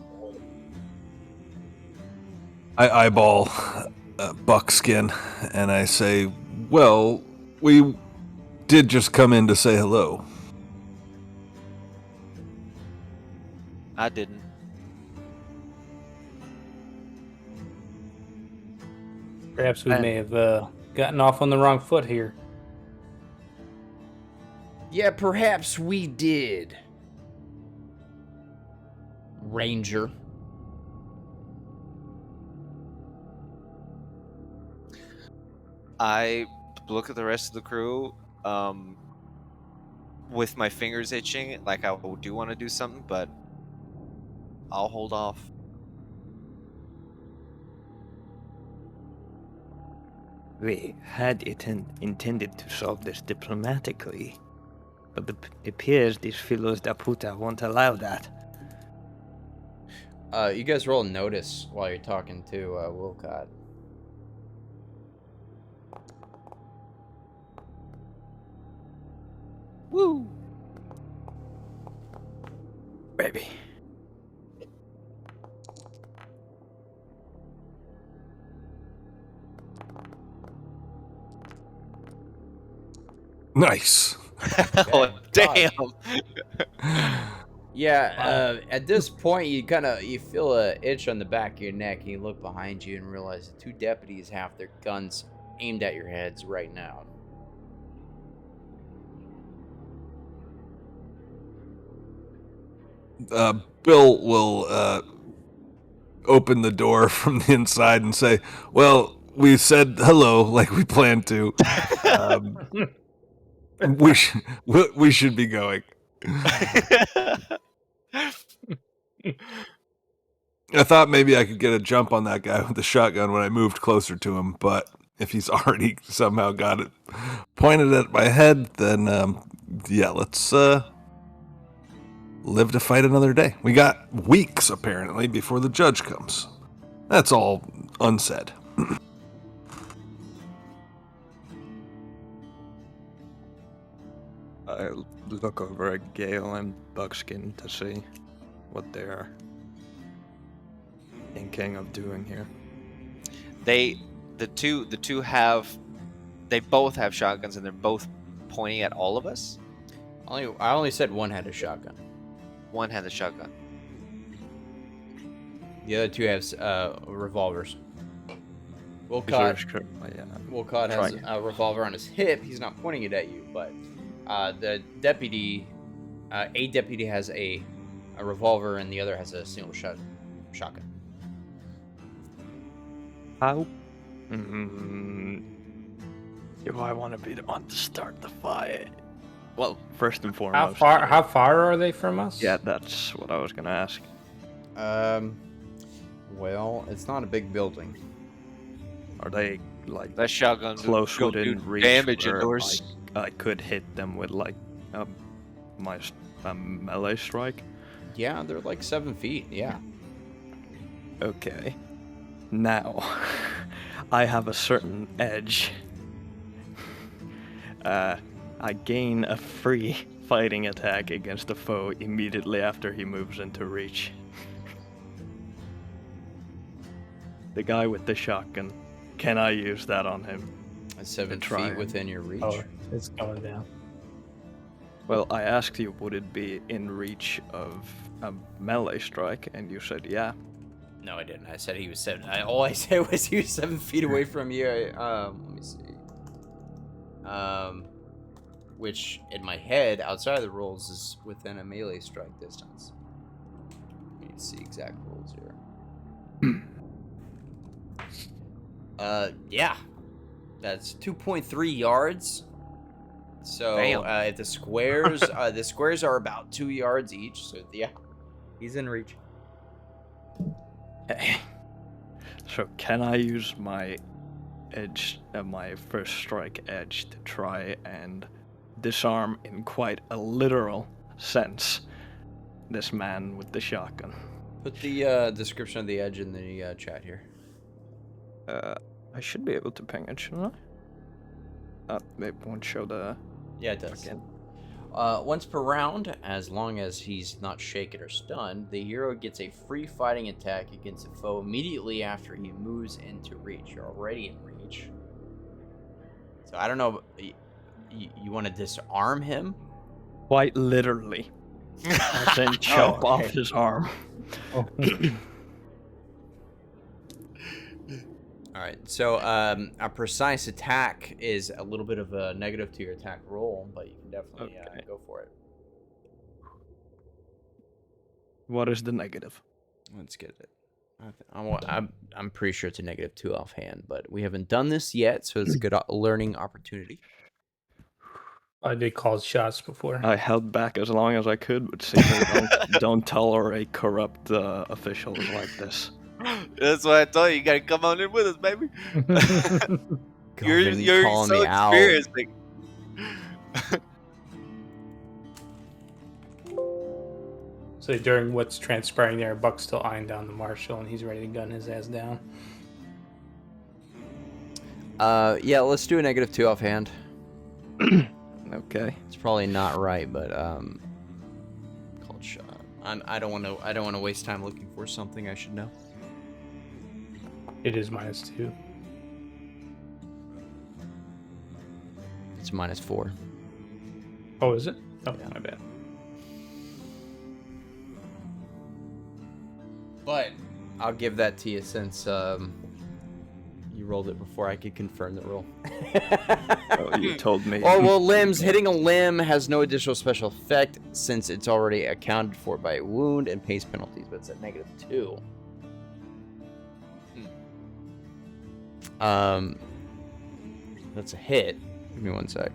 I eyeball Buckskin, and I say, well, we did just come in to say hello. I didn't. Perhaps we may have gotten off on the wrong foot here. Yeah, perhaps we did. Ranger. I look at the rest of the crew, with my fingers itching, like I do want to do something, but I'll hold off. We had intended to solve this diplomatically, but it appears these fellows da puta won't allow that. You guys roll notice while you're talking to Wilcott. Woo! Baby. Nice. Oh, damn! Yeah, at this point, you feel a itch on the back of your neck, and you look behind you and realize the two deputies have their guns aimed at your heads right now. Bill will open the door from the inside and say, well, we said hello like we planned to. We should be going. I thought maybe I could get a jump on that guy with the shotgun when I moved closer to him, but if he's already somehow got it pointed at my head, then yeah, let's live to fight another day. We got weeks, apparently, before the judge comes. That's all unsaid. I look over at Gale and Buckskin to see what they're thinking of doing here. The two both have shotguns, and they're both pointing at all of us. I only said one had a shotgun. One had the shotgun. The other two have revolvers. Wilcott has a revolver on his hip. He's not pointing it at you, but the deputy, a deputy has a revolver, and the other has a single shotgun. How? Do I want to be the one to start the fight? Well, first and foremost. How far are they from us? Yeah, that's what I was gonna ask. Well, it's not a big building. Are they like That shotgun close go within do reach damage where, indoors. like, I could hit them with like my melee strike? Yeah, they're like 7 feet. Yeah. Okay. Now, I have a certain edge. I gain a free fighting attack against a foe immediately after he moves into reach. The guy with the shotgun. Can I use that on him? 7 try feet within your reach. Oh, it's going down. Well, I asked you, would it be in reach of a melee strike? And you said, yeah. No, I didn't. I said he was 7. All I said was he was 7 feet away from you. Let me see. Which in my head, outside of the rules, is within a melee strike distance. Let me see exact rules here. Yeah, that's 2.3 yards. So if the squares are about 2 yards each. So yeah, he's in reach. So can I use my edge, my first strike edge, to try and disarm, in quite a literal sense, this man with the shotgun? Put the description of the edge in the chat here. I should be able to ping it, shouldn't I? It won't show the... Yeah, it does. Again. Once per round, as long as he's not shaken or stunned, the hero gets a free fighting attack against a foe immediately after he moves into reach. You're already in reach. So I don't know. You want to disarm him? Quite literally. As in chop off his arm. Oh. All right. So a precise attack is a little bit of a negative to your attack roll, but you can definitely go for it. What is the negative? Let's get it. I'm pretty sure it's a -2 offhand, but we haven't done this yet, so it's a good learning opportunity. I did call shots before. I held back as long as I could, but Caesar don't tolerate corrupt officials like this. That's why I told you, you gotta come on in with us, baby. You're calling so me out. experienced. Like... So during what's transpiring there, Buck's still eyeing down the marshal, and he's ready to gun his ass down. Yeah, let's do a -2 offhand. Okay. It's probably not right, but called shot. I don't want to waste time looking for something I should know. It is -2. It's -4. Oh, is it? Oh, Yeah. my bad. But I'll give that to you since you rolled it before I could confirm the roll. Oh, you told me. Oh, well, limbs. Hitting a limb has no additional special effect since it's already accounted for by a wound and pace penalties, but it's at -2. That's a hit. Give me 1 sec.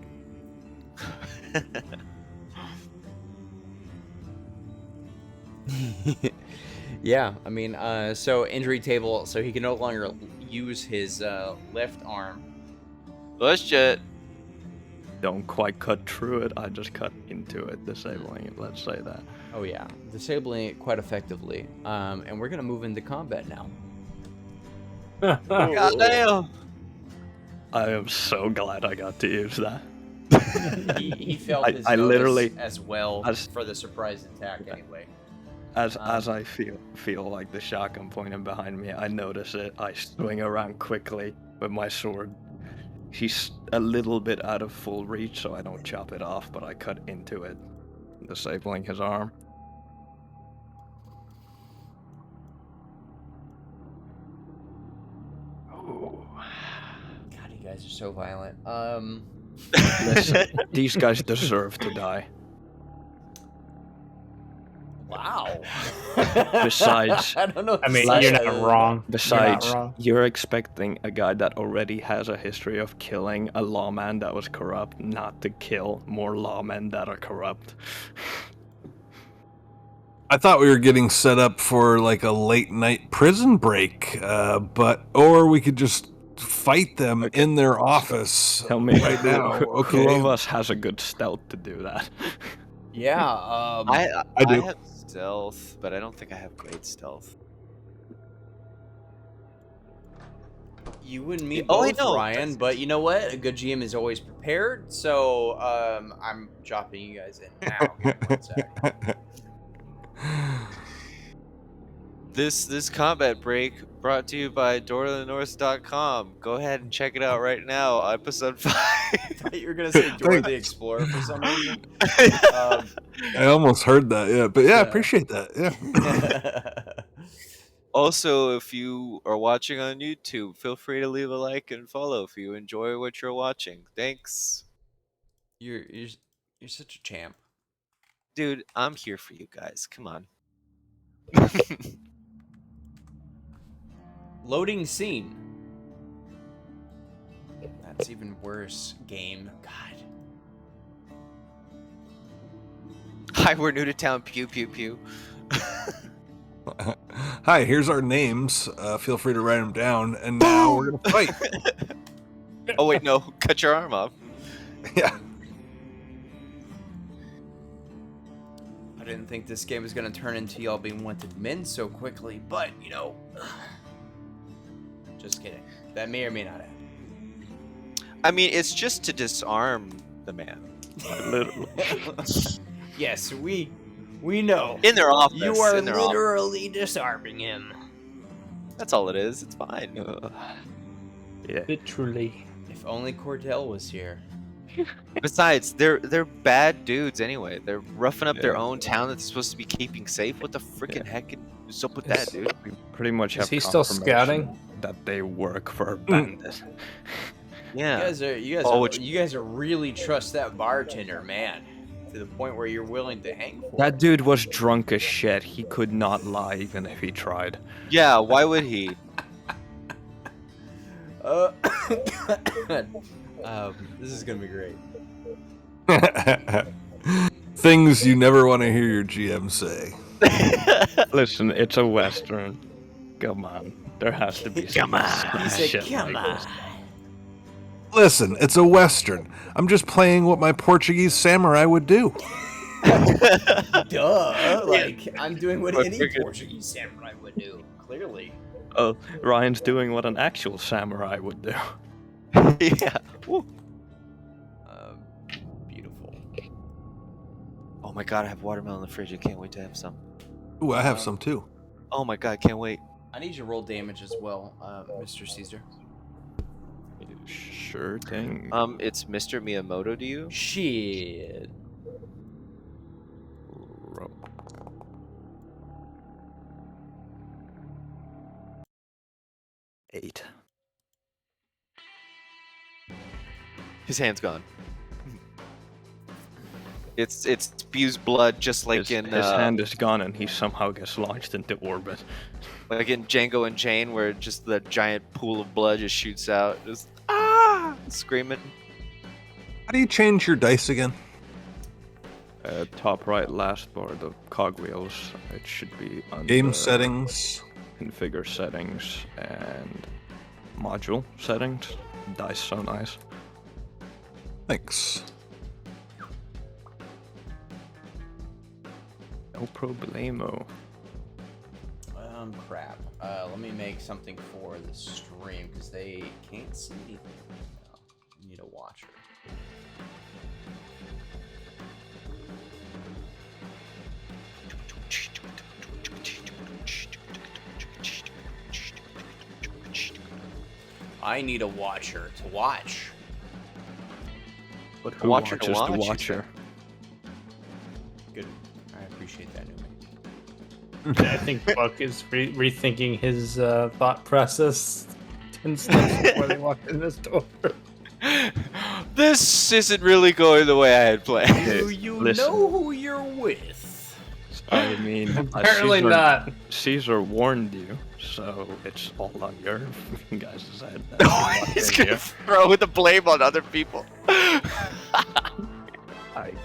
Yeah, I mean, so injury table, so he can no longer use his left arm. Bullshit. Don't quite cut through it. I just cut into it, disabling it. Let's say that. Oh yeah, disabling it quite effectively. And we're gonna move into combat now. Goddamn. I am so glad I got to use that. He felt his I notice literally- as well as- for the surprise attack anyway. As I feel like the shotgun pointing behind me, I notice it. I swing around quickly with my sword. He's a little bit out of full reach, so I don't chop it off, but I cut into it, disabling his arm. Oh. God, you guys are so violent. Listen, these guys deserve to die. Wow. Besides- I don't know. I mean, besides you're that- not wrong. Besides, You're not wrong. you're expecting a guy that already has a history of killing a lawman that was corrupt not to kill more lawmen that are corrupt. I thought we were getting set up for like a late night prison break, or we could just fight them in their office. Tell me right now. who Okay, of us has a good stealth to do that? Yeah. I do. have stealth, but I don't think I have great stealth. You and me Oh, I both, know. Ryan. But you know what? A good GM is always prepared. So I'm dropping you guys in now. Give me 1 sec. This combat break brought to you by DoorTheNorth.com. Go ahead and check it out right now. Episode 5. I thought you were gonna say Dora the Explorer for some reason. I almost heard that, yeah. But yeah, I Yeah. appreciate that. Yeah. Also, if you are watching on YouTube, feel free to leave a like and follow if you enjoy what you're watching. Thanks. you're such a champ. Dude, I'm here for you guys. Come on. Loading scene. That's even worse. Game. God. Hi, we're new to town. Pew, pew, pew. Hi, here's our names. Feel free to write them down. And now we're gonna fight. Oh, wait, no. Cut your arm off. Yeah. I didn't think this game was gonna turn into y'all being wanted men so quickly, but you know. Just kidding. That may or may not happen. I mean, it's just to disarm the man. Literally. Yes, we know. In their office. You are in their office. literally disarming him. That's all it is. It's fine. Yeah. Literally. If only Cordell was here. Besides, they're bad dudes anyway. They're roughing up their Yeah. own town that they're supposed to be keeping safe. What the freaking heck is up with that, dude? We pretty much Is have he still confirmation scouting? that they work for a bandit. Yeah. You guys are really trust that bartender, man, to the point where you're willing to hang for That him. dude was drunk as shit. He could not lie even if he tried. Yeah, why would he? This is gonna be great. Things you never want to hear your GM say. Listen, it's a western. Come on, there has to be some He said, shit "Come like on." this. Listen, it's a western. I'm just playing what my Portuguese samurai would do. Duh. Like I'm doing what But any you're good. Portuguese samurai would do. Clearly. Oh, Ryan's doing what an actual samurai would do. Yeah. Woo. Beautiful. Oh my god, I have watermelon in the fridge. I can't wait to have some. Ooh, I have some too. Oh my god, can't wait. I need you to roll damage as well, Mr. Caesar. Sure thing. It's Mr. Miyamoto to you? Shit. Eight. His hand's gone. It spews blood just like his in hand is gone and he somehow gets launched into orbit. like in Django and Jane, where just the giant pool of blood just shoots out, just screaming. How do you change your dice again? Top right last bar, the cogwheels. It should be under Game settings. configure settings and module settings. Dice so nice. Thanks. No problemo. Crap. Let me make something for the stream because they can't see anything right now. I need a watcher. I need a watcher to watch. But who Watcher to watches the watch, you watcher? Good. I appreciate that, Newman. I think Buck is rethinking his thought process 10 steps before they walk in this door. This isn't really going the way I had planned. Do you listen. know who you're with? I mean, Apparently not. Caesar warned you, so it's all on your guys' head. He's gonna throw the blame on other people. I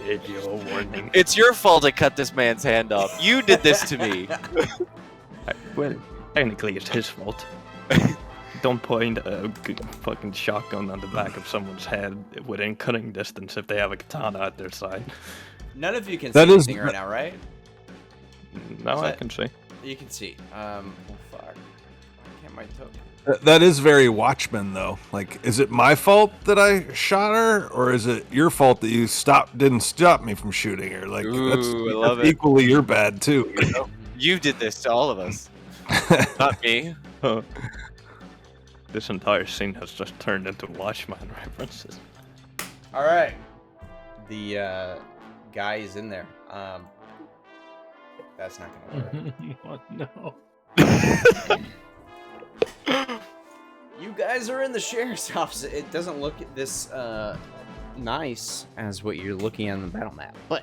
gave you a warning. It's your fault I cut this man's hand off. You did this to me. Well, technically it's his fault. Don't point a fucking shotgun on the back of someone's head within cutting distance if they have a katana at their side. None of you can That see is- anything right now, right? No, Is I that- can see. You can see. Oh fuck. Why can't my toe? That is very Watchmen, though. Like, is it my fault that I shot her, or is it your fault that you didn't stop me from shooting her? Like, Ooh, that's I love it. equally your bad too. You know? You did this to all of us. Not me. This entire scene has just turned into Watchmen references. All right. The guy is in there. That's not gonna work. What? No. You guys are in the sheriff's office. It doesn't look this nice as what you're looking at on the battle map, but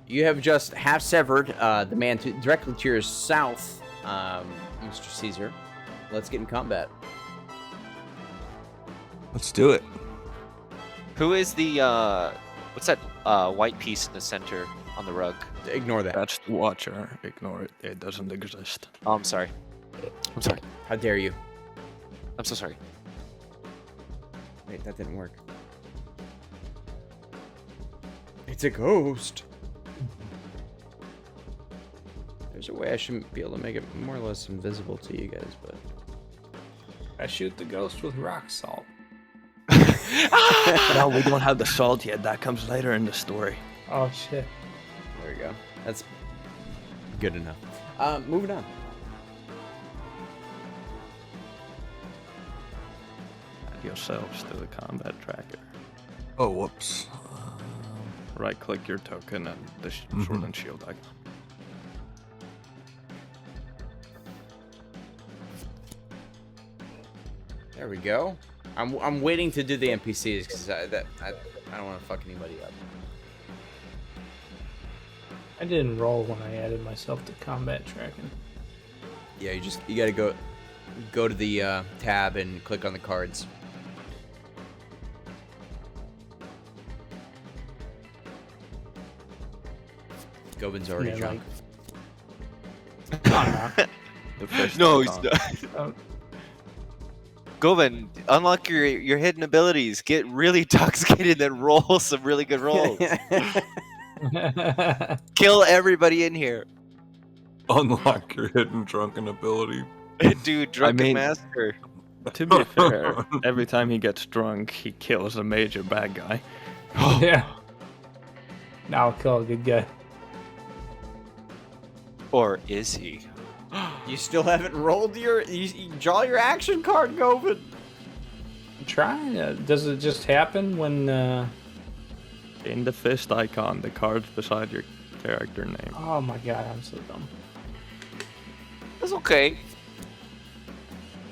you have just half severed the man directly to your south, Mr. Caesar. Let's get in combat. Let's do it. Who is the what's that white piece in the center on the rug? Ignore that. That's the Watcher. Ignore it. It doesn't exist. Oh, I'm sorry. I'm sorry. How dare you? I'm so sorry. Wait, that didn't work. It's a ghost. There's a way I should be able to make it more or less invisible to you guys, but I shoot the ghost with rock salt. No, we don't have the salt yet. That comes later in the story. Oh shit. There we go. That's good enough. Moving on. Add yourselves to the combat tracker. Oh, whoops. Right-click your token and the sword and shield icon. There we go. I'm waiting to do the NPCs because I don't want to fuck anybody up. I didn't roll when I added myself to combat tracking. Yeah, you gotta go to the tab and click on the cards. Gobin's already Yeah, drunk. The first No, he's icon. not. Govin, unlock your hidden abilities. Get really intoxicated, then roll some really good rolls. Kill everybody in here. Unlock your hidden drunken ability. Dude, drunken mean- master. To be fair, every time he gets drunk, he kills a major bad guy. Yeah. Now I'll kill a good guy. Or is he? You still haven't rolled you draw your action card, Gobin. I'm trying. Does it just happen when? In the fist icon, the cards beside your character name. Oh my god, I'm so dumb. That's okay.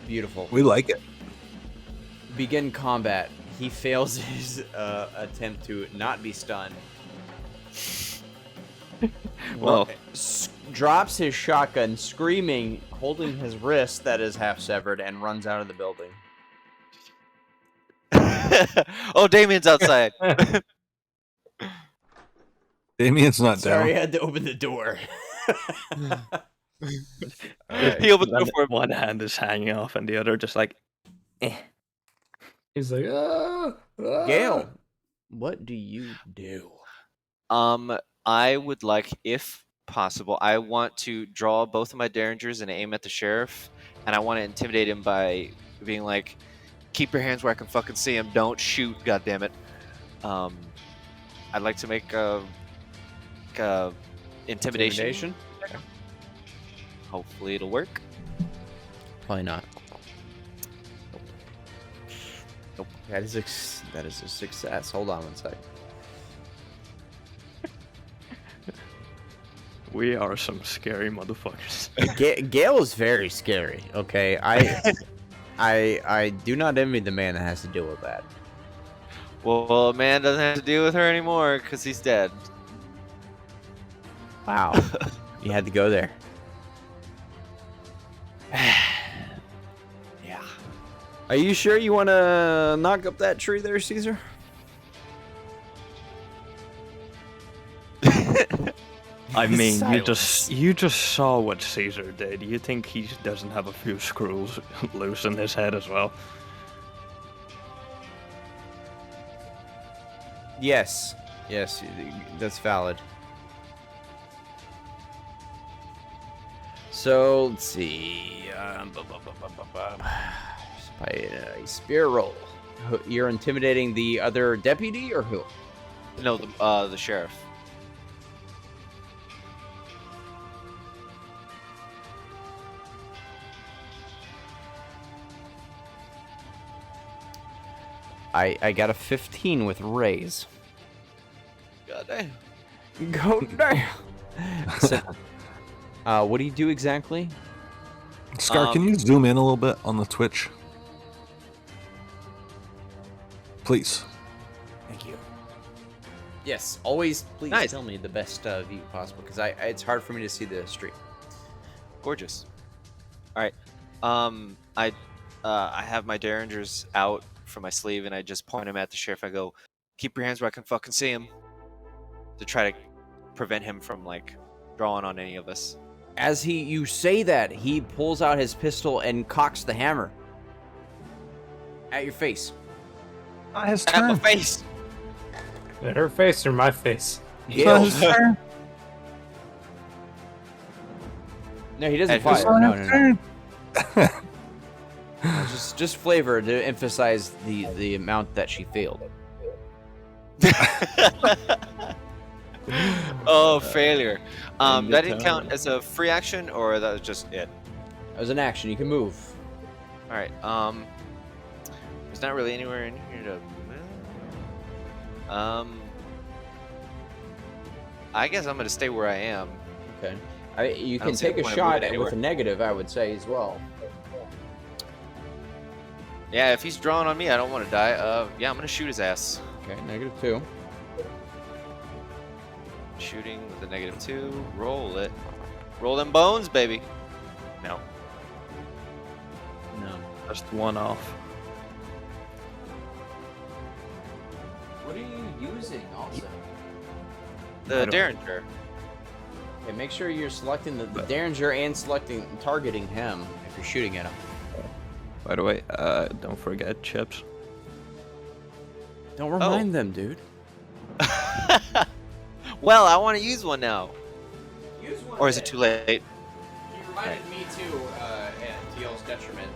Beautiful. We like it. Begin combat. He fails his attempt to not be stunned. Well, Drops his shotgun, screaming, holding his wrist that is half severed, and runs out of the building. Oh, Damien's outside. Damien's not Sorry, I down. had to open the door. He opened the door for him. one hand is hanging off and the other just like, He's like, Gale, what do you do? I would like, if possible, I want to draw both of my derringers and aim at the sheriff, and I want to intimidate him by being like, "Keep your hands where I can fucking see him. Don't shoot, goddammit." I'd like to make a intimidation. Hopefully, it'll work. Probably not. Nope. That is a success. Hold on one sec. we are some scary motherfuckers. Gale is very scary. Okay, I do not envy the man that has to deal with that. Well, a man doesn't have to deal with her anymore because he's dead. Wow, you had to go there. Yeah. Are you sure you want to knock up that tree there, Caesar? I mean, Silence. you just saw what Caesar did. You think he doesn't have a few screws loose in his head as well? Yes, that's valid. So let's see. By a spear roll. You're intimidating the other deputy, or who? No, the sheriff. I got a 15 with raise. God damn. Go down. So, what do you do exactly? Scar, can you zoom in a little bit on the Twitch? Please. Thank you. Yes, always please Nice. tell me the best view possible, because it's hard for me to see the stream. Gorgeous. All right. I have my derringers out from my sleeve, and I just point them at the sheriff. I go, "Keep your hands where I can fucking see him," to try to prevent him from like drawing on any of us. As you say that, he pulls out his pistol and cocks the hammer at your face. His At my turn. face. Her face or my face? Gale. His turn. No, he doesn't At fire. whose- No. Just flavor to emphasize the amount that she failed. Oh, failure. And That didn't count determined. as a free action, or that was just it? As an action, you can move. All right. There's not really anywhere in here to. I guess I'm gonna stay where I am. Okay. You I can don't see take the a point of shot moving anywhere. with a negative, I would say, as well. Yeah, if he's drawing on me, I don't want to die. Yeah, I'm gonna shoot his ass. Okay, -2. Shooting with a -2. Roll it. Roll them bones, baby. No. No. Just one off. What are you using, also? The I don't- Derringer. Okay, make sure you're selecting the Derringer and targeting him if you're shooting at him. By the way, don't forget chips. Don't remind them, dude. Well, I want to use one now. Use one. Or is it too late? You reminded me too, at TL's detriment.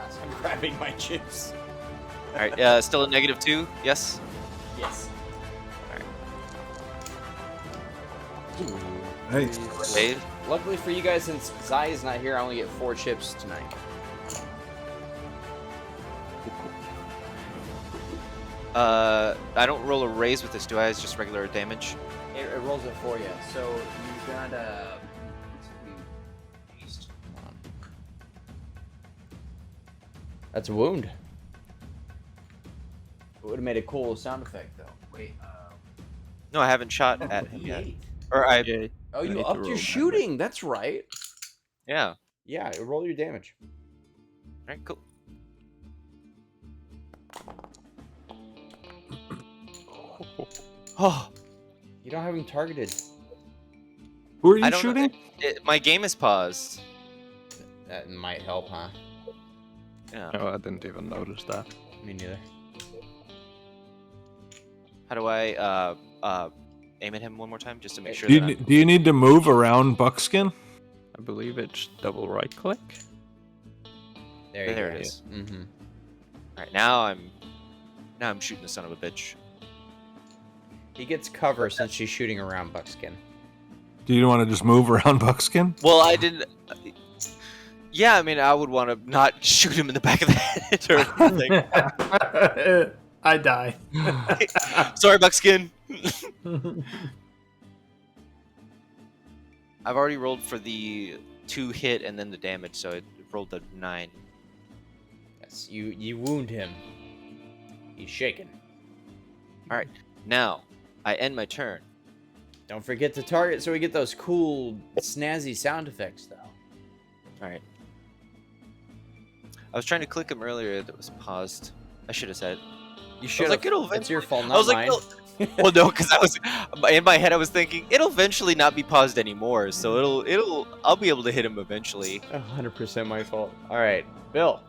As I'm grabbing my chips. All right. Still a -2. Yes. Yes. Hey, Dave. Luckily for you guys, since Zai is not here, I only get 4 chips tonight. I don't roll a raise with this, do I? It's just regular damage. It rolls it for you. So you got haste. Hold on. That's a wound. It would have made a cool sound effect though. Wait. No, I haven't shot at him yet. D8. Or I. Yeah, Oh, I you need to upped roll your damage. shooting. That's right. Yeah. Yeah, roll your damage. All right. Cool. Oh, You don't have him targeted. who are I you don't shooting? know. My game is paused. That might help, huh? Yeah. Oh, I didn't even notice that. Me neither. How do I aim at him one more time just to make sure Do that you, do you need to move around Buckskin? I believe it's double right click. There There it it is. Mm-hmm. All right, now I'm shooting the son of a bitch. He gets cover since she's shooting around Buckskin. Do you want to just move around Buckskin? Well, I didn't. Yeah, I mean, I would want to not shoot him in the back of the head or anything. I die. Sorry, Buckskin. I've already rolled for the 2 hit and then the damage, so it rolled a 9. Yes, you wound him. He's shaken. Now, I end my turn. Don't forget to target so we get those cool, snazzy sound effects, though. All right. I was trying to click him earlier. That was paused. I should have said. You should like, it'll It's your fault, I not was mine. like, well, no, because I was in my head. I was thinking it'll eventually not be paused anymore, so I'll be able to hit him eventually. 100% my fault. All right, Bill.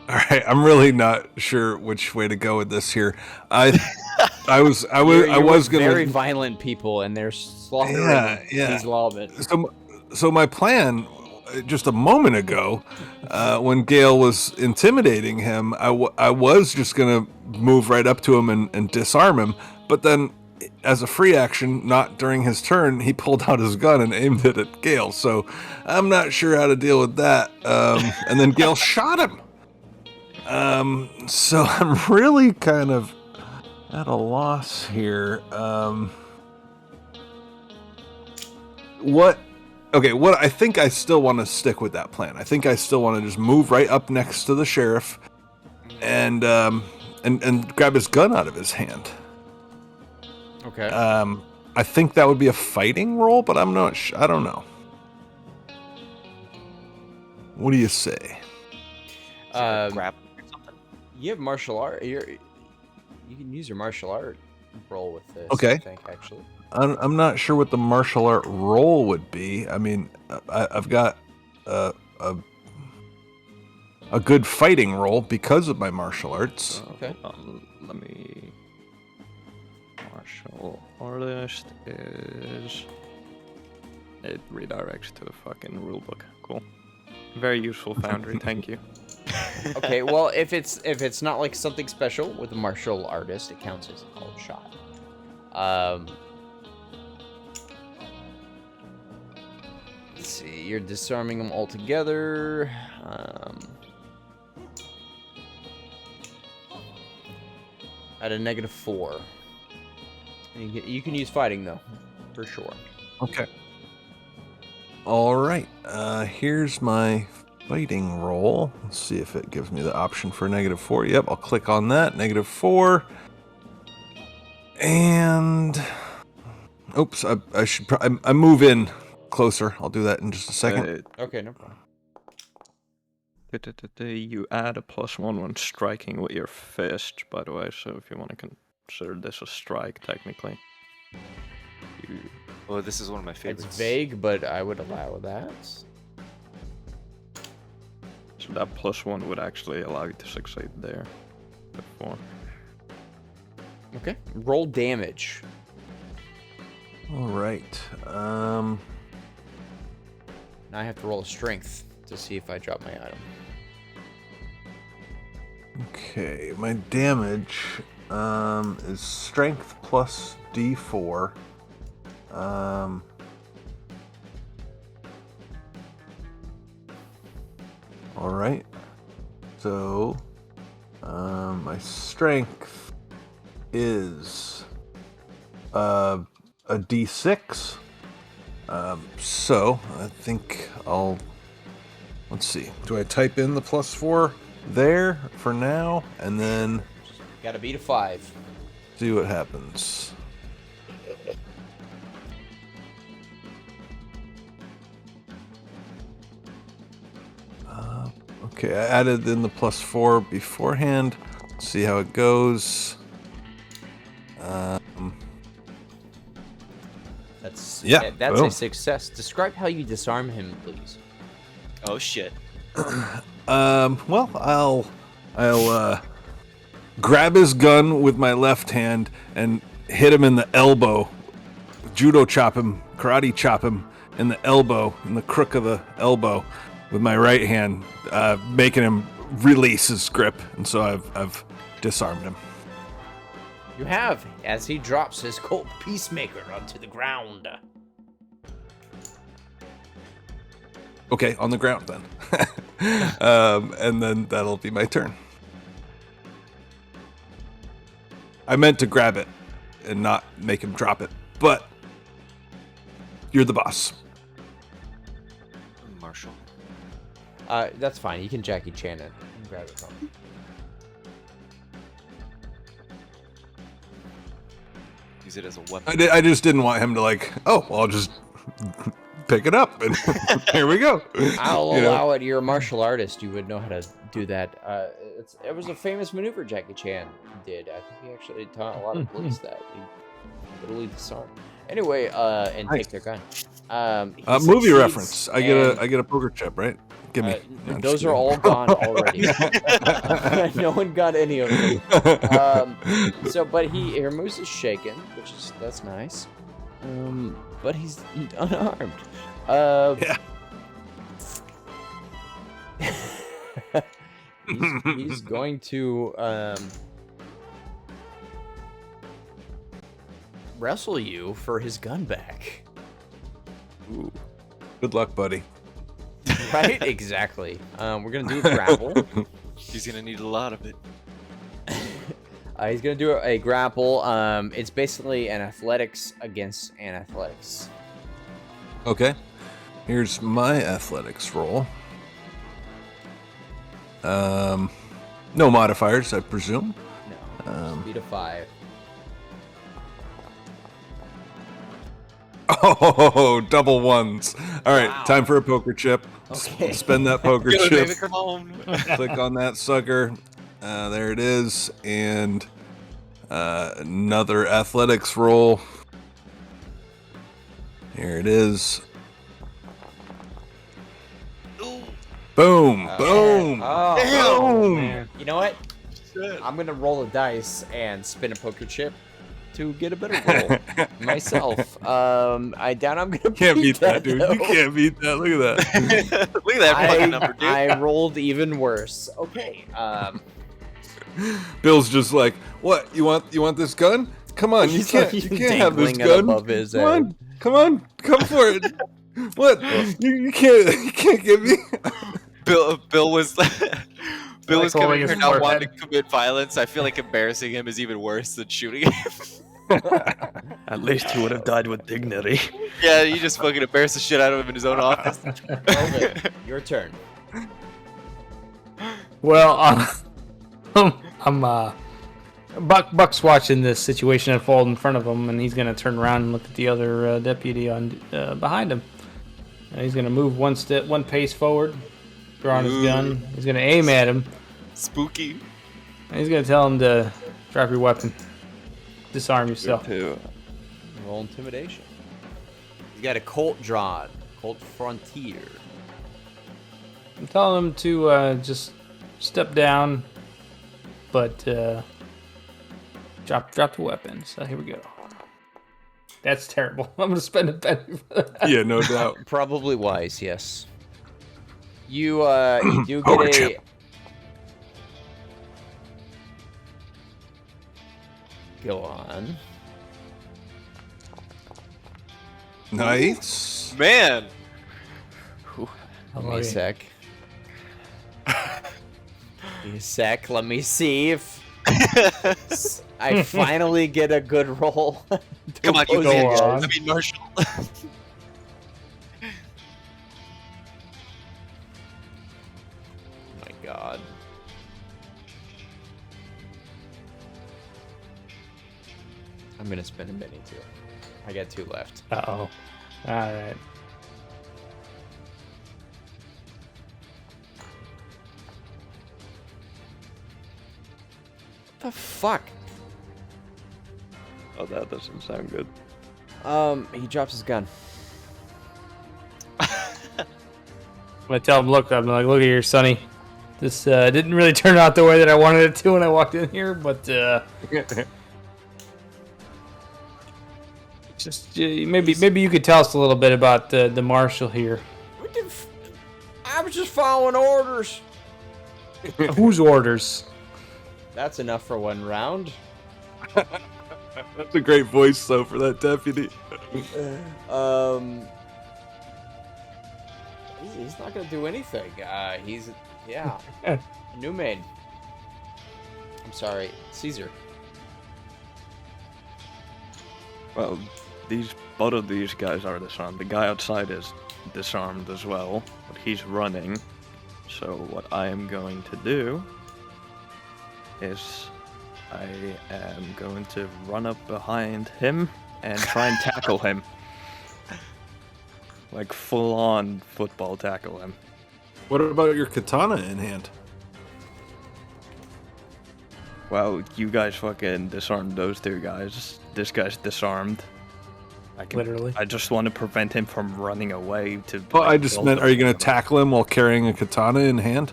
All right, I'm really not sure which way to go with this here. I was You're was with gonna. very violent people, and they're slaughtering Yeah. these lawmen. So my plan, just a moment ago, when Gale was intimidating him, I was just gonna move right up to him and disarm him. But then, as a free action, not during his turn, he pulled out his gun and aimed it at Gale. So I'm not sure how to deal with that. And then Gale shot him. So I'm really kind of at a loss here. What I think I still want to stick with that plan. I think I still want to just move right up next to the sheriff and grab his gun out of his hand. Okay. I think that would be a fighting roll, but I'm not I don't know. What do you say? Grab or something. You have martial art. You can use your martial art roll with this. Okay. I think actually. I'm not sure what the martial art roll would be. I mean, I've got a good fighting roll because of my martial arts. Okay. Let me. Martial artist is. It redirects to a fucking rulebook. Cool. Very useful, Foundry. Thank you. Okay, well, if it's not like something special with a martial artist, it counts as a called shot. Let's see, you're disarming them altogether. At a -4. And you can use fighting though, for sure. Okay. All right. Here's my fighting roll. Let's see if it gives me the option for -4. Yep, I'll click on that. -4. And oops, I should I move in closer. I'll do that in just a second. Okay, no problem. You add a +1 when striking with your fist, by the way, so if you want to consider this a strike, technically. Oh, this is one of my favorites. It's vague, but I would allow that. So that +1 would actually allow you to succeed there. Before. Okay, roll damage. All right. Now I have to roll a strength to see if I drop my item. Okay, my damage is strength plus D4. All right. So, my strength is a D6. So I think let's see. Do I type in the +4 there for now, and then Gotta beat a 5. see what happens? Okay, I added in the +4 beforehand. See how it goes. That's boom. a success. Describe how you disarm him, please. Oh shit. Well, I'll grab his gun with my left hand and hit him in the elbow. Judo chop him, karate chop him in the elbow, in the crook of the elbow, with my right hand, making him release his grip, and so I've disarmed him. You have, as he drops his cold peacemaker onto the ground. Okay, on the ground then. And then that'll be my turn. I meant to grab it and not make him drop it, but you're the boss. Marshall. That's fine. You can Jackie Chan it and grab it from him. Use it as a weapon. I just didn't want him to well, I'll just pick it up and here we go. I'll You know? allow it. You're a martial artist. You would know how to do that. It was a famous maneuver Jackie Chan did. I think he actually taught a lot of police that. He literally disarmed. Anyway, and Nice. take their gun. He Movie succeeds, reference. I and, get a poker chip, right? Give me. No, I'm those just are all gone already. No one got any of them. But he removes his shaken, that's nice. But he's unarmed. Yeah. He's going to wrestle you for his gun back. Ooh. Good luck, buddy. Right? Exactly. We're gonna do a grapple. He's gonna need a lot of it. He's gonna do a grapple. It's basically an athletics against an athletics. Okay. Here's my athletics roll. No modifiers, I presume. No. Speed of 5. Oh, double ones. All right, Wow. time for a poker chip. Okay. Spend that poker Go, chip. David, come on. Click on that sucker. There it is. And another athletics roll. Here it is. Boom. Boom. Oh, Boom. Man. you know what? I'm gonna roll a dice and spin a poker chip to get a better roll myself. I doubt I'm gonna Can't beat that, dude. though. You can't beat that. Look at that. Look at that fucking number, dude. I rolled even worse. Okay. Bill's just like, what? You want this gun? Come on, you He's can't like you can't have this dangling it gun. above his Come on, come for it. What? You can't get me. Bill was Bill was holding coming his here not wanting to forehead. commit violence. I feel like embarrassing him is even worse than shooting him. At least he would have died with dignity. Yeah, you just fucking embarrass the shit out of him in his own office. Velvet, your turn. Well, Buck's watching this situation unfold in front of him, and he's gonna turn around and look at the other deputy on behind him. And he's gonna move one pace forward, drawing his gun. He's gonna aim at him, Spooky. and he's gonna tell him to drop your weapon, disarm yourself. Too. Roll intimidation. He's got a Colt drawn. Colt Frontier. I'm telling him to just step down, but drop the weapon. So here we go. That's terrible. I'm gonna spend a penny for that. Yeah, no doubt. Probably wise, yes. You do Power get a chip. go on. Nice. Man. Let me a sec. Give me a sec. Let me see if I finally get a good roll. Come on, you Go man. on. I mean, Marshall. My God. I'm gonna spend a minute too. I got 2 left. Uh-oh. All right. What the fuck? Oh, that doesn't sound good. He drops his gun. I'm gonna tell him, look here, Sonny. This didn't really turn out the way that I wanted it to when I walked in here, but just maybe you could tell us a little bit about the marshal here. I was just following orders. Whose orders? That's enough for 1 round. That's a great voice though for that deputy. He's not gonna do anything. He's a new maid. I'm sorry, Caesar. Well, both of these guys are disarmed. The guy outside is disarmed as well, but he's running. So what I am going to do is I am going to run up behind him and try and tackle him. Like full-on football tackle him. What about your katana in hand? Well, you guys fucking disarmed those 2 guys. This guy's disarmed. Literally. I just want to prevent him from running away to... Well, like, I just kill meant, them. are you going to tackle him while carrying a katana in hand?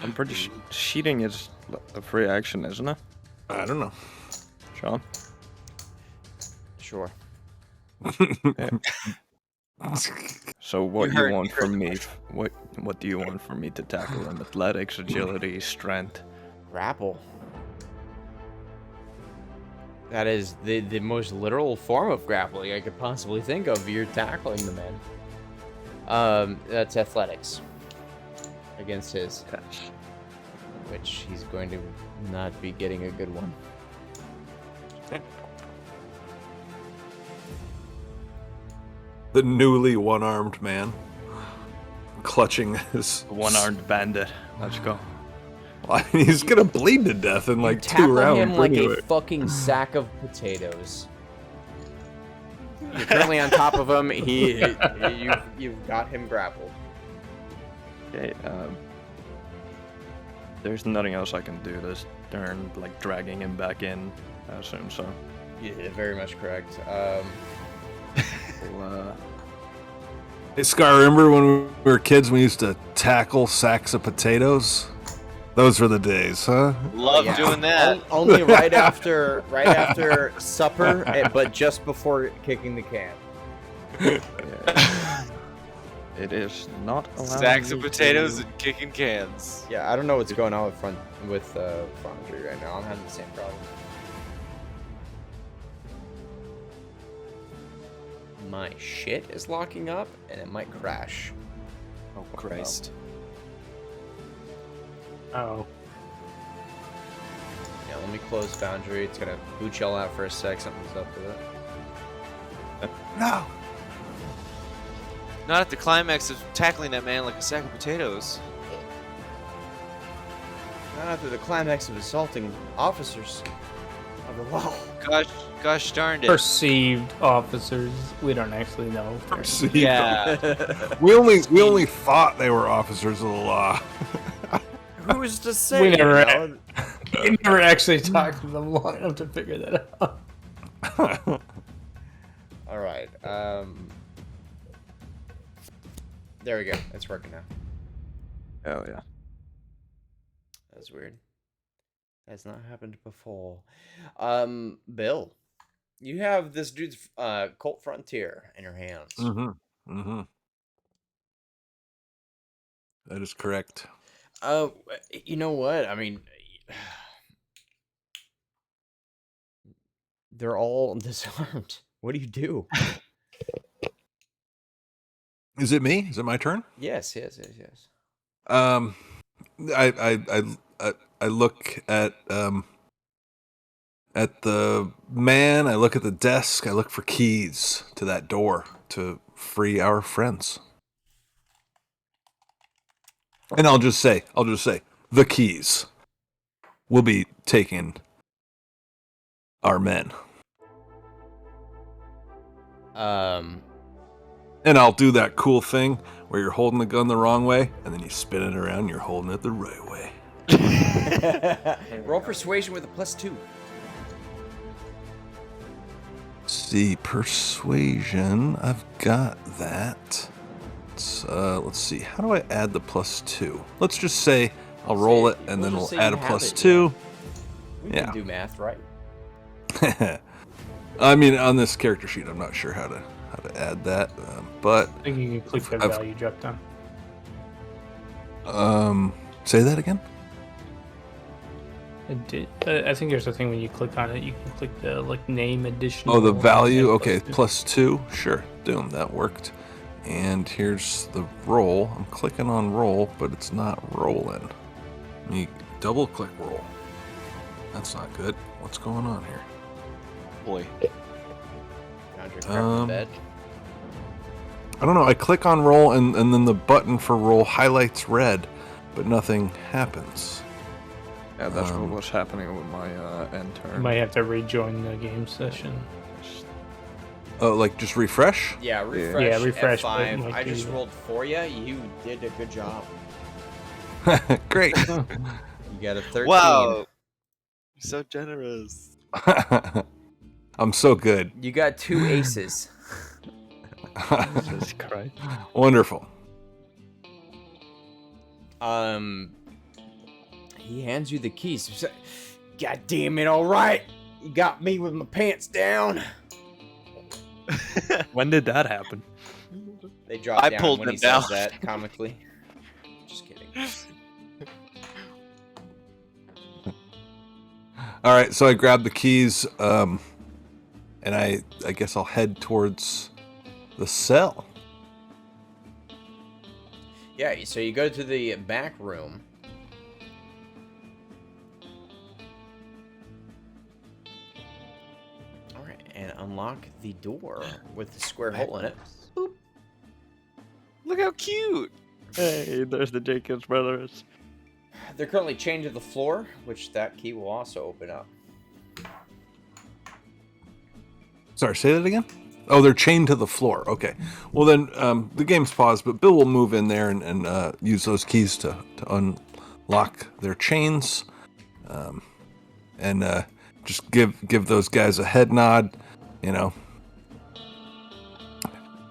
I'm pretty cheating is a free action, isn't it? I don't know. Sean? Sure. So what You you heard- want you heard from the me? What do you want from me to tackle him? Athletics, agility, strength. Grapple. That is the most literal form of grappling I could possibly think of. You're tackling the man. That's athletics against his, Yes. which he's going to not be getting a good one. The newly one-armed man, clutching his One-armed bandit. Let's go. He's gonna bleed to death in like 2 Tackle rounds. him like anyway. a fucking sack of potatoes. You're currently on top of him. You've got him grappled. Okay. There's nothing else I can do this turn, like dragging him back in. I assume so. Yeah, very much correct. So, Hey, Scar, remember when we were kids, we used to tackle sacks of potatoes? Those were the days, huh? Love Yeah. doing that. Only right after supper, but just before kicking the can. It is not allowed. Stacks of potatoes and kicking cans. Yeah, I don't know what's going on with Foundry right now. I'm having the same problem. My shit is locking up, and it might crash. Oh Christ. Oh. Yeah, let me close Foundry. It's gonna boot y'all out for a sec. Something's up with it. No. Not at the climax of tackling that man like a sack of potatoes. Not after the climax of assaulting officers of the law. Gosh darned it. Perceived officers. We don't actually know. if they're- See, Yeah. we only thought they were officers of the law. Who's to say? We never, you know? we never actually talked to them long enough to figure that out. All right. There we go. It's working now. Hell yeah. That's weird. That's not happened before. Bill, you have this dude's Colt Frontier in your hands. Mm-hmm. Mm-hmm. That is correct. You know what? I mean, they're all disarmed. What do you do? Is it me? Is it my turn? Yes. I look at the man. I look at the desk. I look for keys to that door to free our friends. And I'll just say, the keys will be taking our men. And I'll do that cool thing where you're holding the gun the wrong way, and then you spin it around, and you're holding it the right way. Roll persuasion with a +2. See, persuasion. I've got that. Let's see. How do I add the +2? Let's just say I'll roll it, and then We'll we'll just say add you a have it, +2. We Yeah. can do math, right? I mean, on this character sheet, I'm not sure how to add that, but I think you can click the I've- value drop down. say that again. I think there's a thing when you click on it, you can click the name additional. Oh, the value. and Okay, +2. +2. Sure, boom, that worked. And here's the roll. I'm clicking on roll, but it's not rolling. Let me double click roll. That's not good. What's going on here? Boy. Foundry crap in bed. I don't know. I click on roll, and then the button for roll highlights red, but nothing happens. Yeah, that's what was happening with my end You turn. might have to rejoin the game session. Oh, like just refresh? Yeah, refresh. Yeah, refresh, but F5. like I just you- rolled for you. You did a good job. Great. You got a 13. Wow. You're so generous. I'm so good. You got 2 aces. Jesus Christ. Wonderful. He hands you the keys. God damn it! All right, you got me with my pants down. When did that happen? They drop I down pulled when them he down. says that comically. Just kidding. All right, so I grab the keys, and I guess I'll head towards the cell. Yeah, so you go to the back room. All right, and unlock the door with the square hole in it. Look how cute. Hey, there's the Jacobs brothers. They're currently chained to the floor, which that key will also open up. Sorry, say that again? Oh, they're chained to the floor. Okay. Well, then the game's paused, but Bill will move in there and use those keys to unlock their chains. And just give those guys a head nod, you know.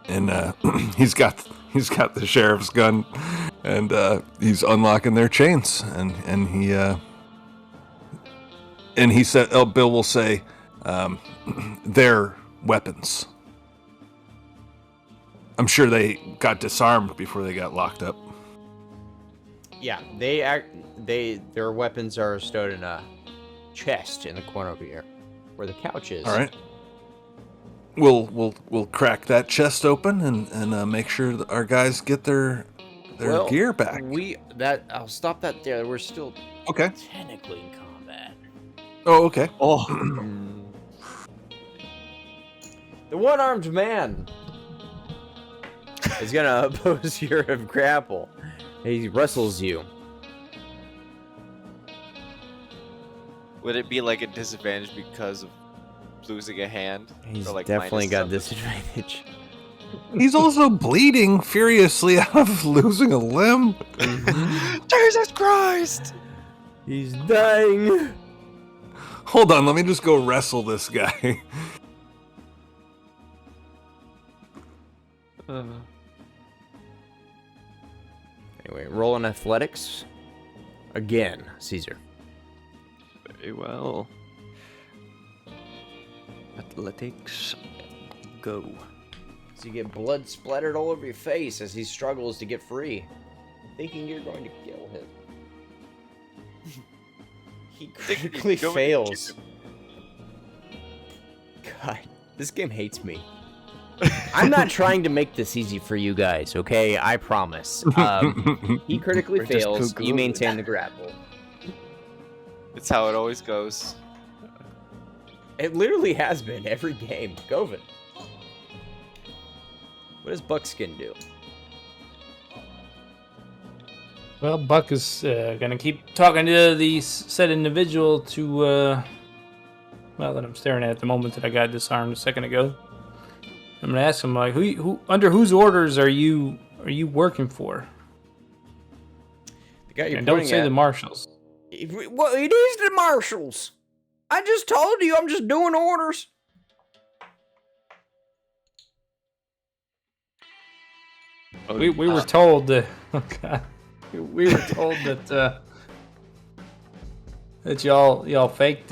And he's got the sheriff's gun And he's unlocking their chains, and he said, Bill will say, their weapons. I'm sure they got disarmed before they got locked up. Yeah, their weapons are stowed in a chest in the corner over here, where the couch is. All right. We'll crack that chest open and make sure that our guys get their gear back. I'll stop that there. We're still Okay. technically in combat. Oh, okay. Oh, The one-armed man is gonna oppose your grapple. He wrestles you. would it be like a disadvantage because of losing a hand? He's Or, like, definitely minus got something? disadvantage. He's also bleeding furiously out of losing a limb. Jesus Christ! He's dying. Hold on, let me just go wrestle this guy. Anyway, roll on athletics. Again, Caesar. Very well. Athletics, go. So you get blood splattered all over your face as he struggles to get free, thinking you're going to kill him. He critically going to fails. God, this game hates me. I'm not trying to make this easy for you guys, okay? I promise. He critically We're just fails. too You good. maintain the grapple. It's how it always goes. It literally has been every game. Govin. What does Buckskin do? Well, Buck is gonna keep talking to the said individual that I'm staring at the moment that I got disarmed a second ago. I'm gonna ask him like, who under whose orders are you working for? The guy you're And don't pointing say at. the marshals. Well, it is the marshals. I just told you I'm just doing orders. We were told that. Oh God. We were told that that y'all faked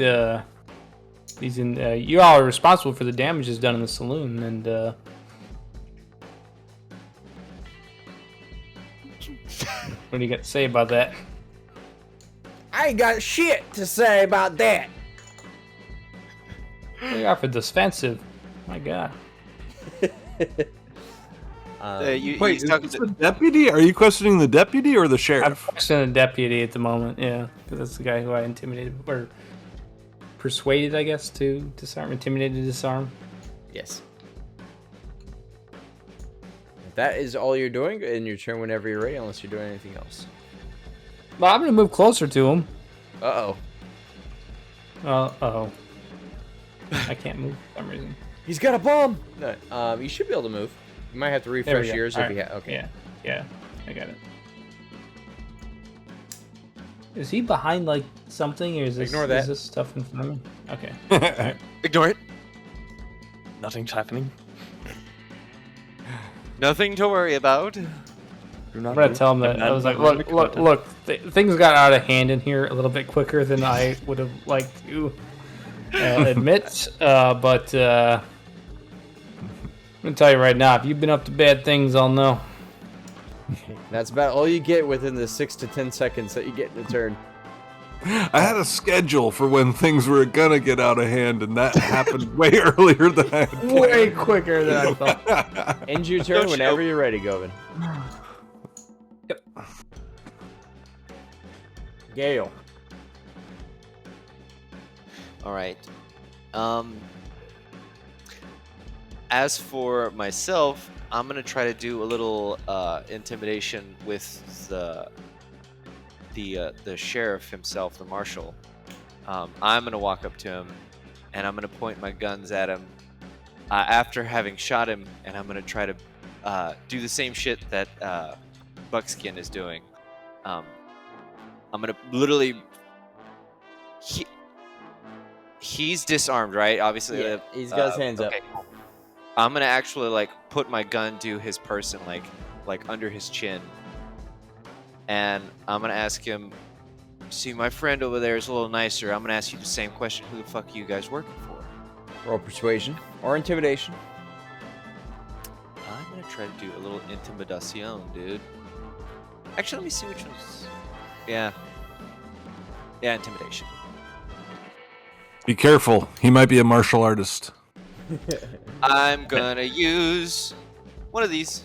these. You all are responsible for the damages done in the saloon, and what do you got to say about that? I ain't got shit to say about that. They are for defensive. My God. Wait, He's is talking this to, the deputy? Are you questioning the deputy or the I'm sheriff? questioning the deputy at the moment, yeah, because that's the guy who I intimidated or persuaded, I guess, to disarm, intimidated to disarm. Yes. If that is all you're doing, in your turn whenever you're ready, unless you're doing anything else. Well, I'm gonna move closer to him. Uh-oh. Uh-oh. I can't move for some reason. He's got a bomb! No, you should be able to move. You might have to There we refresh go. yours if Alright. you have. Okay. Yeah, I got it. Is he behind like something, or is this Ignore that. Is this stuff in front of me? Okay. ignore it. Nothing's happening. Nothing to worry about. Do I'm not gonna move. tell him that I was like, look, things got out of hand in here a little bit quicker than I would have liked to admit. But I'm gonna tell you right now, if you've been up to bad things, I'll know. That's about all you get within the 6 to 10 seconds that you get in a turn. I had a schedule for when things were gonna get out of hand, and that happened way earlier than I had Way quicker than I thought. End your turn Don't whenever show. you're ready, Govin. Yep. Gale. All right. As for myself, I'm gonna try to do a little intimidation with the sheriff himself, the marshal. I'm gonna walk up to him, and I'm gonna point my guns at him after having shot him, and I'm gonna try to do the same shit that Buckskin is doing. I'm gonna literally. He's disarmed, right? Obviously, Yeah, he's got his hands up. okay, cool. I'm gonna actually like put my gun to his person, like under his chin, and I'm gonna ask him. See, my friend over there is a little nicer. I'm gonna ask you the same question. Who the fuck are you guys working for? Roll persuasion or intimidation. I'm gonna try to do a little intimidation, dude. Actually, let me see which one's. Yeah, intimidation. Be careful. He might be a martial artist. I'm gonna use one of these.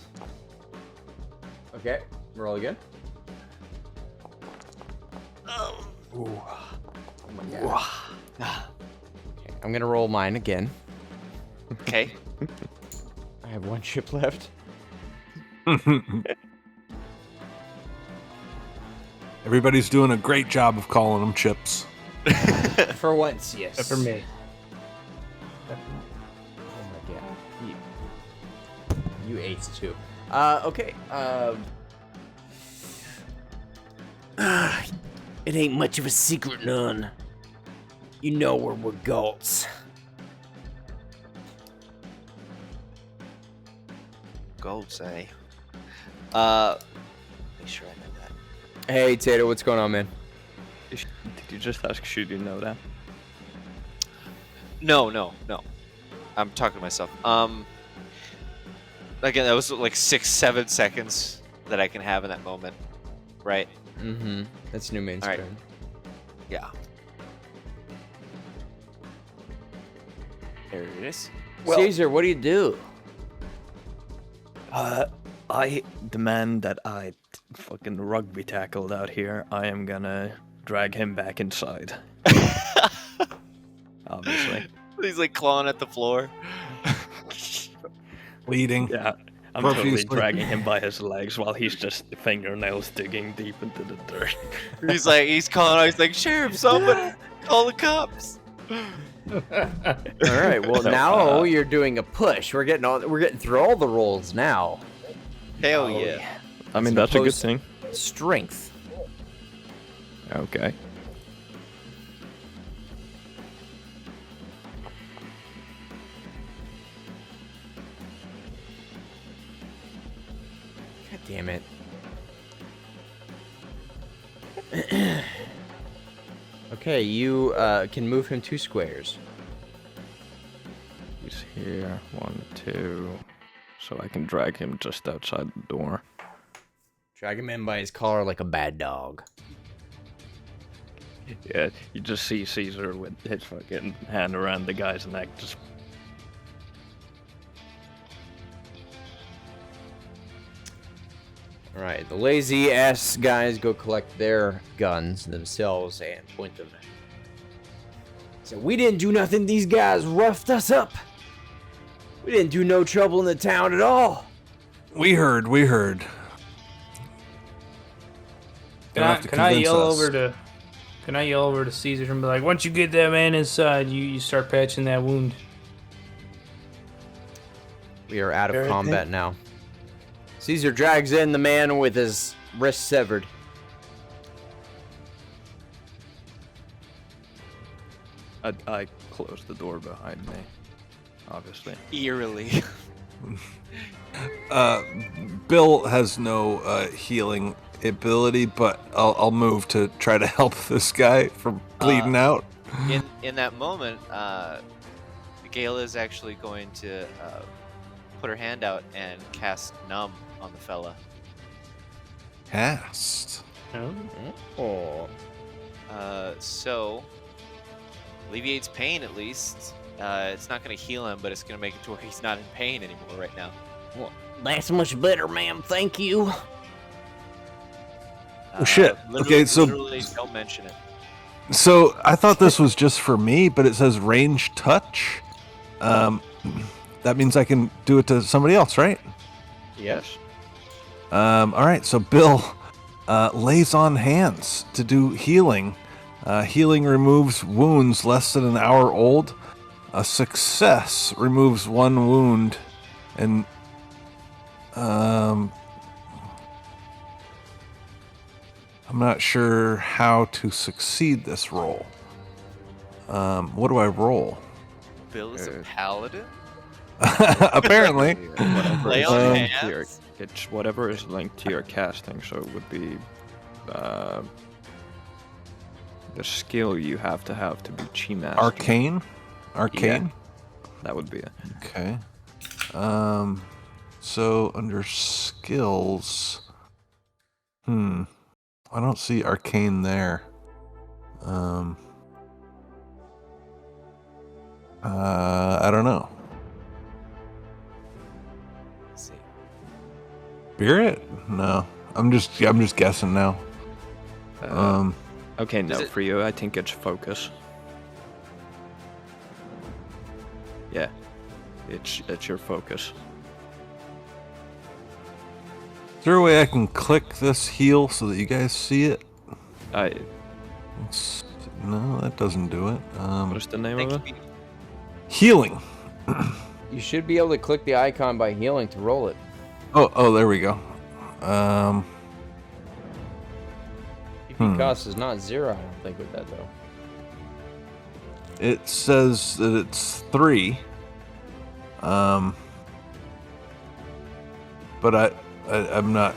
Okay, roll again. Oh. my god. Okay, I'm gonna roll mine again. Okay. I have one chip left. Everybody's doing a great job of calling them chips. For once, yes. Except for me. Oh my god. You ace too. Okay. It ain't much of a secret, none. You know where we're Galts. Gold say. Make sure I know that. Hey, Tato, what's going on, man? Did you just ask, should you know that? No. I'm talking to myself. Again, that was like 6-7 seconds that I can have in that moment, right? Mm-hmm. That's new main All right. screen. Yeah. There it is. Caesar, what do you do? I demand that I fucking rugby tackled out here. I am gonna drag him back inside. Obviously. He's like clawing at the floor. Bleeding. Yeah. I'm totally Profusely. dragging him by his legs while he's just fingernails digging deep into the dirt. He's calling out. He's like, Sheriff, somebody call the cops. All right. Well, So, now you're doing a push. We're getting through all the rolls now. Hell yeah. I mean, Some that's a good close- thing. Strength. Okay. God damn it. Okay, you can move him 2 squares. He's here. 1, 2. So I can drag him just outside the door. Drag him in by his collar like a bad dog. Yeah, you just see Caesar with his fucking hand around the guy's neck, just. All right, the lazy ass guys go collect their guns themselves and point them. So we didn't do nothing. These guys roughed us up. We didn't do no trouble in the town at all. We heard. Can I yell over to Caesar and be like, once you get that man inside, you start patching that wound. We are out of Everything. combat now. Caesar drags in the man with his wrist severed. I closed the door behind me, obviously. Eerily. Bill has no healing ability, but I'll move to try to help this guy from bleeding out. In that moment, Gale is actually going to put her hand out and cast Numb on the fella. Cast. Oh. So alleviates pain at least. It's not going to heal him, but it's going to make it to where he's not in pain anymore right now. Well, that's much better, ma'am. Thank you. Oh, shit. Okay, so- literally don't mention it. So I thought this was just for me, but it says range touch. That means I can do it to somebody else, right? Yes. All right. So Bill lays on hands to do healing. Healing removes wounds less than an hour old. A success removes 1 wound, and I'm not sure how to succeed this roll. What do I roll? Bill is a paladin? Apparently. Lay on Linked to your- hands? It's whatever is linked to your casting, so it would be the skill you have to be Chi Master. Arcane? Arcane? Yeah, that would be it. Okay. So under skills, I don't see arcane there. I don't know. Let's see. Spirit? No. I'm just guessing now. Okay, no, it- for you, I think it's focus. Yeah, it's your focus. Is there a way I can click this heal so that you guys see it? No, that doesn't do it. What is the name of it? Healing. You should be able to click the icon by healing to roll it. Oh, there we go. PP cost is not 0, I don't think, with that, though. It says that it's 3. But I'm not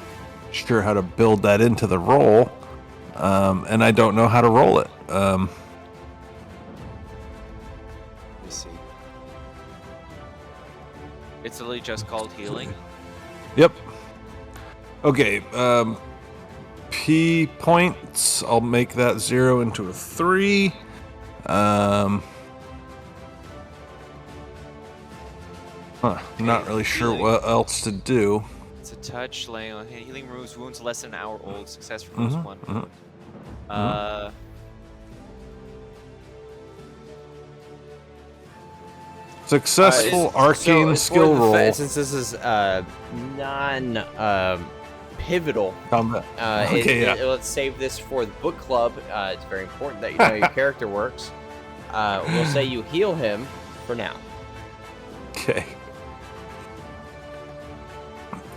sure how to build that into the roll. And I don't know how to roll it. Let me see. It's literally just called healing. Yep. Okay, P points. I'll make that 0 into a 3. Not really sure healing. what else to do. It's a touch, laying on hand. Healing removes wounds less than an hour old. Success removes one. Successful arcane for skill the roll. since this is non-pivotal, Combat. Okay, yeah. let's save this for the book club. It's very important that you know your character works. We'll say you heal him for now. Okay.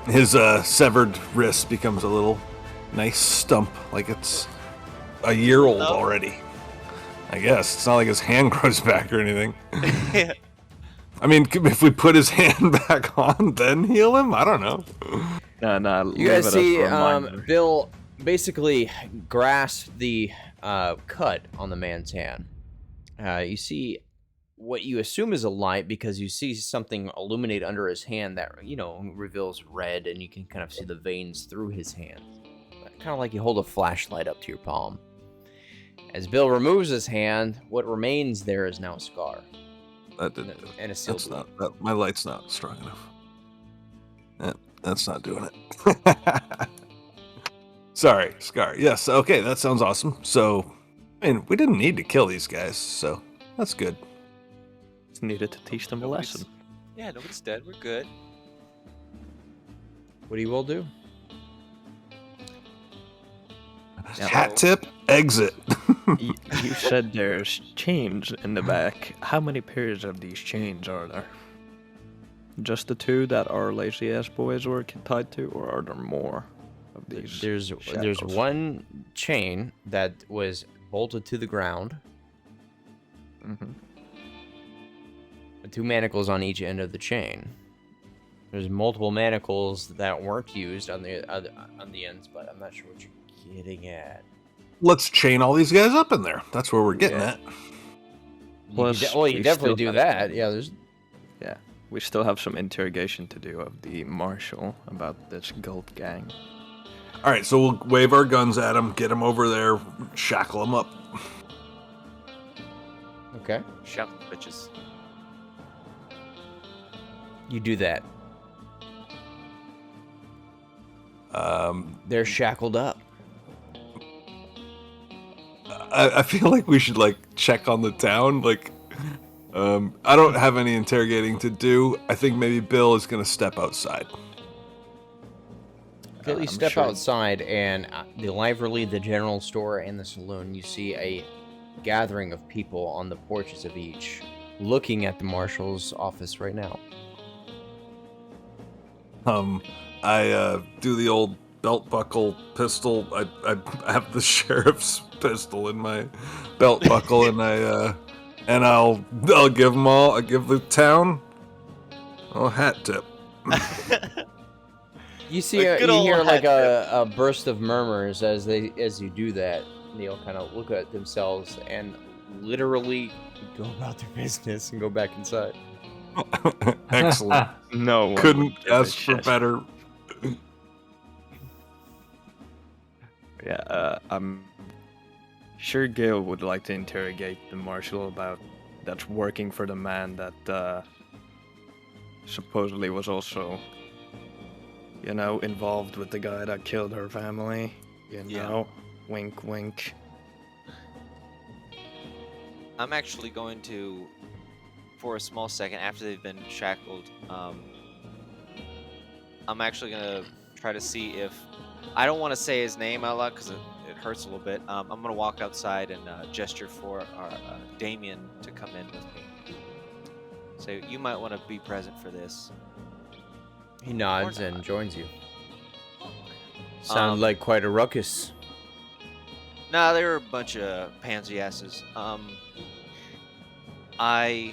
His severed wrist becomes a little nice stump, like it's a year old already. I guess it's not like his hand grows back or anything. I mean, if we put his hand back on, then heal him. I don't know. No. You guys see Bill basically grasp the cut on the man's hand. You see what you assume is a light because you see something illuminate under his hand that, you know, reveals red, and you can kind of see the veins through his hand. Kind of like you hold a flashlight up to your palm. As Bill removes his hand, what remains there is now a scar. That didn't do it. And a sealed That's wound. not. My light's not strong enough. That's not doing it. Sorry, Scar. Yes, okay, that sounds awesome. So, I mean, we didn't need to kill these guys, so that's good. It's needed to teach them a lesson. Yeah, nobody's dead. We're good. What do you all do? Hat tip, exit. You said there's chains in the back. How many pairs of these chains are there? Just the 2 that our lazy ass boys were tied to, or are there more of these? There's shackles? one chain that was bolted to the ground. Mhm. 2 manacles on each end of the chain. There's multiple manacles that weren't used on the ends, but I'm not sure what you're getting at. Let's chain all these guys up in there. That's where we're getting Yeah. at. Plus, you we definitely still do have that. to- Yeah, there's We still have some interrogation to do of the marshal about this gold gang. All right, so we'll wave our guns at them, get them over there, shackle them up. okay. Shout the bitches. You do that. They're shackled up. I feel like we should check on the town. I don't have any interrogating to do. I think maybe Bill is gonna step outside. Okay, you I'm step sure- outside, and the library, the general store, and the saloon, you see a gathering of people on the porches of each, looking at the marshal's office right now. I do the old belt buckle pistol. I have the sheriff's pistol in my belt buckle, and I'll give them all. I give the town a hat tip. You see, A good you old hear like hat a burst of murmurs as you do that. And they'll kind of look at themselves and literally go about their business and go back inside. Excellent. No one Couldn't would give a ask for shit. better. Yeah, I'm sure Gale would like to interrogate the marshal about that's working for the man that supposedly was also, involved with the guy that killed her family. Yeah. Wink, wink. I'm actually going to, for a small second, after they've been shackled, I'm actually going to try to see if... I don't want to say his name out loud because it hurts a little bit. I'm going to walk outside and gesture for our Damien to come in with me. So you might want to be present for this. He nods Or and not. joins you. Sound like quite a ruckus. Nah, they were a bunch of pansy asses. I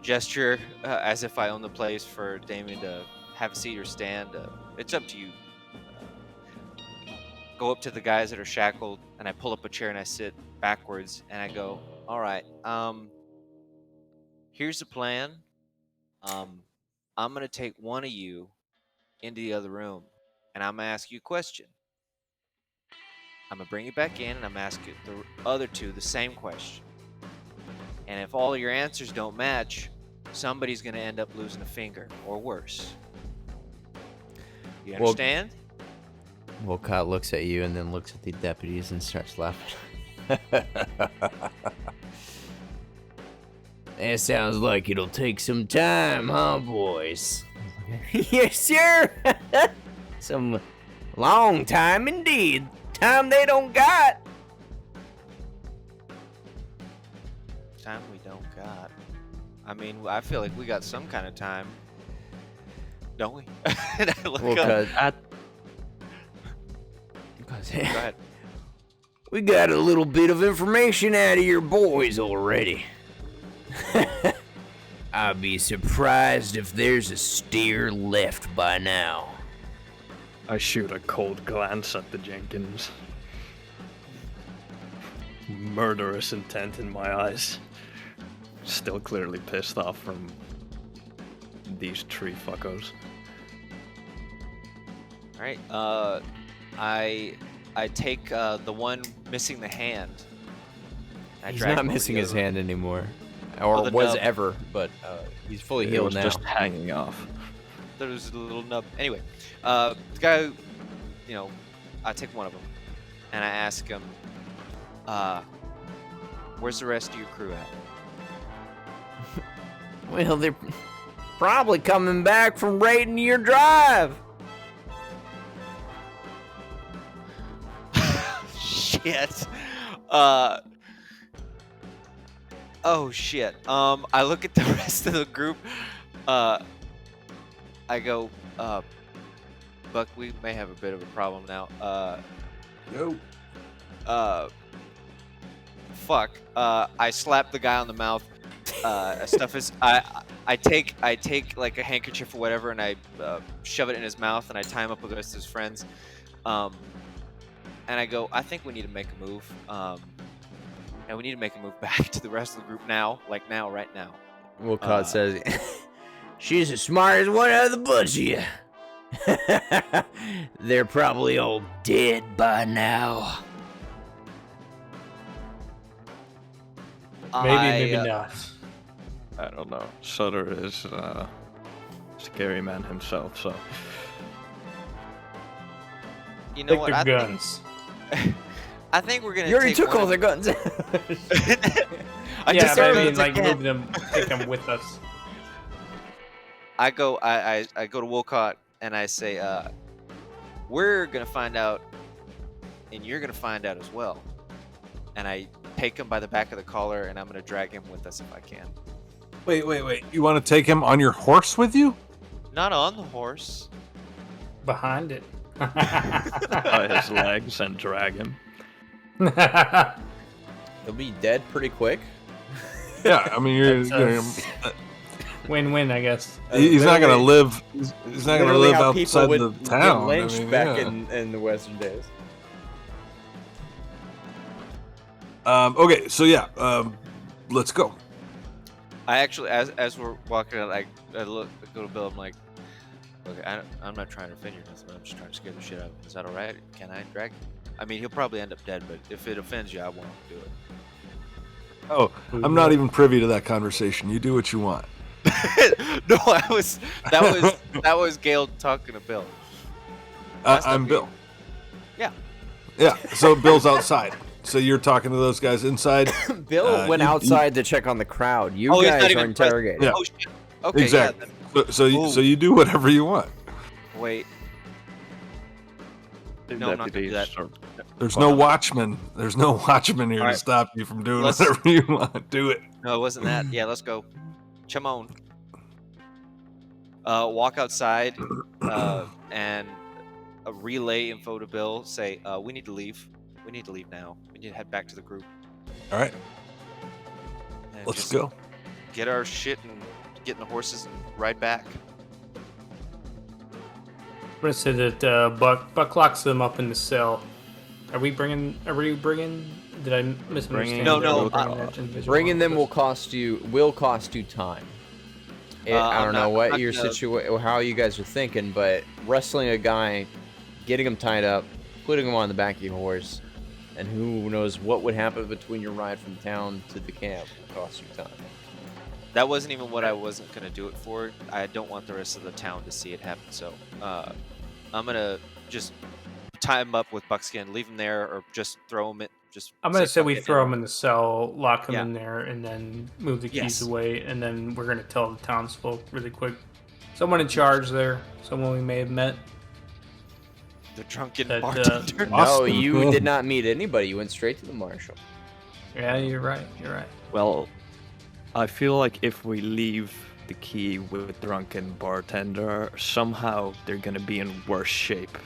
gesture as if I own the place for Damien to have a seat or stand. It's up to you. Go up to the guys that are shackled, and I pull up a chair and I sit backwards, and I go, "All right, here's the plan. I'm gonna take one of you into the other room, and I'm gonna ask you a question. I'm gonna bring you back in, and I'm gonna ask you the other two the same question. And if all your answers don't match, somebody's gonna end up losing a finger or worse. You Well- understand?" Wolcott looks at you and then looks at the deputies and starts laughing. That sounds like it'll take some time, huh, boys? Yes, sir. Some long time indeed. Time they don't got. Time we don't got. I mean, I feel like we got some kind of time, don't we? And I look up. Go ahead. We got a little bit of information out of your boys already. I'd be surprised if there's a steer left by now. I shoot a cold glance at the Jenkins. Murderous intent in my eyes. Still clearly pissed off from these three fuckos. All right. I take the one missing the hand. I He's drag not him over missing the his other- hand anymore. Oh, Or the was nub. ever, but he's fully It healed was now. just hanging off. There's a little nub. Anyway, the guy, I take one of them, and I ask him, "Where's the rest of your crew at?" Well, they're probably coming back from raiding your drive. Shit. Oh shit. I look at the rest of the group. I go, Buck, we may have a bit of a problem now. Fuck. I slap the guy on the mouth. I take like a handkerchief or whatever, and I shove it in his mouth, and I tie him up with the rest of his friends. And I go, I think we need to make a move. And we need to make a move back to the rest of the group now, like now, right now. Wolcott says, she's as smart as one out of the bunch of you. They're probably all dead by now. Maybe not. I don't know. Sutter is a scary man himself, so You know Take what? their I guns. I think we're gonna. You already take took one all of- their guns. I Yeah, just but I said mean, like, again. move them, take them with us. I go to Wolcott and I say, we're gonna find out, and you're gonna find out as well. And I take him by the back of the collar, and I'm gonna drag him with us if I can. Wait. You want to take him on your horse with you? Not on the horse. Behind it. tie his legs and drag him. He'll be dead pretty quick. Yeah, I mean, That's, Win-win, I guess. He's not gonna Literally- live. He's not gonna Literally live how people outside would the get town. lynched I mean, back yeah. in the Western days. Okay, so yeah, let's go. I actually, as we're walking out, I go to Bill. I'm like, okay, I'm not trying to offend you, but I'm just trying to scare the shit out of him. Is that all right? Can I drag him? I mean, he'll probably end up dead, but if it offends you, I won't do it. Oh, I'm not even privy to that conversation. You do what you want. No, that was Gail talking to Bill. Last time I'm we- Bill. Yeah. Yeah, so Bill's outside. So you're talking to those guys inside. Bill went you- outside to check on the crowd. You Oh, he's not guys even are interrogating. Yeah. Oh shit. Okay. Exactly. Yeah. So you do whatever you want. Wait. The No, I'm not gonna do deputies that. are- There's no watchman. There's no watchman here to Alright. stop you from doing Let's- whatever you want. Do it. No, it wasn't that. Yeah, let's go. Shaman. Walk outside and relay info to Bill. Say, we need to leave. We need to leave now. We need to head back to the group. All right, And let's just go. Get our shit and get in the horses and ride back. I'm gonna say that Buck locks them up in the cell. Are we bringing? Did I misunderstand? No, that no, we're bringing that individual Bringing up them with will cost you time. I I'm don't know not- what I'm your not how you guys are thinking, but wrestling a guy, getting him tied up, putting him on the back of your horse, and who knows what would happen between your ride from town to the camp will cost you time. That wasn't even what I wasn't gonna do it for. I don't want the rest of the town to see it happen. So I'm gonna just tie him up with buckskin, leave him there, or just throw him in. Just I'm gonna say we fuck it, throw and- him in the cell, lock him Yeah. in there, and then move the keys Yes. away, and then we're gonna tell the townsfolk really quick. Someone in charge there, someone we may have met. the drunken That, bartender. No, Awesome. you did not meet anybody. You went straight to the marshal. Yeah, you're right. You're right. Well, I feel like if we leave the key with drunken bartender, somehow they're gonna be in worse shape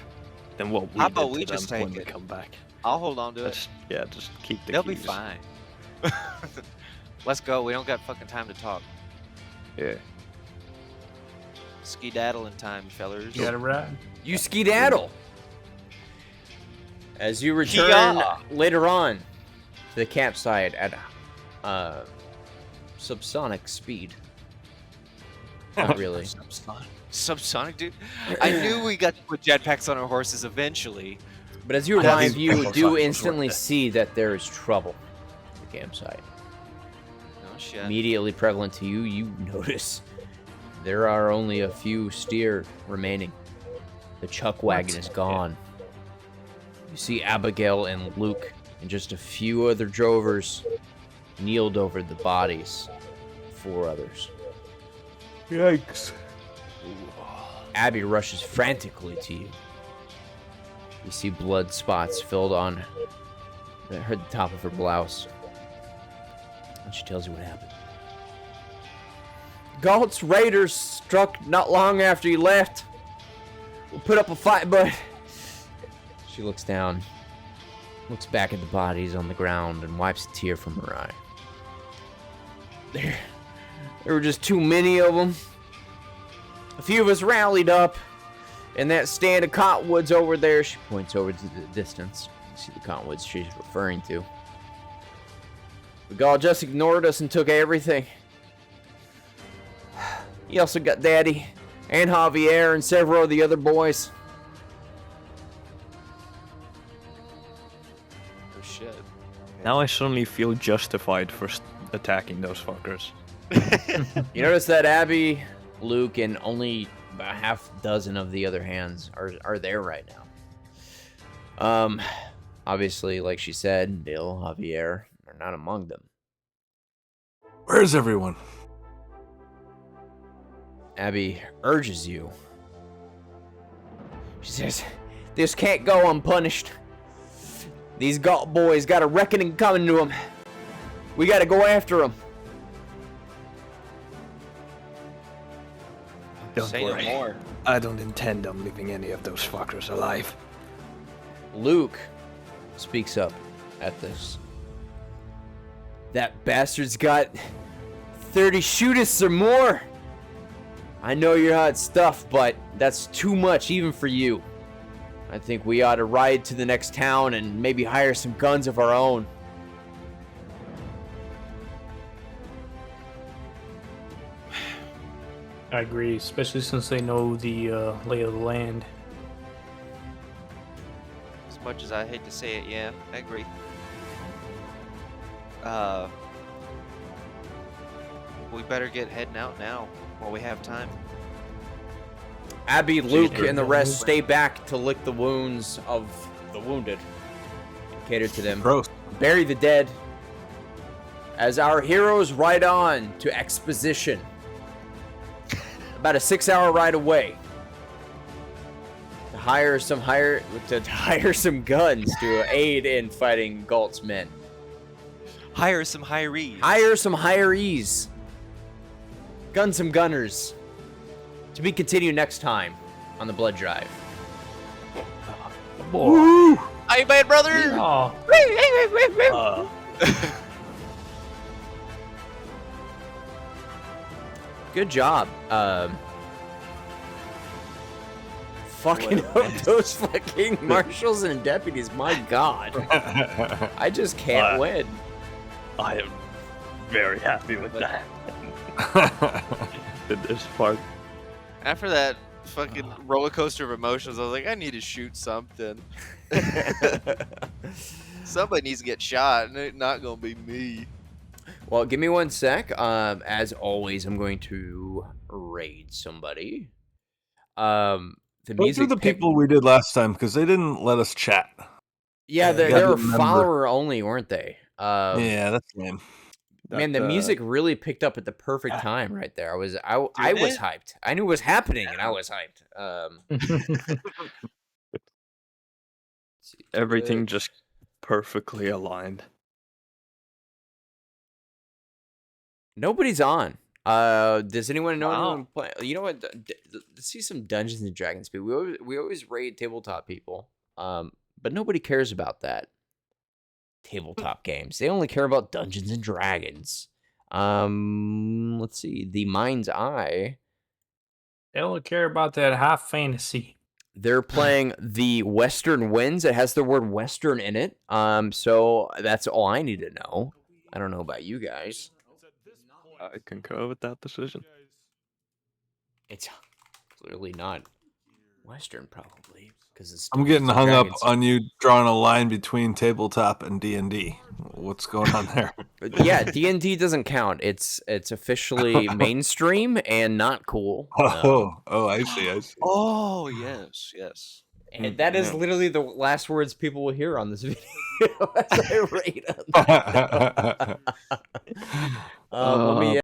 than what we How did about to we them just when take we it? come back. I'll hold on to it. Just keep the They'll keys. be fine. Let's go. We don't got fucking time to talk. Yeah. Ski-daddling time, fellers. You got to ride. You skedaddle. As you return later on to the campsite at subsonic speed. Not really. Subsonic, dude. I knew we got to put jetpacks on our horses eventually. But as you Yeah, arrive, these you people do suck. instantly see that there is trouble at the campsite. No shit. Immediately prevalent to you, you notice there are only a few steer remaining. The chuck wagon is gone. You see Abigail and Luke and just a few other drovers kneeled over the bodies of 4 others. Yikes. Abby rushes frantically to you. You see blood spots filled on the top of her blouse. And she tells you what happened. Galt's raiders struck not long after you left. We put up a fight, but... She looks down, looks back at the bodies on the ground, and wipes a tear from her eye. There were just too many of them. A few of us rallied up, and that stand of cottonwoods over there, she points over to the distance. You see the cottonwoods she's referring to. The Gaul just ignored us and took everything. He also got Daddy, and Javier, and several of the other boys. Oh shit. Now I suddenly feel justified for attacking those fuckers. You notice that Abby, Luke, and only about half dozen of the other hands are there right now. Obviously, like she said, Bill, Javier are not among them. Where's everyone? Abby urges you. She says, "This can't go unpunished. These Galt boys got a reckoning coming to them. We gotta go after them." Don't Say worry. no more. I don't intend on leaving any of those fuckers alive. Luke speaks up at this. "That bastard's got 30 shooters or more. I know you're hot stuff, but that's too much even for you. I think we ought to ride to the next town and maybe hire some guns of our own. I agree, especially since they know the lay of the land. As much as I hate to say it, yeah, I agree. We better get heading out now while we have time. Abby, Luke, Jeez, and the dude. rest stay back to lick the wounds of the wounded. Cater to them. Gross. Bury the dead. As our heroes ride on to exposition. About a 6-hour ride away. To hire some guns to aid in fighting Galt's men. Hire some hirees. Hire some hirees. Gun some gunners. To be continued next time on the Blood Drive. Boy. Hi, man, brother. Oh. Good job. Fucking those fucking marshals and deputies. My God. I just can't win. I am very happy with that. Did this part. After that fucking roller coaster of emotions, I was like, I need to shoot something. Somebody needs to get shot, and it's not gonna be me. Well, give me 1 sec. As always, I'm going to raid somebody. The Those music are the people we did last time because they didn't let us chat. Yeah, they gotta were remember. follower only, weren't they? Yeah, that's lame. Man, the music really picked up at the perfect time right there. I was Did hyped. I knew it was happening, and I was hyped. Everything just perfectly aligned. Nobody's on. Does anyone know Wow. anyone play? You know what? Let's see some Dungeons and Dragons people. We always raid tabletop people, but nobody cares about that. Tabletop games. They only care about Dungeons and Dragons. Let's see. The Mind's Eye. They only care about that high fantasy. They're playing the Western Winds. It has the word Western in it. So that's all I need to know. I don't know about you guys. I concur with that decision. It's clearly not Western, probably, because it's. I'm getting Dungeons and hung up Dragons. on you drawing a line between tabletop and D&D. What's going on there? But yeah, D&D doesn't count. It's officially mainstream and not cool. Oh, I see. Oh, yes. And that is Yeah. literally the last words people will hear on this video as I rate them. Let me